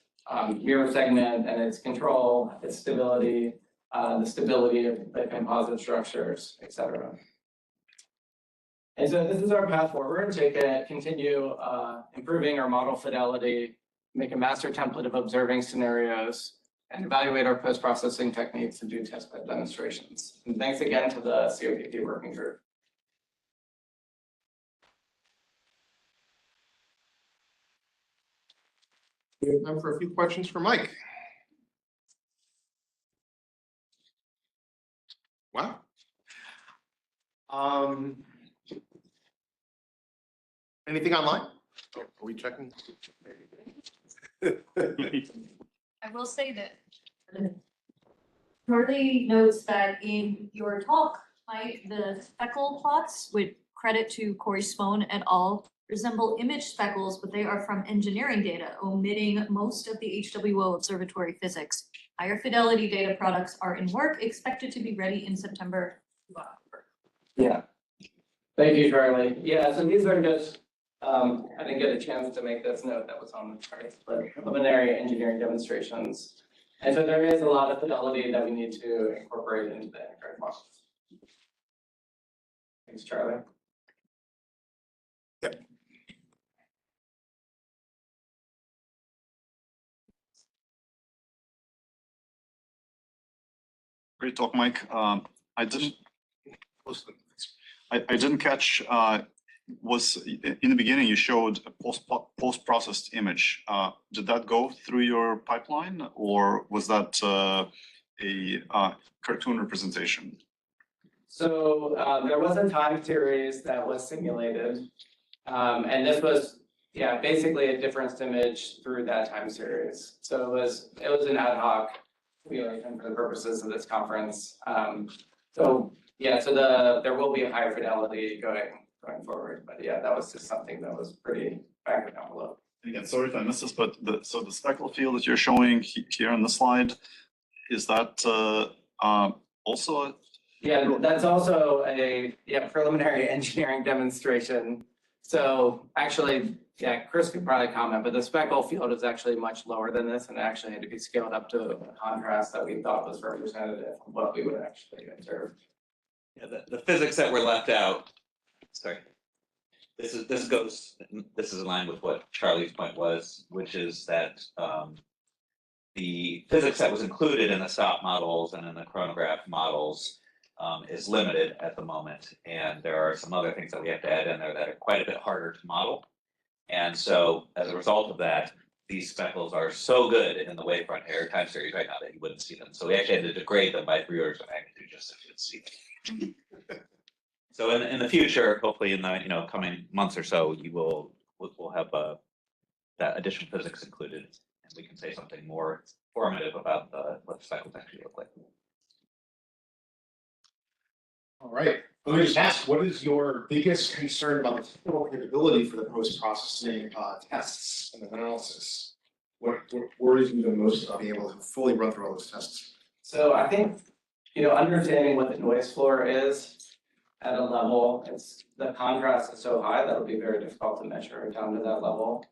S21: mirror segment and its control, its stability, the stability of the composite structures, et cetera. And so this is our path forward to continue improving our model fidelity, make a master template of observing scenarios, and evaluate our post-processing techniques to do testbed demonstrations. And thanks again to the COPP working group.
S4: We have time for a few questions for Mike. Wow. Anything online? Oh, are we checking?
S3: I will say that Charlie notes that in your talk, the speckle plots, with credit to Corey Spohn et al., resemble image speckles, but they are from engineering data, omitting most of the HWO observatory physics. Higher fidelity data products are in work, expected to be ready in September.
S21: Yeah. Thank you, Charlie. Yeah, so these are just, I didn't get a chance to make this note that was on the charts, but preliminary engineering demonstrations. And so there is a lot of fidelity that we need to incorporate into the integrated models. Thanks, Charlie.
S4: Yep.
S2: Great talk, Mike. I didn't catch was, in the beginning, you showed a post-processed image. Did that go through your pipeline, or was that a cartoon representation?
S21: So there was a time series that was simulated. And this was, yeah, basically a difference image through that time series. So it was an ad hoc simulation for the purposes of this conference. So yeah, so there will be a higher fidelity going forward. But yeah, that was just something that was pretty back of the envelope.
S2: Again, sorry if I missed this, but so the speckle field that you're showing here on the slide, is that also?
S21: Yeah, that's also a preliminary engineering demonstration. So actually, yeah, Chris could probably comment, but the speckle field is actually much lower than this and actually had to be scaled up to a contrast that we thought was representative of what we would actually observe.
S17: Yeah, the physics that were left out, sorry. This is in line with what Charlie's point was, which is that the physics that was included in the SOP models and in the chronograph models is limited at the moment. And there are some other things that we have to add in there that are quite a bit harder to model. And so as a result of that, these speckles are so good in the wavefront error time series right now that you wouldn't see them. So we actually had to degrade them by 3 orders of magnitude just so you could see them. So in the future, hopefully in the coming months or so, we'll have that additional physics included, and we can say something more informative about what the speckles actually look like.
S4: All right, let me just ask, what is your biggest concern about the technical capability for the post-processing tests and analysis? What worries you the most about being able to fully run through all those tests?
S21: So I think, understanding what the noise floor is at a level, the contrast is so high that it'll be very difficult to measure down to that level.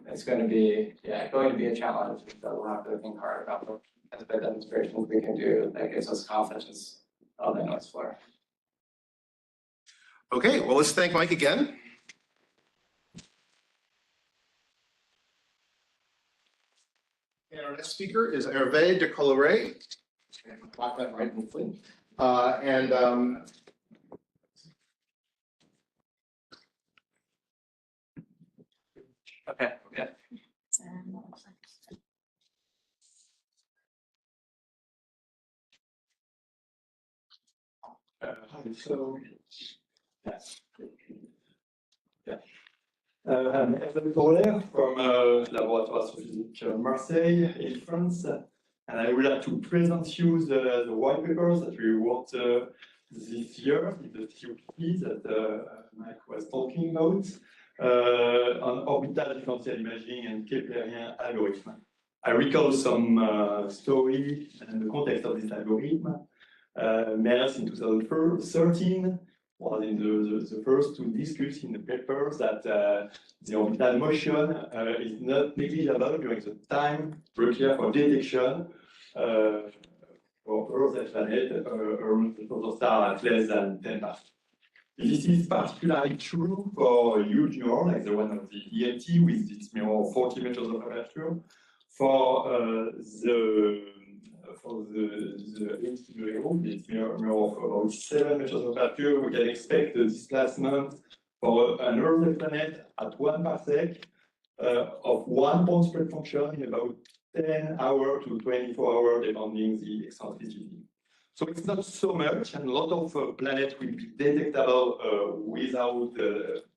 S21: It's going to be a challenge that we'll have to think hard about the demonstrations we can do that gives us confidence of the noise floor.
S4: Okay, well, let's thank Mike again. And our next speaker is Hervé de Coloré. Got that right, hopefully.
S21: Okay, yeah.
S1: So, yes. Yeah. I'm Hervé Corler from Laboratoires Physiques Marseille in France, and I would like to present you the white papers that we wrote this year in the TUP that Mike was talking about on orbital differential imaging and Keplerian algorithm. I recall some story and the context of this algorithm. Mers in 2013 was in the first to discuss in the papers that the orbital motion is not negligible during the time required for detection for Earth and planet around the total star at less than 10 parsecs. This is particularly true for a huge mirror like the one of the EMT with its mirror 40 meters of aperture. For the mirror of about 7 meters of aperture, we can expect a displacement for an Earth planet at 1 parsec of 1 point spread function in about 10 hours to 24 hours, depending the eccentricity. So it's not so much, and a lot of planets will be detectable without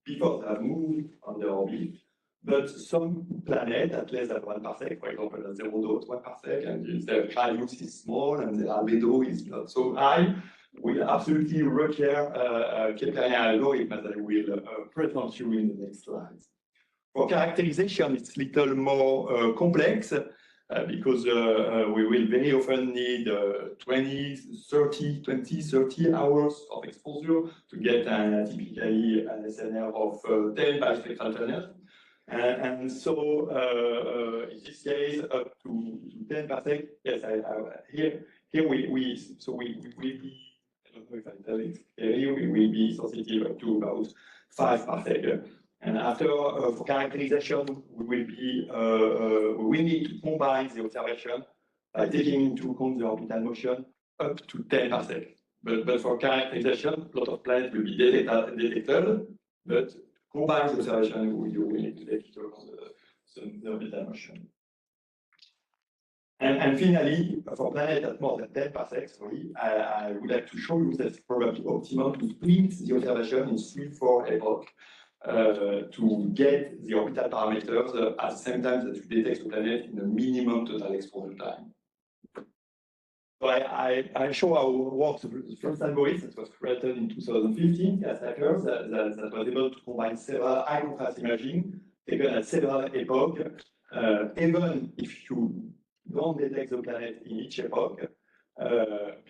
S1: before they have moved on the orbit. But some planet at less than 1 parsec, for example, 0.1 parsec, and their radius is small and their albedo is not so high, we absolutely require a Keplerian algorithm that I will present you in the next slides. For characterization, it's a little more complex because we will very often need 20, 30 hours of exposure to get typically an SNR of 10 bispectral channels. And so in this case, up to 10 parsec, yes, here we will be, I don't know if I tell it, here we will be sensitive up to about 5 parsec. And after, for characterization, we will need to combine the observation by taking into account the orbital motion up to 10 parsec. But for characterization, a lot of planets will be detected But combine the observation, you will need to take into account the orbital motion. And finally, for planet at more than 10 parsecs, sorry, I would like to show you that it's probably optimal to split the observation in 3-4 epochs to get the orbital parameters at the same time that you detect the planet in the minimum total exposure time. So I show how it works. The first algorithm that was created in 2015, Castacker, that was able to combine several high contrast imaging taken at several epochs, even if you don't detect the planet in each epoch,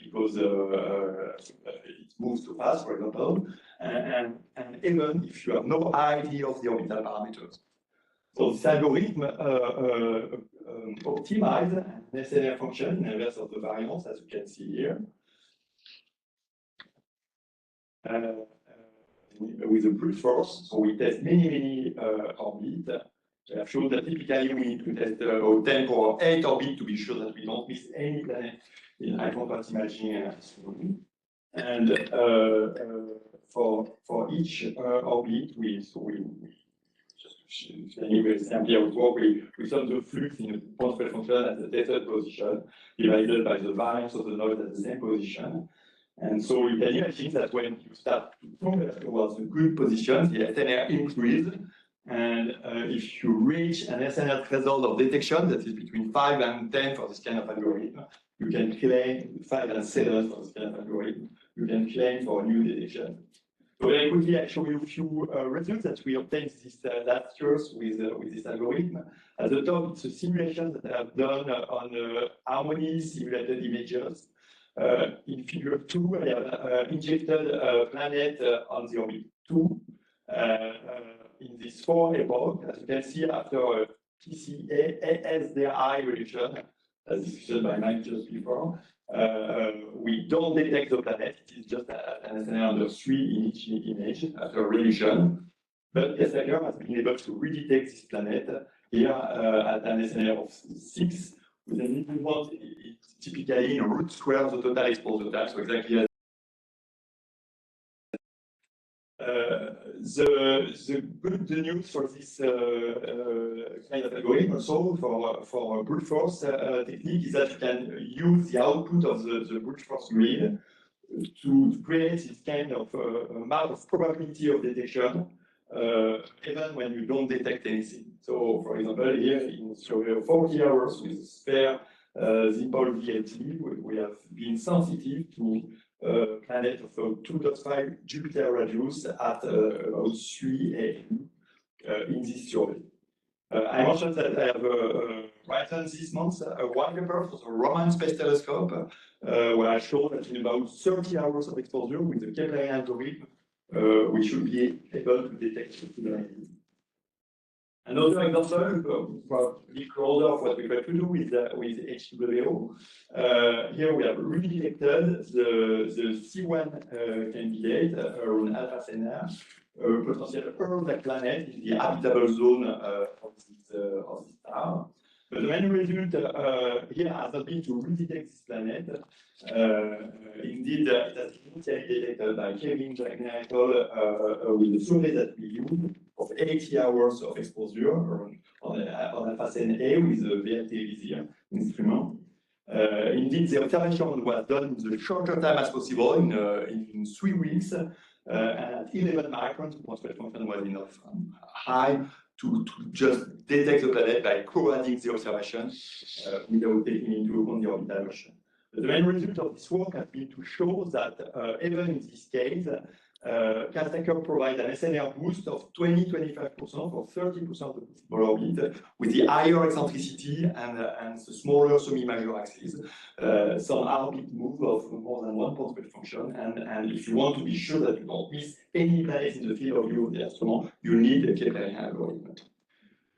S1: because it moves too fast, for example, and even if you have no idea of the orbital parameters. So this algorithm optimizes an SNR function in inverse of the variance, as you can see here, with a brute force. So we test many orbits. I have shown that typically we need to test 10 or 8 orbits to be sure that we don't miss any planet in high contrast imaging and astronomy. And for each orbit, we very simply how it works. We sum the flux in a point spread function at the tested position divided by the variance of the noise at the same position. And so you can imagine that when you start to progress towards the good position, the SNR increases. And if you reach an SNR threshold of detection that is between 5 and 10 for this kind of algorithm, you can claim 5 and 7 for this kind of algorithm. You can claim for a new detection. So very quickly, I show you a few results that we obtained this last year with this algorithm. At the top, it's a simulation that I have done on harmony simulated images. In figure 2, I have injected a planet on the orbit 2 in this 4 epoch. As you can see, after a TCA ASDI reduction, as discussed by Mike just before, we don't detect the planet. It is just an SNR under 3 in each image after reduction. But Castacker has been able to redetect this planet here at an SNR of 6 with an improvement. It's typically in root square of the total exposure time, so exactly as the good news for this kind of algorithm, also for brute force technique, is that you can use the output of the brute force grid to create this kind of amount of probability of detection, even when you don't detect anything. So, for example, here in 40 hours with spare simple VLT, we have been sensitive to planet of 2.5 Jupiter radius at about 3 AM in this survey. I mentioned that I have written this month a white paper for the Roman Space Telescope, where I showed that in about 30 hours of exposure with the Keplerian algorithm, we should be able to detect the. Another example, probably closer of what we try to do with HWO. Here we have redetected the C1 candidate around Alpha Centauri, potential Earth planet in the habitable zone of this star. But the main result here has not been to redetect this planet. Indeed, it has been detected by Kevin Jacknichol with the survey that we use of 80 hours of exposure on Alpha Centauri with the VLT instrument. Indeed, the observation was done in the shorter time as possible, in 3 weeks, and at 11 microns, the point spread function was enough high to just detect the planet by correlating the observation without taking into account the orbital motion. The main result of this work has been to show that even in this case, Castacker provides an SNR boost of 20-25% or 30% of the small orbit with the higher eccentricity and the smaller semi-major axis. Some orbit move of more than 1 point spread function, and if you want to be sure that you don't miss any place in the field of view of the astronaut, you need a Keplerian algorithm.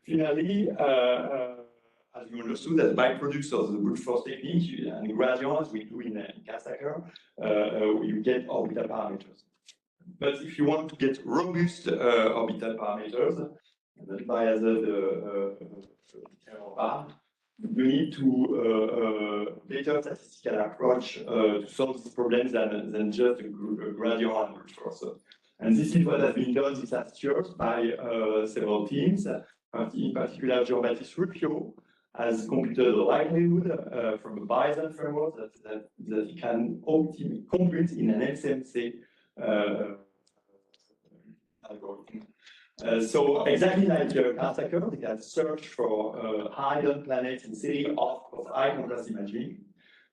S1: Finally, as you understood, as byproducts of the brute force technique and gradient, as we do in Castacker, you get orbital parameters. But if you want to get robust orbital parameters, not biased error bar, you need to better statistical approach to solve these problems than just a gradient and brute force. And this is what has been done this last year by several teams, in particular Jean-Baptiste Rupio has computed the likelihood from a Bayesian framework that it can compute in an MCMC algorithm. So exactly like Carl Tucker, they can search for hidden planets in city of high contrast imaging.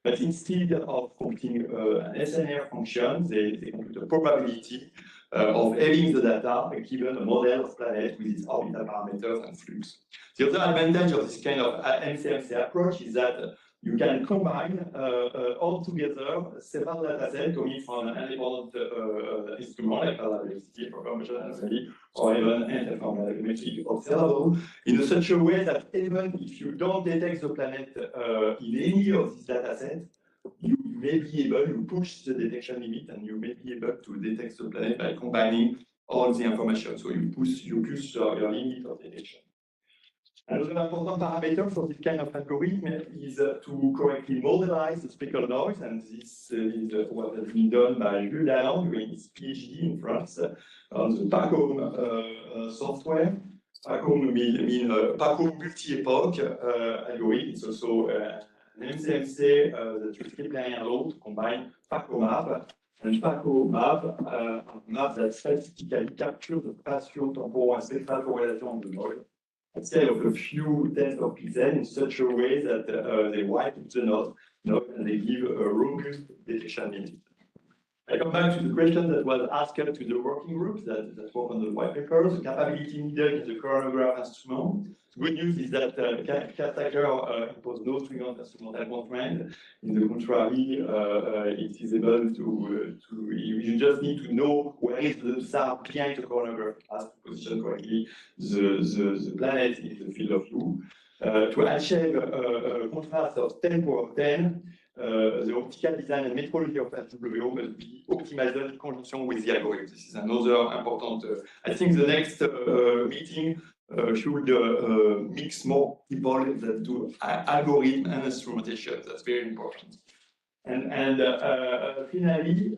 S1: But instead of computing an SNR function, they compute a probability of having the data given a model of planet with its orbital parameters and flux. The other advantage of this kind of MCMC approach is that you can combine all together several data sets coming from an independent instrument like probability, information anomaly, or even interferometric observable in such a way that even if you don't detect the planet in any of these data sets, you may be able to push the detection limit and you may be able to detect the planet by combining all the information. So you push your limit of detection. Another important parameter for this kind of algorithm is to correctly modelize the spectral noise, and this is what has been done by Jules Lalande during his PhD in France on the PACOM software. PACOM means PACOM multi-epoch algorithm. It's also an MCMC that uses Keplerian law to combine PACO-map and PACO-map, a map that statistically captures the spatio-temporal and spectral correlation of the noise at scale of a few tens of pixels in such a way that they wipe the node and they give a robust detection limit. I come back to the question that was asked to the working groups that work on the white paper, the capability needed in the coronagraph instrument. The good news is that Carl imposed no stringent instrumental constraint. In the contrary, it is able to you just need to know where is the star behind the coronagraph as to position correctly the planet in the field of view. To achieve a contrast of 10 power 10, the optical design and metrology of HWO must be optimized in conjunction with the algorithm. This is another important. I think the next meeting should mix more people that do algorithm and instrumentation. That's very important. And finally,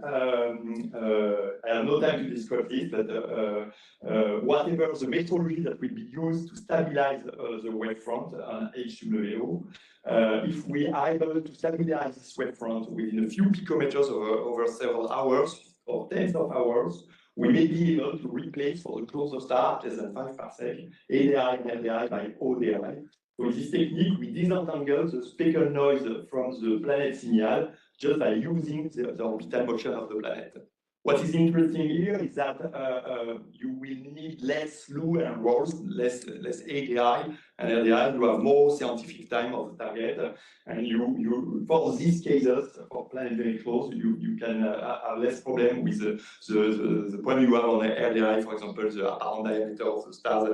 S1: I have no time to describe this, but whatever the methodology that will be used to stabilize the wavefront on HWO, if we are able to stabilize this wavefront within a few picometers over several hours or tens of hours, we may be able to replace for the closer star, less than 5 parsec, ADI and LDI by ODI. With this technique, we disentangle the speckle noise from the planet signal just by using the orbital motion of the planet. What is interesting here is that you will need less LU and ROS, less ADI and LDI. You have more scientific time of the target, and you for these cases for planet very close, you can have less problem with the problem you have on the LDI, for example, the apparent diameter of the star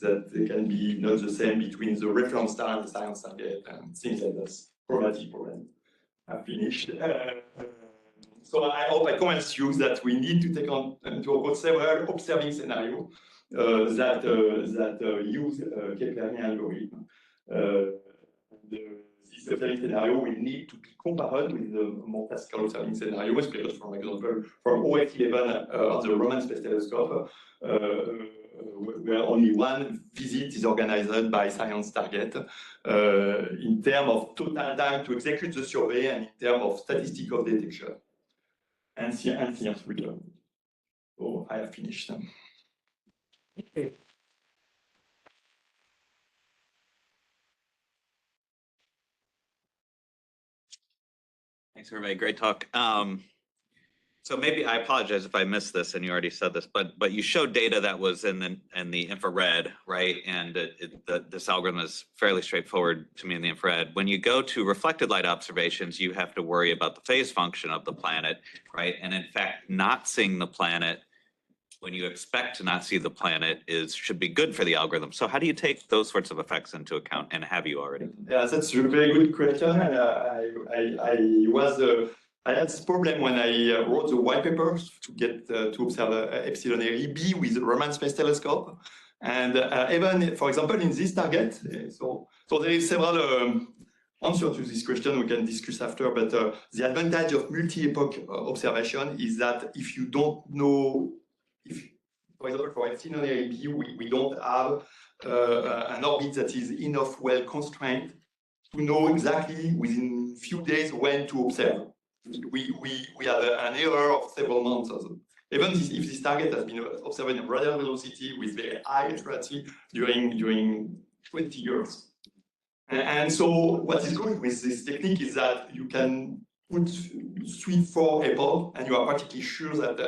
S1: that they can be not the same between the reference star and the science target and things like this. Chromatic problem. I'm finished. So I hope I convince you that we need to take into account several observing scenarios that use Keplerian algorithm. This observing scenario will need to be compared with the more classical observing scenarios, because, for example, from OX11 on the Raman Space Telescope, where only one visit is organized by science target in terms of total time to execute the survey and in terms of statistic of detection. And science return. So I have finished.
S10: Okay.
S17: Thanks, everybody. Great talk. So maybe I apologize if I missed this and you already said this, but you showed data that was in the infrared, right? And this algorithm is fairly straightforward to me in the infrared. When you go to reflected light observations, you have to worry about the phase function of the planet, right? And in fact, not seeing the planet when you expect to not see the planet should be good for the algorithm. So how do you take those sorts of effects into account, and have you already?
S1: Yeah, that's a very good question. I had this problem when I wrote the white paper to get to observe Epsilon Erie B with the Raman Space Telescope. And even, for example, in this target, so there is several answers to this question we can discuss after, but the advantage of multi-epoch observation is that if you don't know if, for example, for epsilon APU, we don't have an orbit that is enough well constrained to know exactly within few days when to observe. We have an error of several months. Even if this target has been observed in radial velocity with very high accuracy during 20 years. And so what is good with this technique is that you can put 3-4 epochs, and you are practically sure that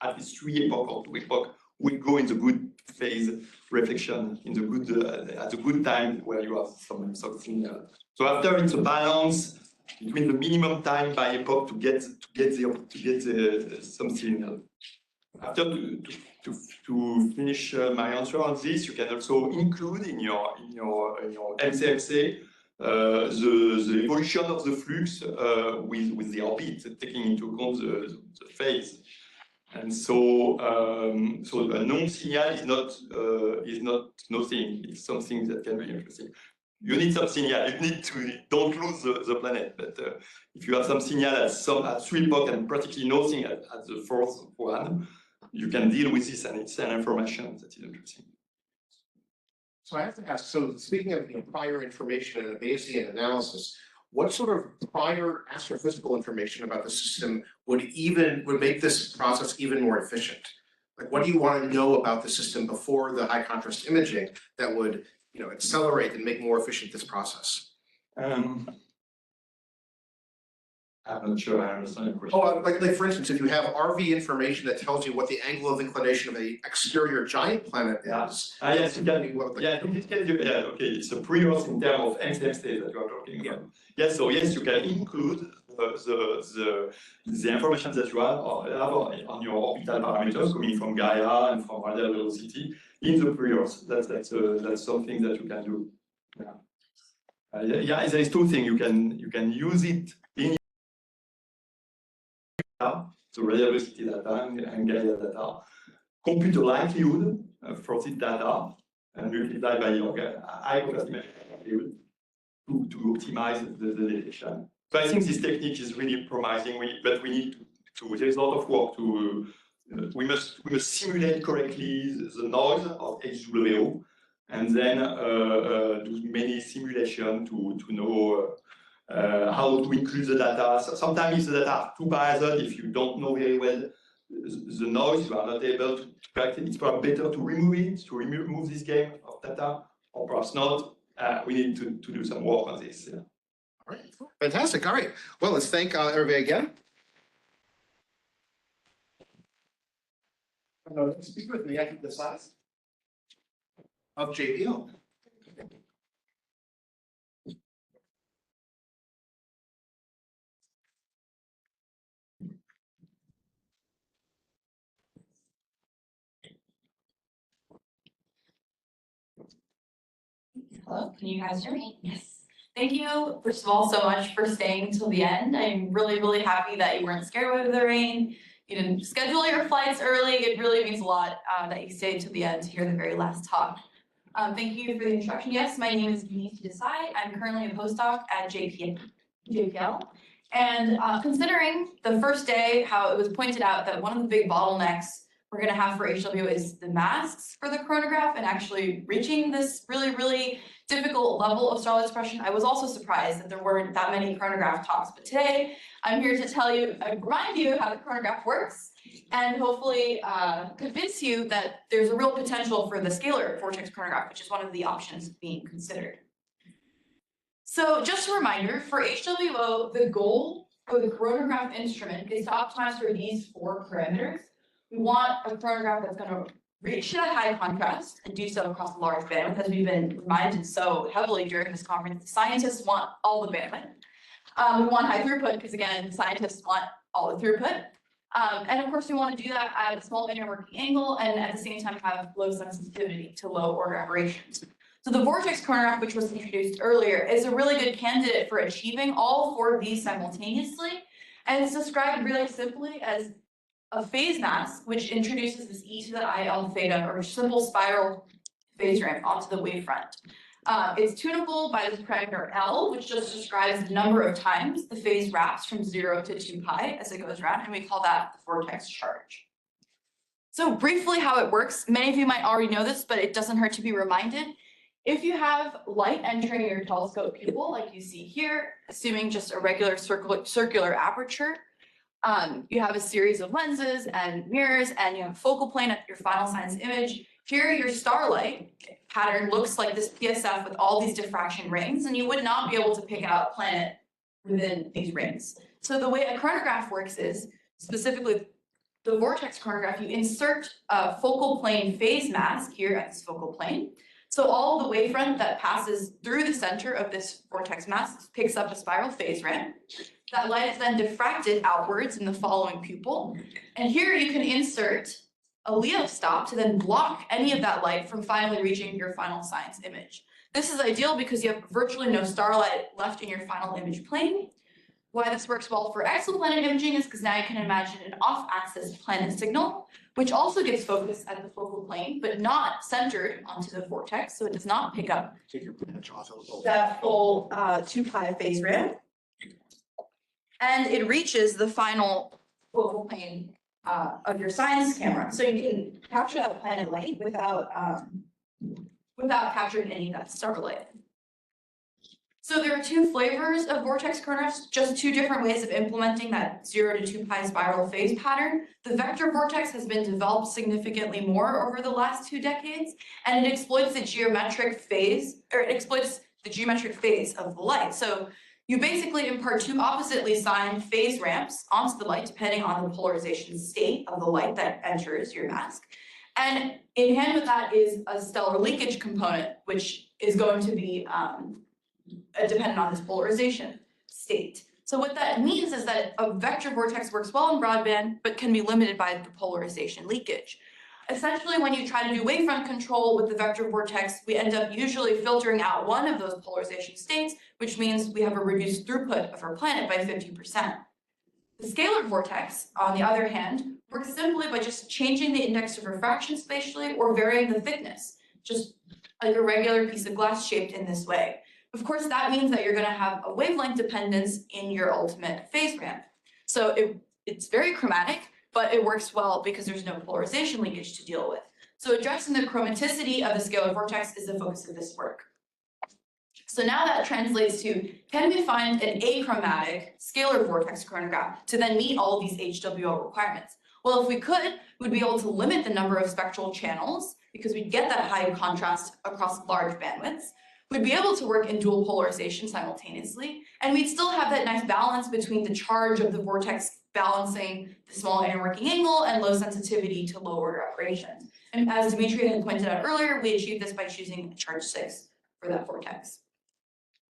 S1: at least 3 epochs or 2 epochs will go in the good phase reflection in the good at the good time where you have something. So after it's a balance between the minimum time by epoch to get something. After to finish my answer on this, you can also include in your MCMC the evolution of the flux with the orbit, taking into account the phase. And so, so a non-signal is not nothing. It's something that can be interesting. You need some signal. You need to don't lose the planet. But if you have some signal at 3 epochs and practically nothing at the 4th one, you can deal with this, and it's an information that is interesting.
S4: So I have to ask, so speaking of prior information and a Bayesian analysis, what sort of prior astrophysical information about the system would make this process even more efficient? Like, what do you want to know about the system before the high contrast imaging that would, accelerate and make more efficient this process?
S1: I'm not sure I understand your question.
S4: Oh, like for instance, if you have RV information that tells you what the angle of inclination of an exterior giant planet is.
S1: Yes, you can. Yeah, this can do. Yeah, okay. It's a pre-Earth in terms of MCM state that you are talking about. Yes, so yes, you can include the information that you have on your orbital parameters coming from Gaia and from radial velocity in the pre-Earth. That's something that you can do. Yeah, there is 2 things you can use it in the radial velocity data and Gaia data, compute the likelihood for this data, and multiply by your high contrast likelihood to optimize the detection. So I think this technique is really promising, but we need to there's a lot of work to, we must simulate correctly the noise of HWO, and then do many simulations to know how to include the data. So sometimes the data are too biased. If you don't know very well the noise, you are not able to correct it. It's probably better to remove it, to remove this game of data, or perhaps not. We need to do some work on this. Yeah.
S4: All right, fantastic. All right. Well, let's thank Hervé again. Speak with me. I think the size of JPL.
S6: Hello, can you guys hear me? Yes. Thank you, first of all, so much for staying till the end. I'm really, really happy that you weren't scared of the rain. You didn't schedule your flights early. It really means a lot that you stayed to the end to hear the very last talk. Thank you for the introduction. Yes, my name is Denise Desai. I'm currently a postdoc at JPL. And considering the first day, how it was pointed out that one of the big bottlenecks we're going to have for HWO is the masks for the chronograph, and actually reaching this really, really difficult level of starlight suppression. I was also surprised that there weren't that many chronograph talks, but today I'm here to tell you, remind you how the chronograph works, and hopefully convince you that there's a real potential for the scalar vortex chronograph, which is one of the options being considered. So just a reminder, for HWO, the goal for the chronograph instrument is to optimize for these 4 parameters. We want a chronograph that's going to reach that high contrast and do so across a large bandwidth, as we've been reminded so heavily during this conference. The scientists want all the bandwidth. We want high throughput because, again, scientists want all the throughput. And of course, we want to do that at a small linear working angle and at the same time have low sensitivity to low order aberrations. So the vortex chronograph, which was introduced earlier, is a really good candidate for achieving all 4 of these simultaneously. And it's described really simply as a phase mask, which introduces this e to the I L theta, or simple spiral phase ramp onto the wavefront. It's tunable by this parameter L, which just describes the number of times the phase wraps from 0 to 2 pi as it goes around, and we call that the vortex charge. So briefly how it works, many of you might already know this, but it doesn't hurt to be reminded. If you have light entering your telescope pupil, like you see here, assuming just a regular circular aperture, you have a series of lenses and mirrors, and you have a focal plane at your final science image. Here, your starlight pattern looks like this PSF with all these diffraction rings, and you would not be able to pick out a planet within these rings. So the way a chronograph works is, specifically the vortex chronograph, you insert a focal plane phase mask here at this focal plane. So all the wavefront that passes through the center of this vortex mask picks up a spiral phase ramp. That light is then diffracted outwards in the following pupil. And here you can insert a Leo stop to then block any of that light from finally reaching your final science image. This is ideal because you have virtually no starlight left in your final image plane. Why this works well for exoplanet imaging is because now you can imagine an off-axis planet signal, which also gets focused at the focal plane, but not centered onto the vortex, so it does not pick up that full 2 pi phase ramp. And it reaches the final focal plane of your science camera, so you can capture that planet light without capturing any of that starlight. So there are 2 flavors of vortex chronographs, just 2 different ways of implementing that 0 to 2 pi spiral phase pattern. The vector vortex has been developed significantly more over the last 2 decades, and it exploits the geometric phase of the light. So you basically impart 2 oppositely signed phase ramps onto the light, depending on the polarization state of the light that enters your mask. And in hand with that is a stellar leakage component, which is going to be dependent on this polarization state. So what that means is that a vector vortex works well in broadband, but can be limited by the polarization leakage. Essentially, when you try to do wavefront control with the vector vortex, we end up usually filtering out one of those polarization states, which means we have a reduced throughput of our planet by 50%. The scalar vortex, on the other hand, works simply by just changing the index of refraction spatially or varying the thickness, just like a regular piece of glass shaped in this way. Of course, that means that you're going to have a wavelength dependence in your ultimate phase ramp. So it's very chromatic, but it works well because there's no polarization leakage to deal with. So addressing the chromaticity of the scalar vortex is the focus of this work. So now that translates to, can we find an achromatic scalar vortex chronograph to then meet all of these HWO requirements? Well, if we could, we'd be able to limit the number of spectral channels because we'd get that high contrast across large bandwidths. We'd be able to work in dual polarization simultaneously, and we'd still have that nice balance between the charge of the vortex balancing the small inner working angle and low sensitivity to low order aberrations. And as Dimitri had pointed out earlier, we achieved this by choosing charge 6 for that vortex.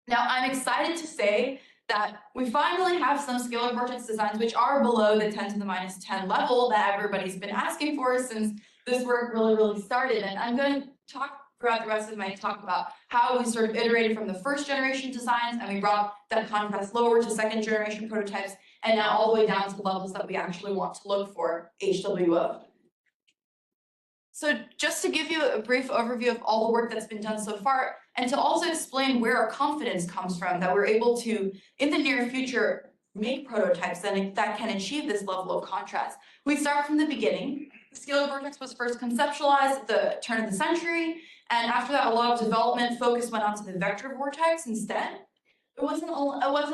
S6: Now, I'm excited to say that we finally have some scalar vortex designs which are below the 10 to the minus 10 level that everybody's been asking for since this work really started. And I'm going to talk throughout the rest of my talk about how we sort of iterated from the first generation designs and we brought that contrast lower to second generation prototypes and now all the way down to levels that we actually want to look for HWO. So just to give you a brief overview of all the work that's been done so far and to also explain where our confidence comes from that we're able to, in the near future, make prototypes that can achieve this level of contrast. We start from the beginning. The scalar vortex was first conceptualized at the turn of the century, and after that, a lot of development focus went onto the vector vortex instead. It wasn't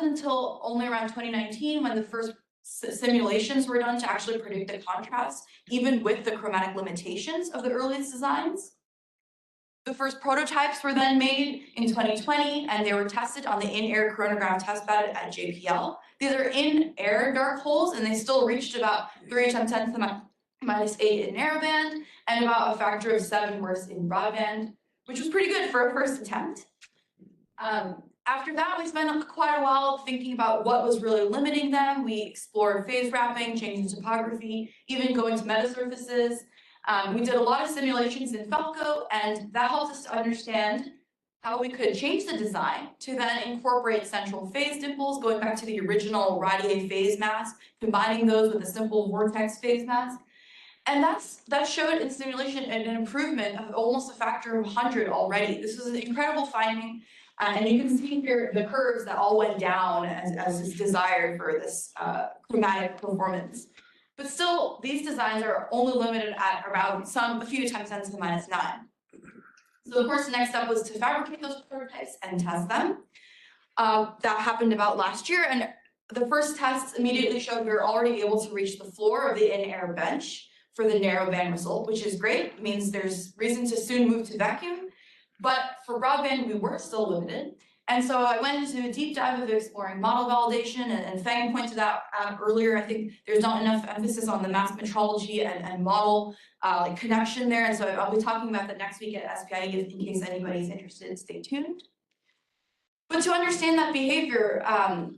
S6: until only around 2019 when the first simulations were done to actually predict the contrast, even with the chromatic limitations of the earliest designs. The first prototypes were then made in 2020, and they were tested on the in-air chronograph testbed at JPL. These are in-air dark holes, and they still reached about 3 times 10 to the minus 8 in narrowband, and about a factor of 7 worse in broadband, which was pretty good for a first attempt. After that, we spent quite a while thinking about what was really limiting them. We explored phase wrapping, changing topography, even going to metasurfaces. We did a lot of simulations in Falco, and that helped us to understand how we could change the design to then incorporate central phase dimples, going back to the original Radier phase mask, combining those with a simple vortex phase mask. And that showed in simulation an improvement of almost a factor of 100 already. This was an incredible finding. And you can see here the curves that all went down as is desired for this chromatic performance. But still, these designs are only limited at around a few times 10 to the minus 9. So of course, the next step was to fabricate those prototypes and test them. That happened about last year, and the first tests immediately showed we were already able to reach the floor of the in-air bench for the narrowband result, which is great. It means there's reason to soon move to vacuum. But for broadband, we were still limited. And so I went into a deep dive of exploring model validation, and Fang pointed out earlier, I think there's not enough emphasis on the mass metrology and model like connection there. And so I'll be talking about that next week at SPIE in case anybody's interested, stay tuned. But to understand that behavior,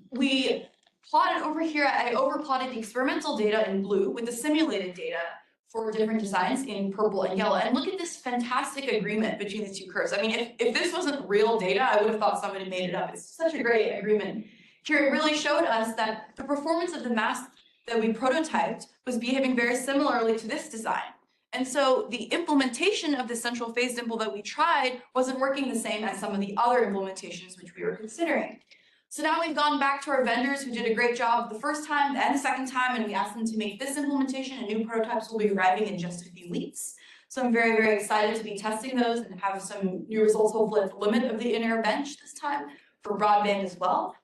S6: we plotted over here, I overplotted the experimental data in blue with the simulated data for different designs in purple and yellow. And look at this fantastic agreement between the two curves. I mean, if this wasn't real data, I would have thought somebody made it up. It's such a great agreement. Here, it really showed us that the performance of the mask that we prototyped was behaving very similarly to this design. And so the implementation of the central phase dimple that we tried wasn't working the same as some of the other implementations which we were considering. So now we've gone back to our vendors who did a great job the first time and the second time, and we asked them to make this implementation, and new prototypes will be arriving in just a few weeks. So I'm very, very excited to be testing those and have some new results, hopefully at the limit of the in-air bench this time for broadband as well.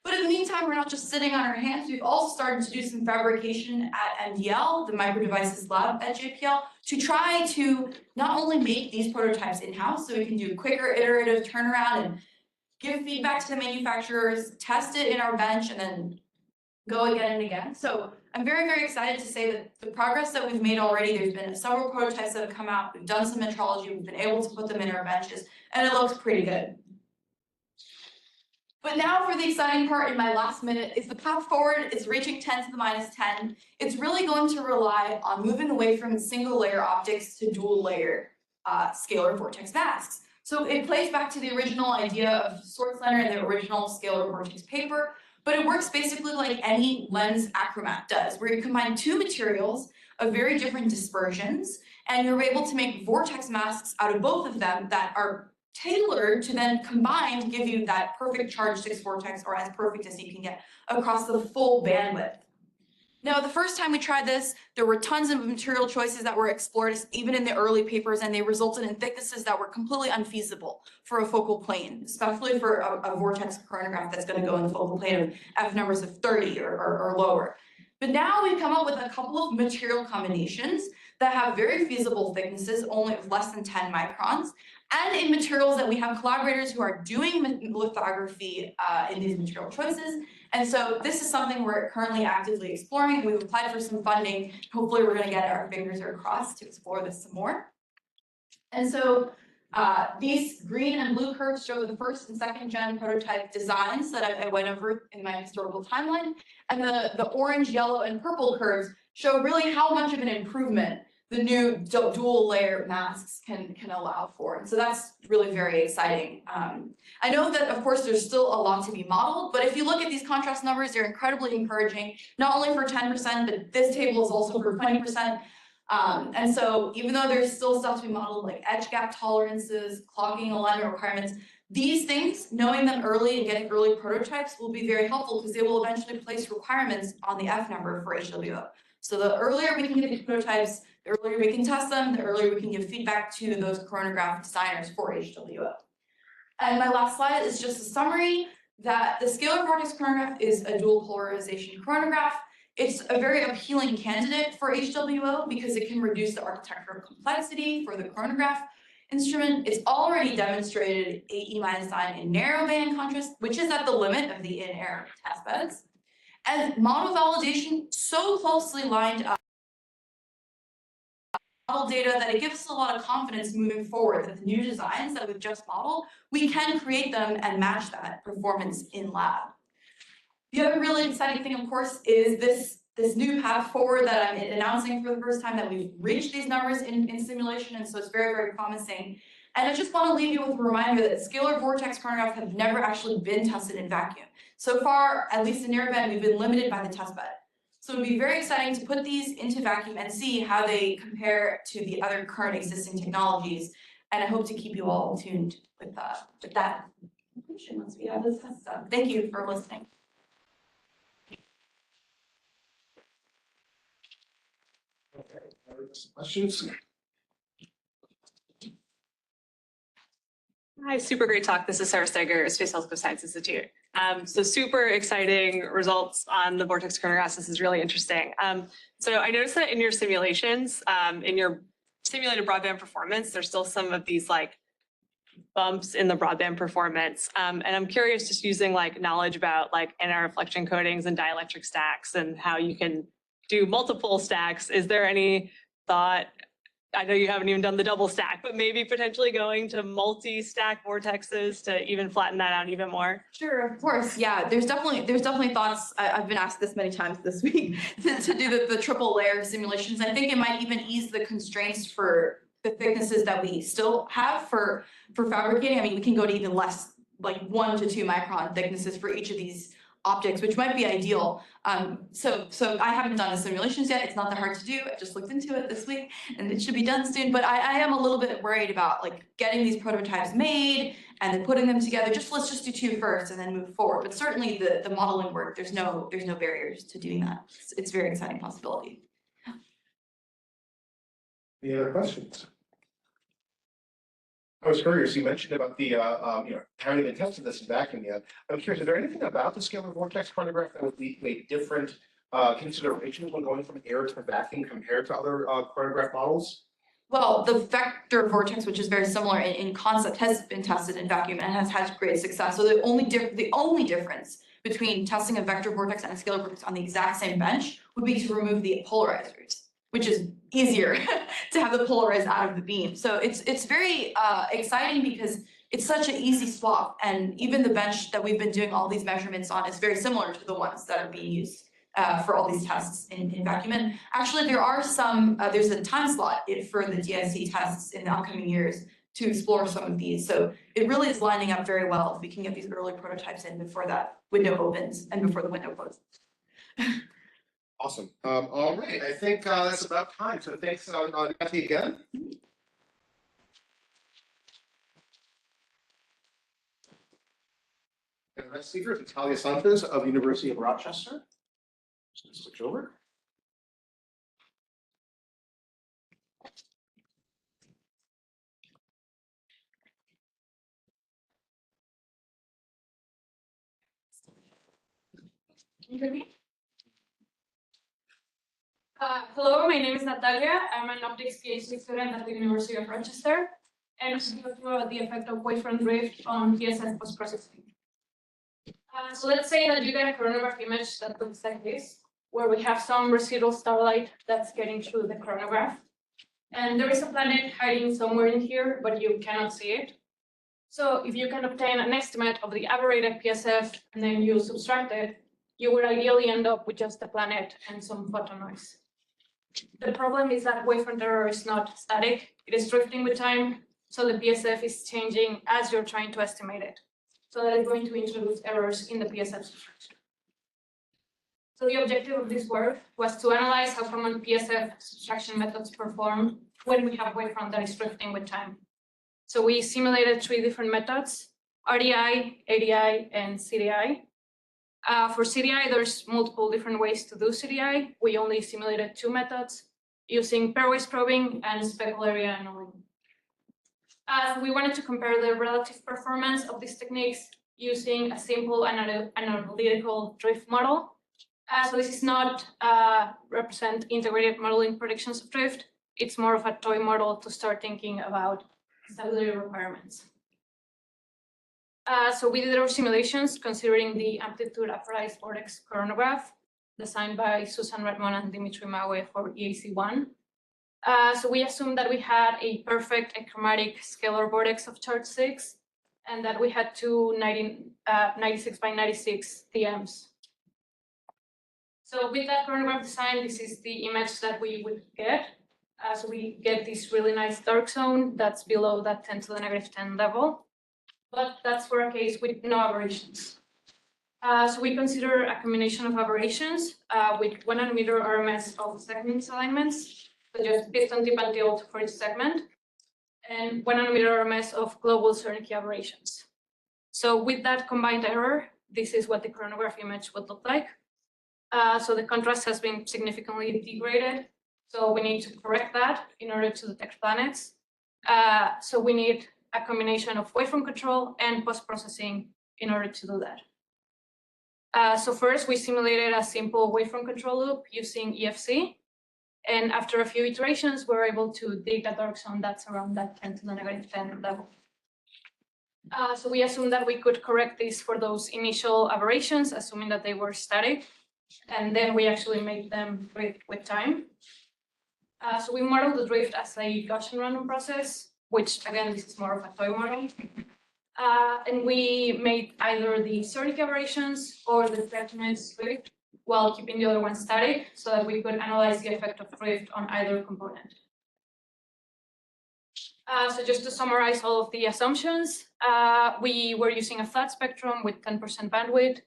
S6: But in the meantime, we're not just sitting on our hands. We've also started to do some fabrication at MDL, the Micro Devices Lab at JPL, to try to not only make these prototypes in-house, so we can do quicker iterative turnaround and give feedback to the manufacturers, test it in our bench, and then go again and again. So I'm very, very excited to say that the progress that we've made already, there's been several prototypes that have come out, we've done some metrology, we've been able to put them in our benches, and it looks pretty good. But now for the exciting part in my last minute is the path forward is reaching 10 to the minus 10. It's really going to rely on moving away from single layer optics to dual layer scalar vortex masks. So it plays back to the original idea of Swartzlander and the original scalar vortex paper, but it works basically like any lens achromat does, where you combine two materials of very different dispersions, and you're able to make vortex masks out of both of them that are tailored to then combine to give you that perfect charge 6 vortex, or as perfect as you can get across the full bandwidth. Now, the first time we tried this, there were tons of material choices that were explored, even in the early papers, and they resulted in thicknesses that were completely unfeasible for a focal plane, especially for a vortex chronograph that's going to go in the focal plane of F numbers of 30 or lower. But now we've come up with a couple of material combinations that have very feasible thicknesses, only of less than 10 microns, and in materials that we have collaborators who are doing lithography in these material choices. And so this is something we're currently actively exploring. We've applied for some funding. Hopefully we're going to get our fingers crossed to explore this some more. And so these green and blue curves show the first and second gen prototype designs that I went over in my historical timeline. And the orange, yellow, and purple curves show really how much of an improvement the new dual layer masks can allow for. And so that's really very exciting. I know that, of course, there's still a lot to be modeled, but if you look at these contrast numbers, they're incredibly encouraging, not only for 10%, but this table is also for 20%. And so even though there's still stuff to be modeled, like edge gap tolerances, clogging alignment requirements, these things, knowing them early and getting early prototypes will be very helpful because they will eventually place requirements on the F number for HWO. So the earlier we can get these prototypes, the earlier we can test them, the earlier we can give feedback to those chronograph designers for HWO. And my last slide is just a summary that the scalar vortex chronograph is a dual polarization chronograph. It's a very appealing candidate for HWO because it can reduce the architectural complexity for the chronograph instrument. It's already demonstrated AE-9 in narrowband contrast, which is at the limit of the in-air test beds. And model validation so closely lined up model data that it gives us a lot of confidence moving forward that the new designs that we've just modeled, we can create them and match that performance in lab. The other really exciting thing, of course, is this new path forward that I'm announcing for the first time, that we've reached these numbers in simulation, and so it's very, very promising. And I just want to leave you with a reminder that scalar vortex chronographs have never actually been tested in vacuum. So far, at least in narrowband, we've been limited by the test bed. So it would be very exciting to put these into vacuum and see how they compare to the other current existing technologies. And I hope to keep you all tuned with that once we have this test done. Thank you for listening.
S14: Questions?
S9: Hi, super great talk. This is Sarah Steger, Space Telescope Science Institute. So super exciting results on the vortex chronographs. This is really interesting. So I noticed that in your simulations, in your simulated broadband performance, there's still some of these like bumps in the broadband performance. And I'm curious, just using like knowledge about like anti-reflection coatings and dielectric stacks and how you can do multiple stacks. Is there any thought? I know you haven't even done the double stack, but maybe potentially going to multi-stack vortexes to even flatten that out even more?
S6: Sure, of course. Yeah, there's definitely thoughts. I've been asked this many times this week to do the triple layer simulations. I think it might even ease the constraints for the thicknesses that we still have for fabricating. I mean, we can go to even less, like 1 to 2 micron thicknesses for each of these optics, which might be ideal. So I haven't done the simulations yet. It's not that hard to do. I just looked into it this week and it should be done soon. But I am a little bit worried about like getting these prototypes made and then putting them together. Let's just do 2 first and then move forward. But certainly the modeling work, there's no barriers to doing that. It's a very exciting possibility.
S4: Any other questions? I was curious, you mentioned about the, having been tested this in vacuum yet. I'm curious, is there anything about the scalar vortex chronograph that would be a different considerations when going from air to vacuum compared to other chronograph models?
S6: Well, the vector vortex, which is very similar in concept, has been tested in vacuum and has had great success. So the only difference between testing a vector vortex and a scalar vortex on the exact same bench would be to remove the polarizers, which is easier to have the polarized out of the beam. So it's very exciting because it's such an easy swap, and even the bench that we've been doing all these measurements on is very similar to the ones that are being used for all these tests in vacuum. And actually there are some, there's a time slot for the DSC tests in the upcoming years to explore some of these. So it really is lining up very well if we can get these early prototypes in before that window opens and before the window closes.
S4: Awesome. All right, I think that's about time. So thanks, Kathy, again. And the next speaker is Natalia Sanchez of the University of Rochester. Just gonna switch over.
S12: Can you hear me? Hello, my name is Natalia. I'm an optics PhD student at the University of Rochester, and I'm going to talk about the effect of wavefront drift on PSF post-processing. So let's say that you get a coronagraph image that looks like this, where we have some residual starlight that's getting through the coronagraph. And there is a planet hiding somewhere in here, but you cannot see it. So if you can obtain an estimate of the aberrated PSF and then you subtract it, you would ideally end up with just a planet and some photon noise. The problem is that wavefront error is not static, it is drifting with time, so the PSF is changing as you're trying to estimate it. So that is going to introduce errors in the PSF subtraction. So the objective of this work was to analyze how common PSF subtraction methods perform when we have wavefront that is drifting with time. So we simulated 3 different methods: RDI, ADI, and CDI. For CDI, there's multiple different ways to do CDI. We only simulated 2 methods using pairwise probing and speckle area annealing. We wanted to compare the relative performance of these techniques using a simple analytical drift model. So this is not represent integrated modeling predictions of drift. It's more of a toy model to start thinking about stability requirements. So we did our simulations considering the amplitude appraised vortex coronagraph designed by Susan Redmond and Dimitri Maue for EAC1. So we assumed that we had a perfect achromatic scalar vortex of charge 6 and that we had 2 96 by 96 TMs. So with that coronagraph design, this is the image that we would get. So we get this really nice dark zone that's below that 10 to the negative 10 level. But that's for a case with no aberrations. So we consider a combination of aberrations with 1 nanometer RMS of segment alignments, so just piston tip and tilt for each segment, and 1 nanometer RMS of global Cernicki aberrations. So with that combined error, this is what the coronagraph image would look like. So the contrast has been significantly degraded. So we need to correct that in order to detect planets. So we need a combination of waveform control and post-processing in order to do that. So first we simulated a simple waveform control loop using EFC. And after a few iterations, we're able to dig a dark zone that's around that 10 to the negative 10 level. So we assumed that we could correct this for those initial aberrations, assuming that they were static. And then we actually made them drift with time. So we modeled the drift as a Gaussian random process, which again, this is more of a toy model. And we made either the sonic aberrations or the definite drift while keeping the other one static so that we could analyze the effect of drift on either component. So just to summarize all of the assumptions, we were using a flat spectrum with 10% bandwidth,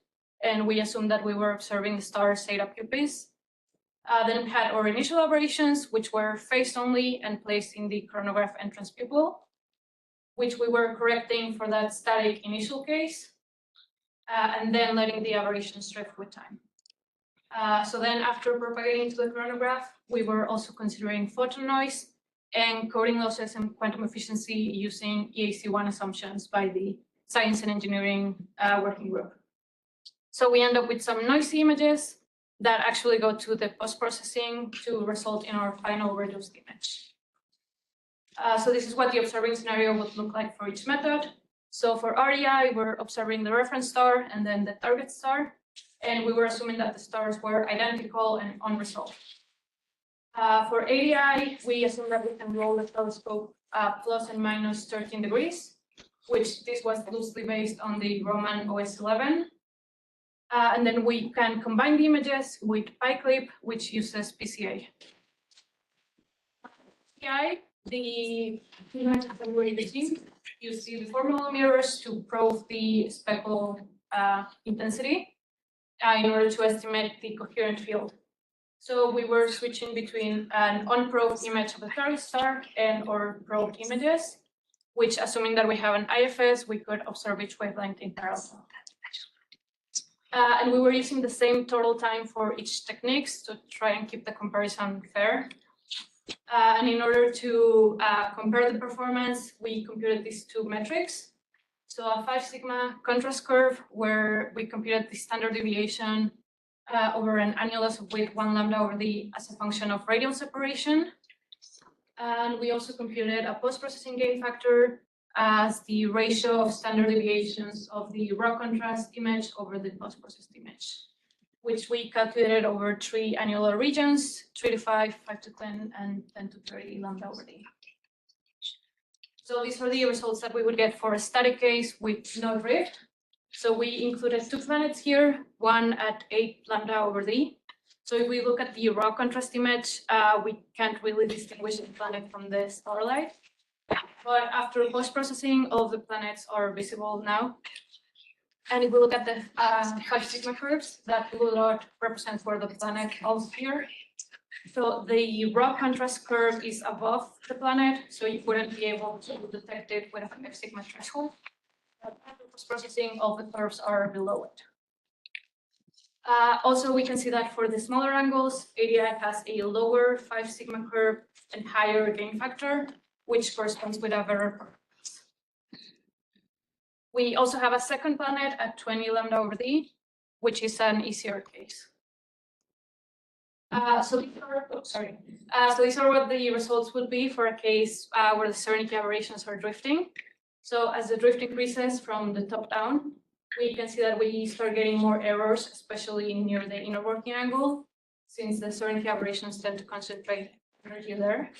S12: and we assumed that we were observing the star's theta pupils. Then we had our initial aberrations, which were phased only and placed in the coronagraph entrance pupil, which we were correcting for that static initial case, and then letting the aberrations drift with time. So then after propagating to the coronagraph, we were also considering photon noise and coding losses and quantum efficiency using EAC1 assumptions by the Science and Engineering working group. So we end up with some noisy images that actually go to the post-processing to result in our final reduced image. So this is what the observing scenario would look like for each method. So for REI, we're observing the reference star and then the target star. And we were assuming that the stars were identical and unresolved. For ADI, we assume that we can roll the telescope plus and minus 13 degrees, which this was loosely based on the Roman OS 11. And then we can combine the images with PyClip, which uses PCA. PCI, the image that we're using, you see the formula mirrors to probe the speckle intensity in order to estimate the coherent field. So we were switching between an unprobed image of the target star and our probed images, which, assuming that we have an IFS, we could observe each wavelength in parallel. And we were using the same total time for each techniques to try and keep the comparison fair. And in order to compare the performance, we computed these two metrics. So a 5 sigma contrast curve where we computed the standard deviation over an annulus of weight 1 lambda over d as a function of radial separation. And we also computed a post-processing gain factor as the ratio of standard deviations of the raw contrast image over the post-processed image, which we calculated over 3 annular regions, 3 to 5, 5 to 10, and 10 to 30 lambda over d. So these are the results that we would get for a static case with no drift. So we included 2 planets here, one at 8 lambda over d. So if we look at the raw contrast image, we can't really distinguish the planet from the starlight. But after post-processing, all of the planets are visible now. And if we look at the 5 sigma curves, that blue dot represents where the planet falls here. So the raw contrast curve is above the planet, so you wouldn't be able to detect it with a 5 sigma threshold. But after post-processing, all the curves are below it. Also, we can see that for the smaller angles, ADI has a lower 5 sigma curve and higher gain factor, which corresponds with a better performance. We also have a second planet at 20 lambda over d, which is an easier case. So these are what the results would be for a case where the Cerny aberrations are drifting. So as the drift increases from the top down, we can see that we start getting more errors, especially near the inner working angle, since the Cerny aberrations tend to concentrate energy there.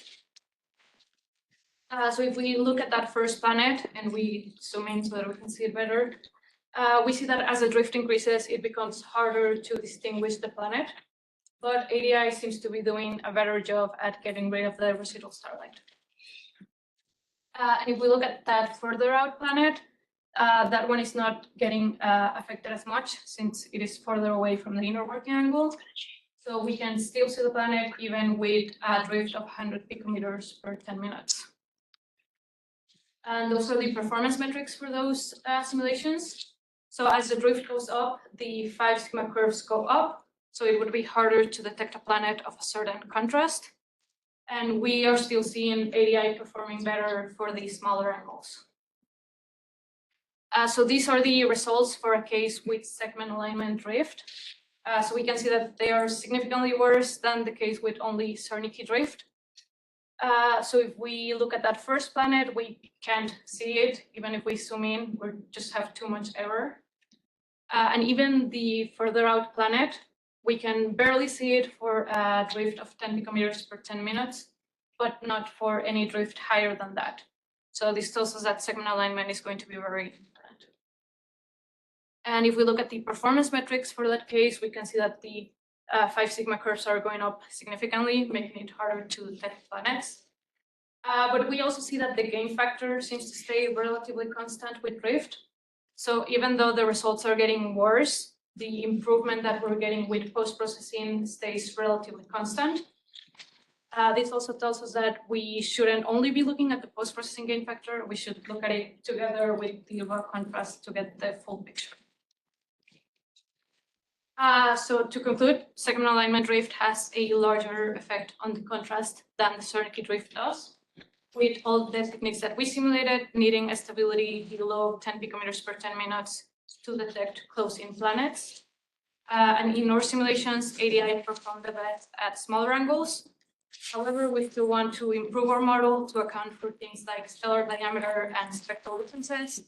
S12: So if we look at that first planet and we zoom in so that we can see it better, we see that as the drift increases, it becomes harder to distinguish the planet. But ADI seems to be doing a better job at getting rid of the residual starlight. And if we look at that further out planet, that one is not getting affected as much since it is further away from the inner working angle. So we can still see the planet even with a drift of 100 picometers per 10 minutes. And those are the performance metrics for those simulations. So as the drift goes up, the 5 sigma curves go up. So it would be harder to detect a planet of a certain contrast. And we are still seeing ADI performing better for the smaller angles. So these are the results for a case with segment alignment drift. So we can see that they are significantly worse than the case with only Zernike drift. So if we look at that first planet, we can't see it. Even if we zoom in, we just have too much error. And even the further out planet, we can barely see it for a drift of 10 picometers per 10 minutes, but not for any drift higher than that. So this tells us that segment alignment is going to be very important. And if we look at the performance metrics for that case, we can see that the 5 sigma curves are going up significantly, making it harder to detect planets. But we also see that the gain factor seems to stay relatively constant with drift. So even though the results are getting worse, the improvement that we're getting with post-processing stays relatively constant. This also tells us that we shouldn't only be looking at the post-processing gain factor, we should look at it together with the raw contrast to get the full picture. So to conclude, segment alignment drift has a larger effect on the contrast than the Zernike drift does, with all the techniques that we simulated needing a stability below 10 picometers per 10 minutes to detect close-in planets. And in our simulations, ADI performed the best at smaller angles. However, we still want to improve our model to account for things like stellar diameter and spectral differences,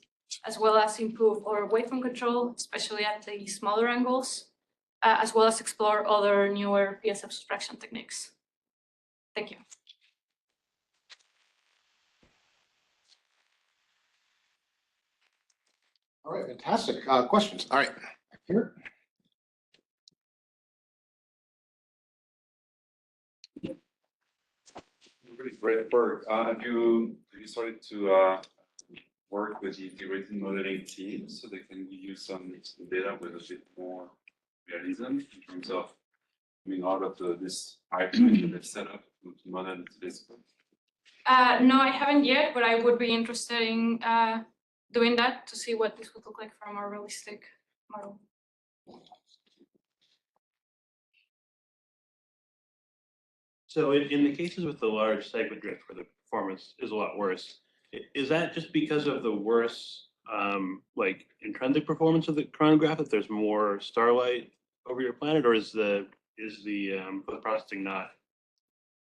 S12: as well as improve our waveform control, especially at the smaller angles, as well as explore other newer PSF subtraction techniques. Thank you.
S4: All right, fantastic. Questions? All right, back here.
S15: Really great work. Have you started to work with the integrated modeling team so they can give you some data with a bit more realism in terms of coming out of this pipeline that they've set up to model this?
S12: No, I haven't yet, but I would be interested in doing that to see what this would look like from a realistic model.
S8: So in the cases with the large segment drift where the performance is a lot worse, is that just because of the worse like intrinsic performance of the chronograph, that there's more starlight over your planet, or is the processing not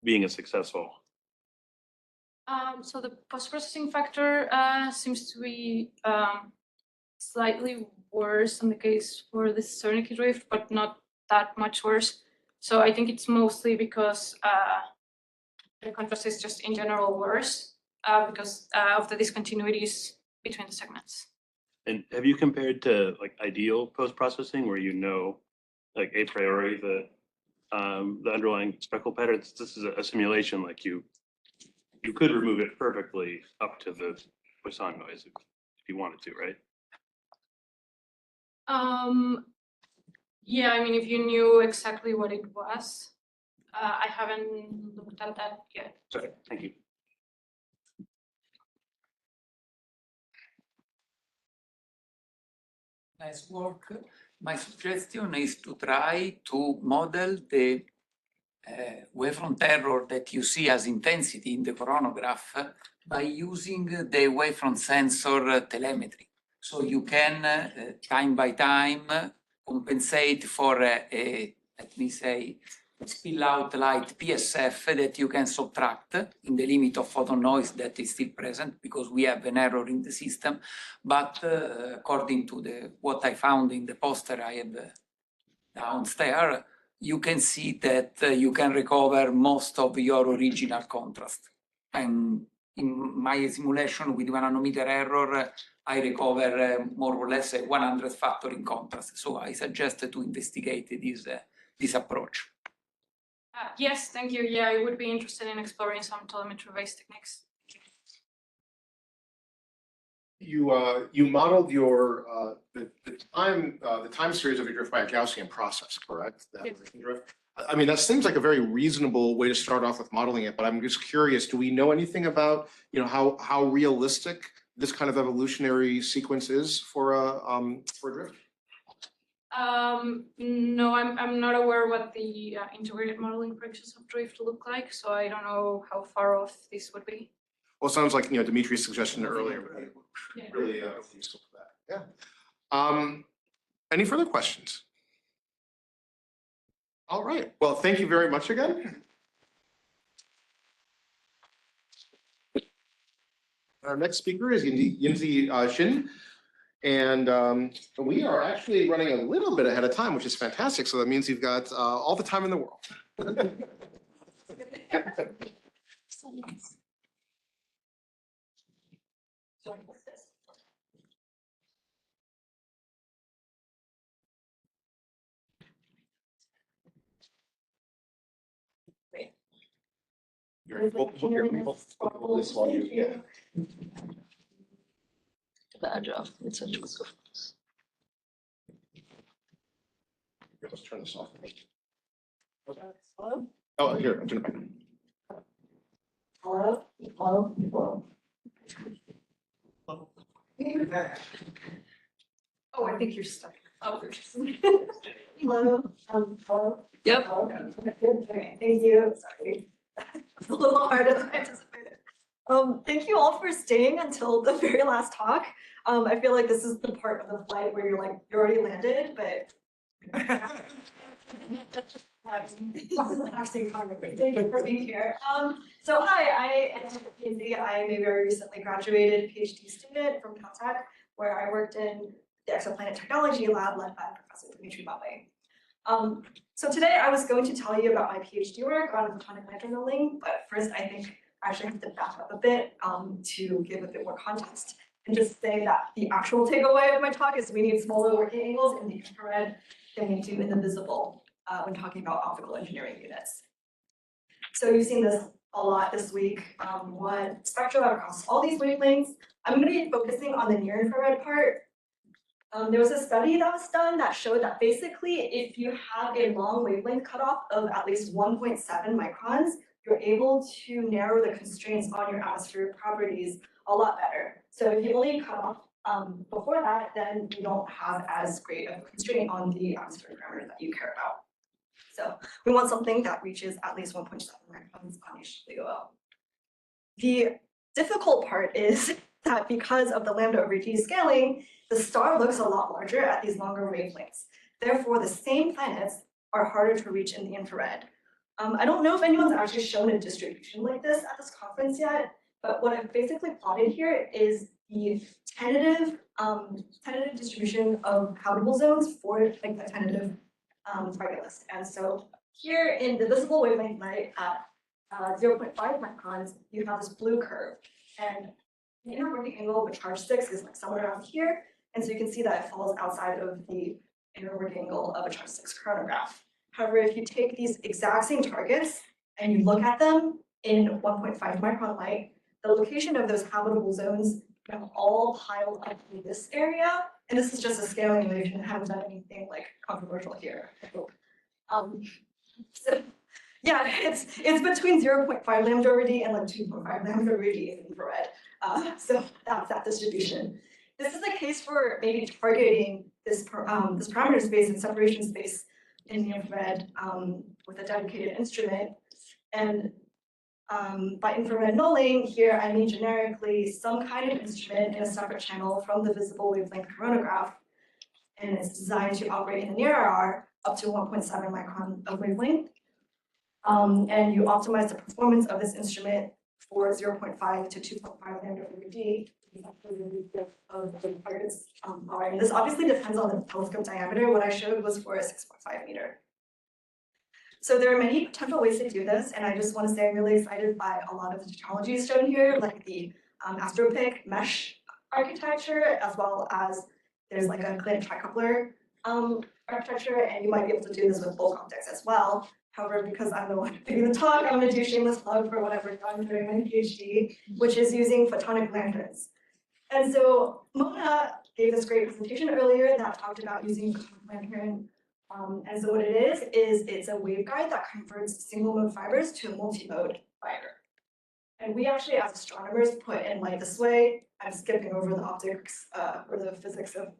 S8: being as successful?
S12: So the post-processing factor seems to be slightly worse in the case for the Zernike drift, but not that much worse. So I think it's mostly because the contrast is just in general worse because of the discontinuities between the segments.
S8: And have you compared to like ideal post-processing where you know, like a priori, the underlying speckle patterns? This is a simulation, like you could remove it perfectly up to the Poisson noise if you wanted to, right?
S12: Yeah, I mean, if you knew exactly what it was, I haven't looked at that yet.
S8: Okay, thank you.
S13: Nice work. My suggestion is to try to model the wavefront error that you see as intensity in the chronograph by using the wavefront sensor telemetry. So you can, time by time, compensate for let me say, spill out light PSF that you can subtract in the limit of photon noise that is still present because we have an error in the system. But according to what I found in the poster I have downstairs, you can see that you can recover most of your original contrast. And in my simulation with 1 nanometer error, I recover more or less a 100 factor in contrast. So I suggest to investigate this approach.
S12: Yes, thank you. Yeah, I would be interested in exploring some telemetry-based techniques.
S4: You modeled your the time series of your drift by a Gaussian process, correct?
S12: Yes.
S4: Drift. I mean, that seems like a very reasonable way to start off with modeling it, but I'm just curious, do we know anything about, how realistic this kind of evolutionary sequence is for a drift?
S12: No, I'm not aware what the integrated modeling approaches of drift look like, so I don't know how far off this would be.
S4: Well, it sounds like, Dimitri's suggestion earlier would be really useful for that. Yeah. Any further questions? All right. Well, thank you very much again. Our next speaker is Yinzi Shin. And we are actually running a little bit ahead of time, which is fantastic. So that means you've got all the time in the world. We'll this while you.
S3: Bad job. It's such a
S4: Let's turn this off.
S3: Hello?
S4: Oh, here, I'll turn it back.
S3: Hello? Hello? Hello? Oh, I think you're stuck. Oh. Hello? Hello? Yep. Okay, thank you. Sorry. It's a little harder than I anticipated. Thank you all for staying until the very last talk. I feel like this is the part of the flight where you're already landed, but thank you for being here. So hi, I am Lindsay. I am a very recently graduated PhD student from Caltech, where I worked in the exoplanet technology lab led by Professor Dimitri Bave. So today I was going to tell you about my PhD work on photonic lantern modeling, but first I think I actually have to back up a bit to give a bit more context and just say that the actual takeaway of my talk is we need smaller working angles in the infrared than we do in the visible when talking about optical engineering units. So you've seen this a lot this week, what spectra across all these wavelengths. I'm going to be focusing on the near infrared part. There was a study that was done that showed that basically if you have a long wavelength cutoff of at least 1.7 microns, you're able to narrow the constraints on your atmospheric properties a lot better. So if you only cut off before that, then you don't have as great of a constraint on the atmospheric parameter that you care about. So we want something that reaches at least 1.7 microns on HWO. The difficult part is that because of the lambda over d scaling, the star looks a lot larger at these longer wavelengths. Therefore, the same planets are harder to reach in the infrared. I don't know if anyone's actually shown a distribution like this at this conference yet, but what I've basically plotted here is the tentative distribution of habitable zones for like the tentative target list. And so here in the visible wavelength light at 0.5 microns, you have this blue curve. And the inner working angle of a charge 6 is like somewhere around here. And so you can see that it falls outside of the inner working angle of a charge 6 chronograph. However, if you take these exact same targets and you look at them in 1.5 micron light, the location of those habitable zones are all piled up in this area. And this is just a scaling relation. I haven't done anything like controversial here. So yeah, it's between 0.5 lambda over d and like 2.5 lambda over d in infrared. So that's that distribution. This is the case for maybe targeting this parameter space and separation space in the infrared with a dedicated instrument. And by infrared nulling, here I mean generically some kind of instrument in a separate channel from the visible wavelength coronagraph. And it's designed to operate in the near IR up to 1.7 micron of wavelength. And you optimize the performance of this instrument for 0.5 to 2.5 lambda over d. Of the targets are. And this obviously depends on the telescope diameter. What I showed was for a 6.5 meter. So there are many potential ways to do this, and I just want to say I'm really excited by a lot of the technologies shown here, like the AstroPic mesh architecture, as well as there's like a Clint tricoupler architecture, and you might be able to do this with bulk optics as well. However, because I'm the one giving the talk, I'm going to do shameless plug for what I've worked on during my PhD, which is using photonic lanterns. And so Mona gave this great presentation earlier that talked about using photonic lantern. And so what it is it's a waveguide that converts single mode fibers to a multi-mode fiber. And we actually, as astronomers, put in light this way. I'm skipping over the optics or the physics of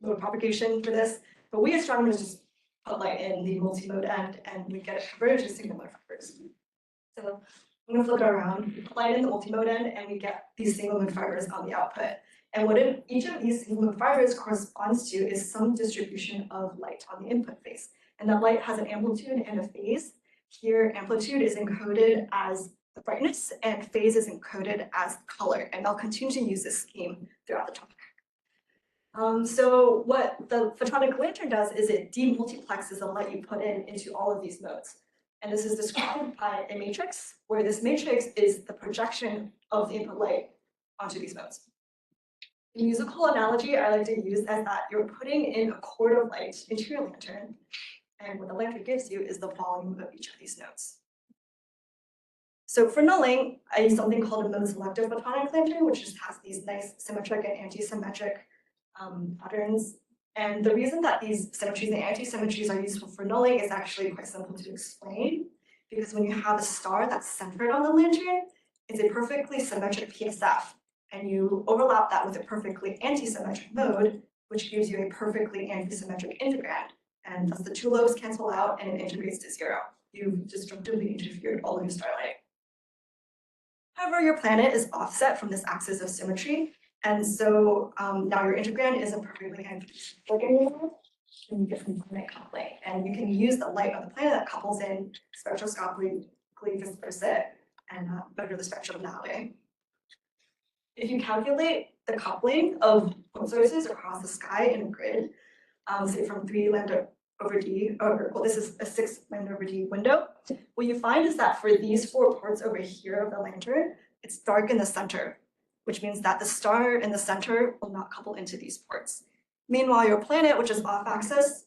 S3: mode propagation for this.
S11: But we astronomers just put light in the multi-mode end and we get it converted to single mode fibers. So I'm gonna flip it around, we put light in the multi-mode end and we get these single mode fibers on the output. And what each of these single mode fibers corresponds to is some distribution of light on the input phase. And that light has an amplitude and a phase. Here, amplitude is encoded as the brightness and phase is encoded as color. And I'll continue to use this scheme throughout the talk. So what the photonic lantern does is it demultiplexes the light you put into all of these modes. And this is described by a matrix, where this matrix is the projection of the input light onto these modes. The musical analogy I like to use is that you're putting in a cord of light into your lantern, and what the lantern gives you is the volume of each of these nodes. So for nulling, I use something called a mode selective photonic lantern, which just has these nice symmetric and anti-symmetric patterns. And the reason that these symmetries and anti-symmetries are useful for nulling is actually quite simple to explain, because when you have a star that's centered on the lantern, it's a perfectly symmetric PSF, and you overlap that with a perfectly anti-symmetric mode, which gives you a perfectly anti-symmetric integrand. And thus the two lobes cancel out and it integrates to zero. You've destructively interfered all of your starlight. However, your planet is offset from this axis of symmetry. And so now your integrand isn't perfectly anti-symmetric anymore. And you get some planet coupling. And you can use the light of the planet that couples in spectroscopically disperse it and measure the spectrum that way. If you calculate the coupling of point sources across the sky in a grid, say from 3 lambda over d, or well, this is a 6 lambda over d window, what you find is that for these 4 ports over here of the lantern, it's dark in the center, which means that the star in the center will not couple into these ports. Meanwhile, your planet, which is off axis,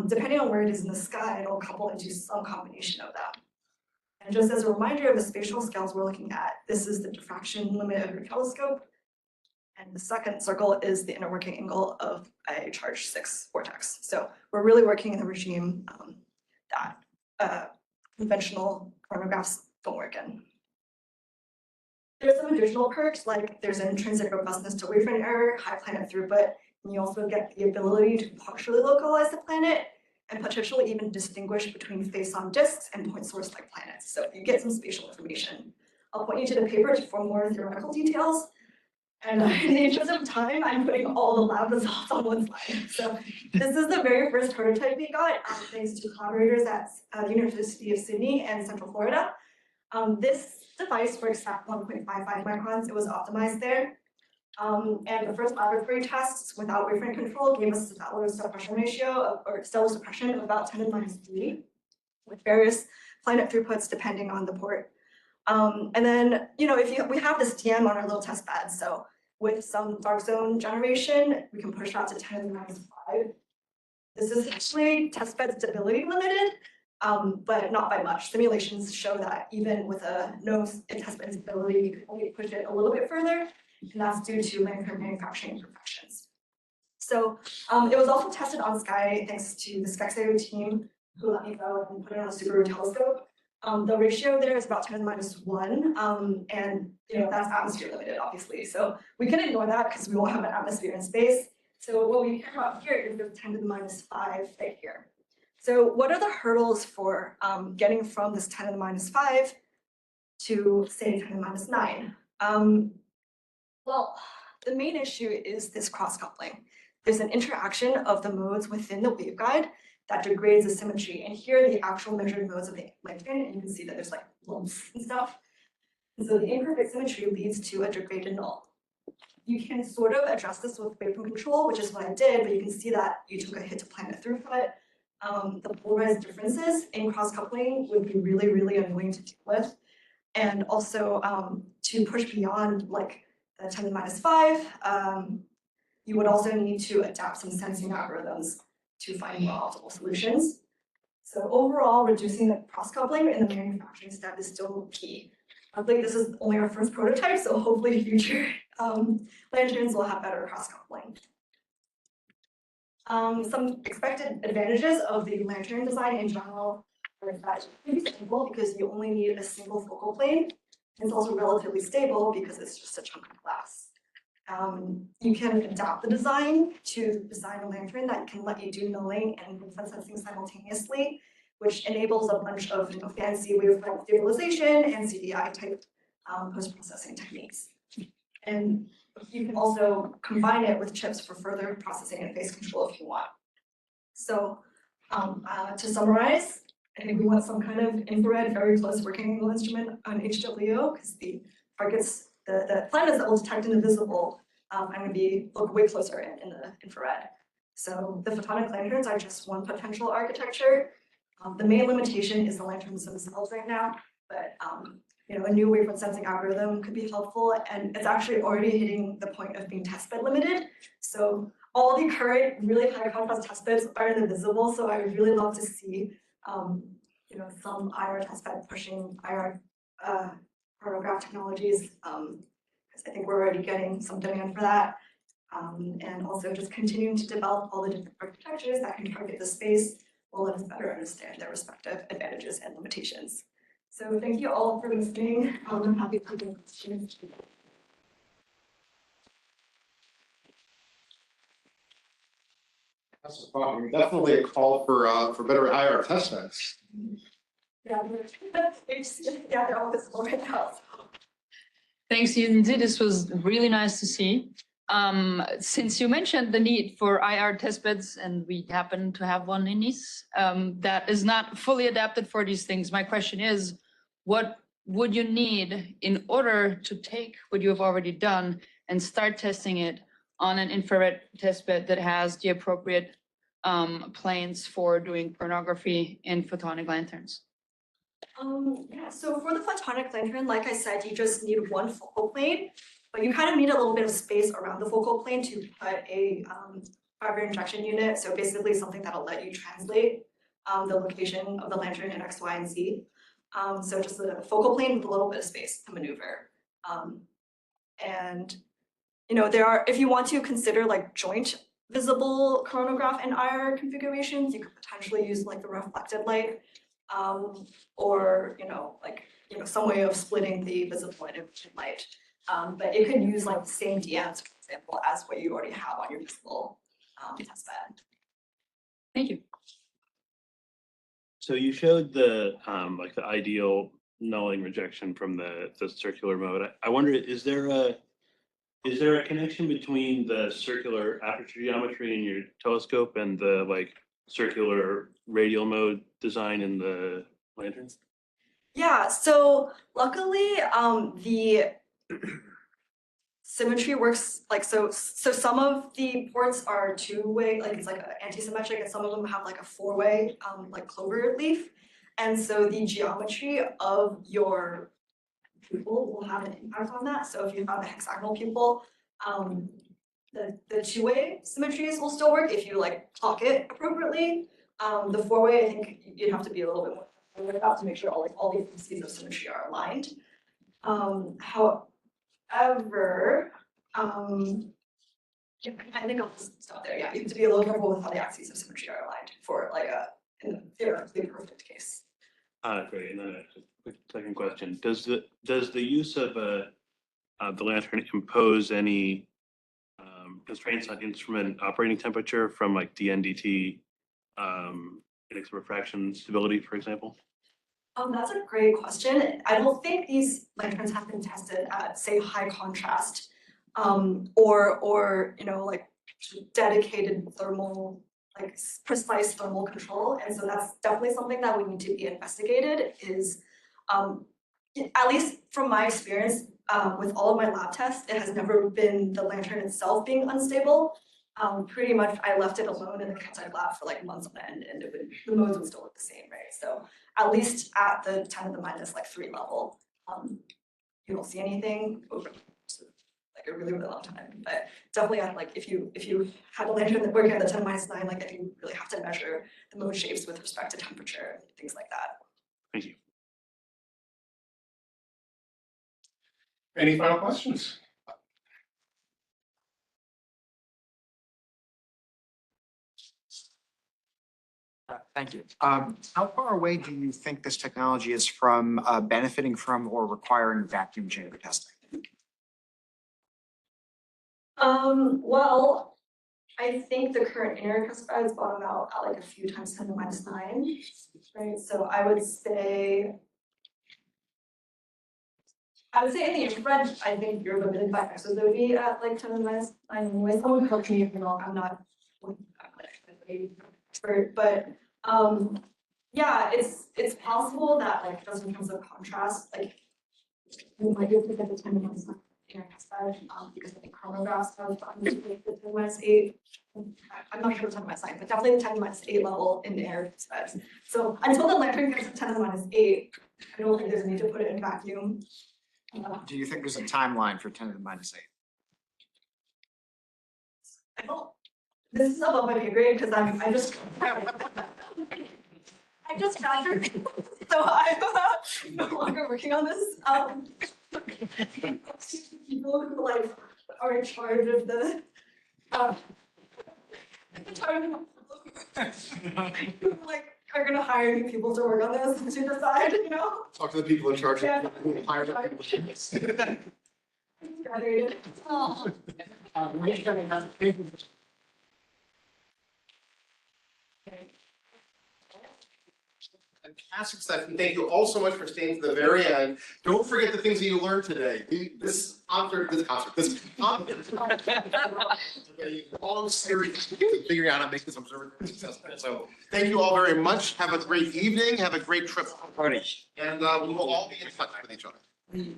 S11: depending on where it is in the sky, it'll couple into some combination of that. And just as a reminder of the spatial scales we're looking at, this is the diffraction limit of your telescope. And the second circle is the inner working angle of a charge 6 vortex. So we're really working in the regime that conventional chronographs don't work in. There's some additional perks, like there's an intrinsic robustness to wavefront error, high planet throughput, and you also get the ability to partially localize the planet and potentially even distinguish between face-on disks and point source-like planets. So you get some spatial information. I'll point you to the paper for more theoretical details. And in the interest of time, I'm putting all the lab results on one slide. So this is the very first prototype we got, thanks to collaborators at the University of Sydney and Central Florida. This device works at 1.55 microns. It was optimized there. And the first laboratory tests without wavefront control gave us a stellar suppression ratio or stellar suppression of about 10 to the minus 3 with various planet throughputs depending on the port. And then, we have this TM on our little test bed. So with some dark zone generation, we can push out to 10 to the minus 5. This is actually test bed stability limited, but not by much. Simulations show that even with a no test bed stability, you can only push it a little bit further. And that's due to lantern manufacturing imperfections. So it was also tested on Sky thanks to the SkyXio team who let me go and put it on a Subaru telescope. The ratio there is about 10 to the minus 1, and that's atmosphere limited, obviously. So we can ignore that because we won't have an atmosphere in space. So what we care about here is the 10 to the minus 5 right here. So what are the hurdles for getting from this 10 to the minus 5 to, say, 10 to the minus 9? Well, the main issue is this cross-coupling. There's an interaction of the modes within the waveguide that degrades the symmetry. And here are the actual measured modes of the lantern, and you can see that there's like lumps and stuff. And so the imperfect symmetry leads to a degraded null. You can sort of address this with wavefront control, which is what I did, but you can see that you took a hit to planet throughput. The polarized differences in cross-coupling would be really, really annoying to deal with. And also to push beyond like the 10 to the minus 5, you would also need to adapt some sensing algorithms to find more optimal solutions. So overall, reducing the cross-coupling in the manufacturing step is still key. I think this is only our first prototype, so hopefully future lanterns will have better cross-coupling. Some expected advantages of the lantern design in general are that it's simple because you only need a single focal plane. It's also relatively stable because it's just a chunk of glass. You can adapt the design to design a lantern that can let you do milling and movement sensing simultaneously, which enables a bunch of fancy wavefront stabilization and CDI type post-processing techniques. And you can also combine it with chips for further processing and phase control if you want. So to summarize, I think we want some kind of infrared, very close working angle instrument on HWO because the targets, the planets that will detect in the visible are going to look way closer in the infrared. So the photonic lanterns are just one potential architecture. The main limitation is the lanterns themselves right now, but a new wavefront sensing algorithm could be helpful, and it's actually already hitting the point of being testbed limited. So all the current really high contrast testbeds are in the visible, so I would really love to see some IR testbed pushing IR chronograph technologies, because I think we're already getting some demand for that. And also just continuing to develop all the different architectures that can target the space will let us better understand their respective advantages and limitations. So thank you all for listening. I'm happy to take questions.
S4: That's a problem. Definitely a call for better IR test beds.
S11: Yeah, they're all visible right now.
S16: Thanks, Yunzi. This was really nice to see. Since you mentioned the need for IR testbeds, and we happen to have one in Nice, that is not fully adapted for these things. My question is, what would you need in order to take what you have already done and start testing it on an infrared testbed that has the appropriate planes for doing chronography in photonic lanterns?
S11: So for the photonic lantern, like I said, you just need one focal plane, but you kind of need a little bit of space around the focal plane to put a fiber injection unit. So basically something that'll let you translate the location of the lantern in X, Y, and Z. So just a focal plane with a little bit of space to maneuver. And there are, if you want to consider like joint visible chronograph and IR configurations, you could potentially use like the reflected light, or some way of splitting the visible and infrared light. But it could use like the same DMs, for example, as what you already have on your visible testbed.
S16: Thank you.
S8: So you showed the the ideal nulling rejection from the circular mode. I wonder, is there a connection between the circular aperture geometry in your telescope and the circular radial mode design in the lantern?
S11: Yeah, so luckily the symmetry works so some of the ports are two-way, it's like anti-symmetric, and some of them have like a four-way like clover leaf. And so the geometry of your pupil will have an impact on that. So if you have a hexagonal pupil, the two-way symmetries will still work if you clock it appropriately. The four-way, I think you'd have to be a little bit more about to make sure all the indices of symmetry are aligned. However, yeah, I think I'll just stop there. Yeah, you have to be a little careful with how the axes of symmetry are aligned for in a theoretically perfect case.
S8: Great. And then a quick second question: Does the use of the lantern impose any constraints on instrument operating temperature from DNDT, index of refraction stability, for example?
S11: That's a great question. I don't think these lanterns have been tested at, say, high contrast, or dedicated thermal, precise thermal control. And so that's definitely something that we need to be investigated. Is at least from my experience with all of my lab tests, it has never been the lantern itself being unstable. Pretty much I left it alone in the Caltech lab for months on end, and the modes would still look the same, right? So at least at the 10 to the minus 3 level, you don't see anything over a really, really long time. But definitely at if you had a lantern that working at the 10 to minus 9, I think you really have to measure the mode shapes with respect to temperature and things like that.
S8: Thank you.
S14: Any final questions?
S10: Thank you. How far away do you think this technology is from benefiting from or requiring vacuum chamber testing?
S11: Well, I think the current inner cuspides bottom out at like a few times 10 to the minus 9, right? So I would say in the infrared, I think you're limited by exozody at like 10 to the minus 9 anyway. Someone correct me if I'm wrong, I'm not an expert, but yeah, it's possible that like just in terms of contrast, like we might be able to get the 10 to minus 9 inner cuspide, because I think chromographs have gotten to the 10 to minus 8. I'm not sure the 10 to minus 9, but definitely the 10 to minus 8 level in the air cuspides. So until the lantern gets to 10 to the minus 8, I don't think there's a need to put it in vacuum.
S10: Do you think there's a timeline for 10 to the minus 8?
S11: I don't, this is above my pay grade because I just graduated, so I'm no longer working on this. People who like are in charge of the who like are gonna hire new people to work on this to decide, you know?
S4: Talk to the people in charge
S11: Yeah.
S4: of who hired the people.
S11: Graduated. Oh.
S4: Fantastic stuff, and thank you all so much for staying to the very end. Don't forget the things that you learned today. This conference, all series, figuring out how to make this observatory successful. So thank you all very much. Have a great evening. Have a great trip. And we will all be in touch with each other.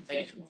S4: Thank you.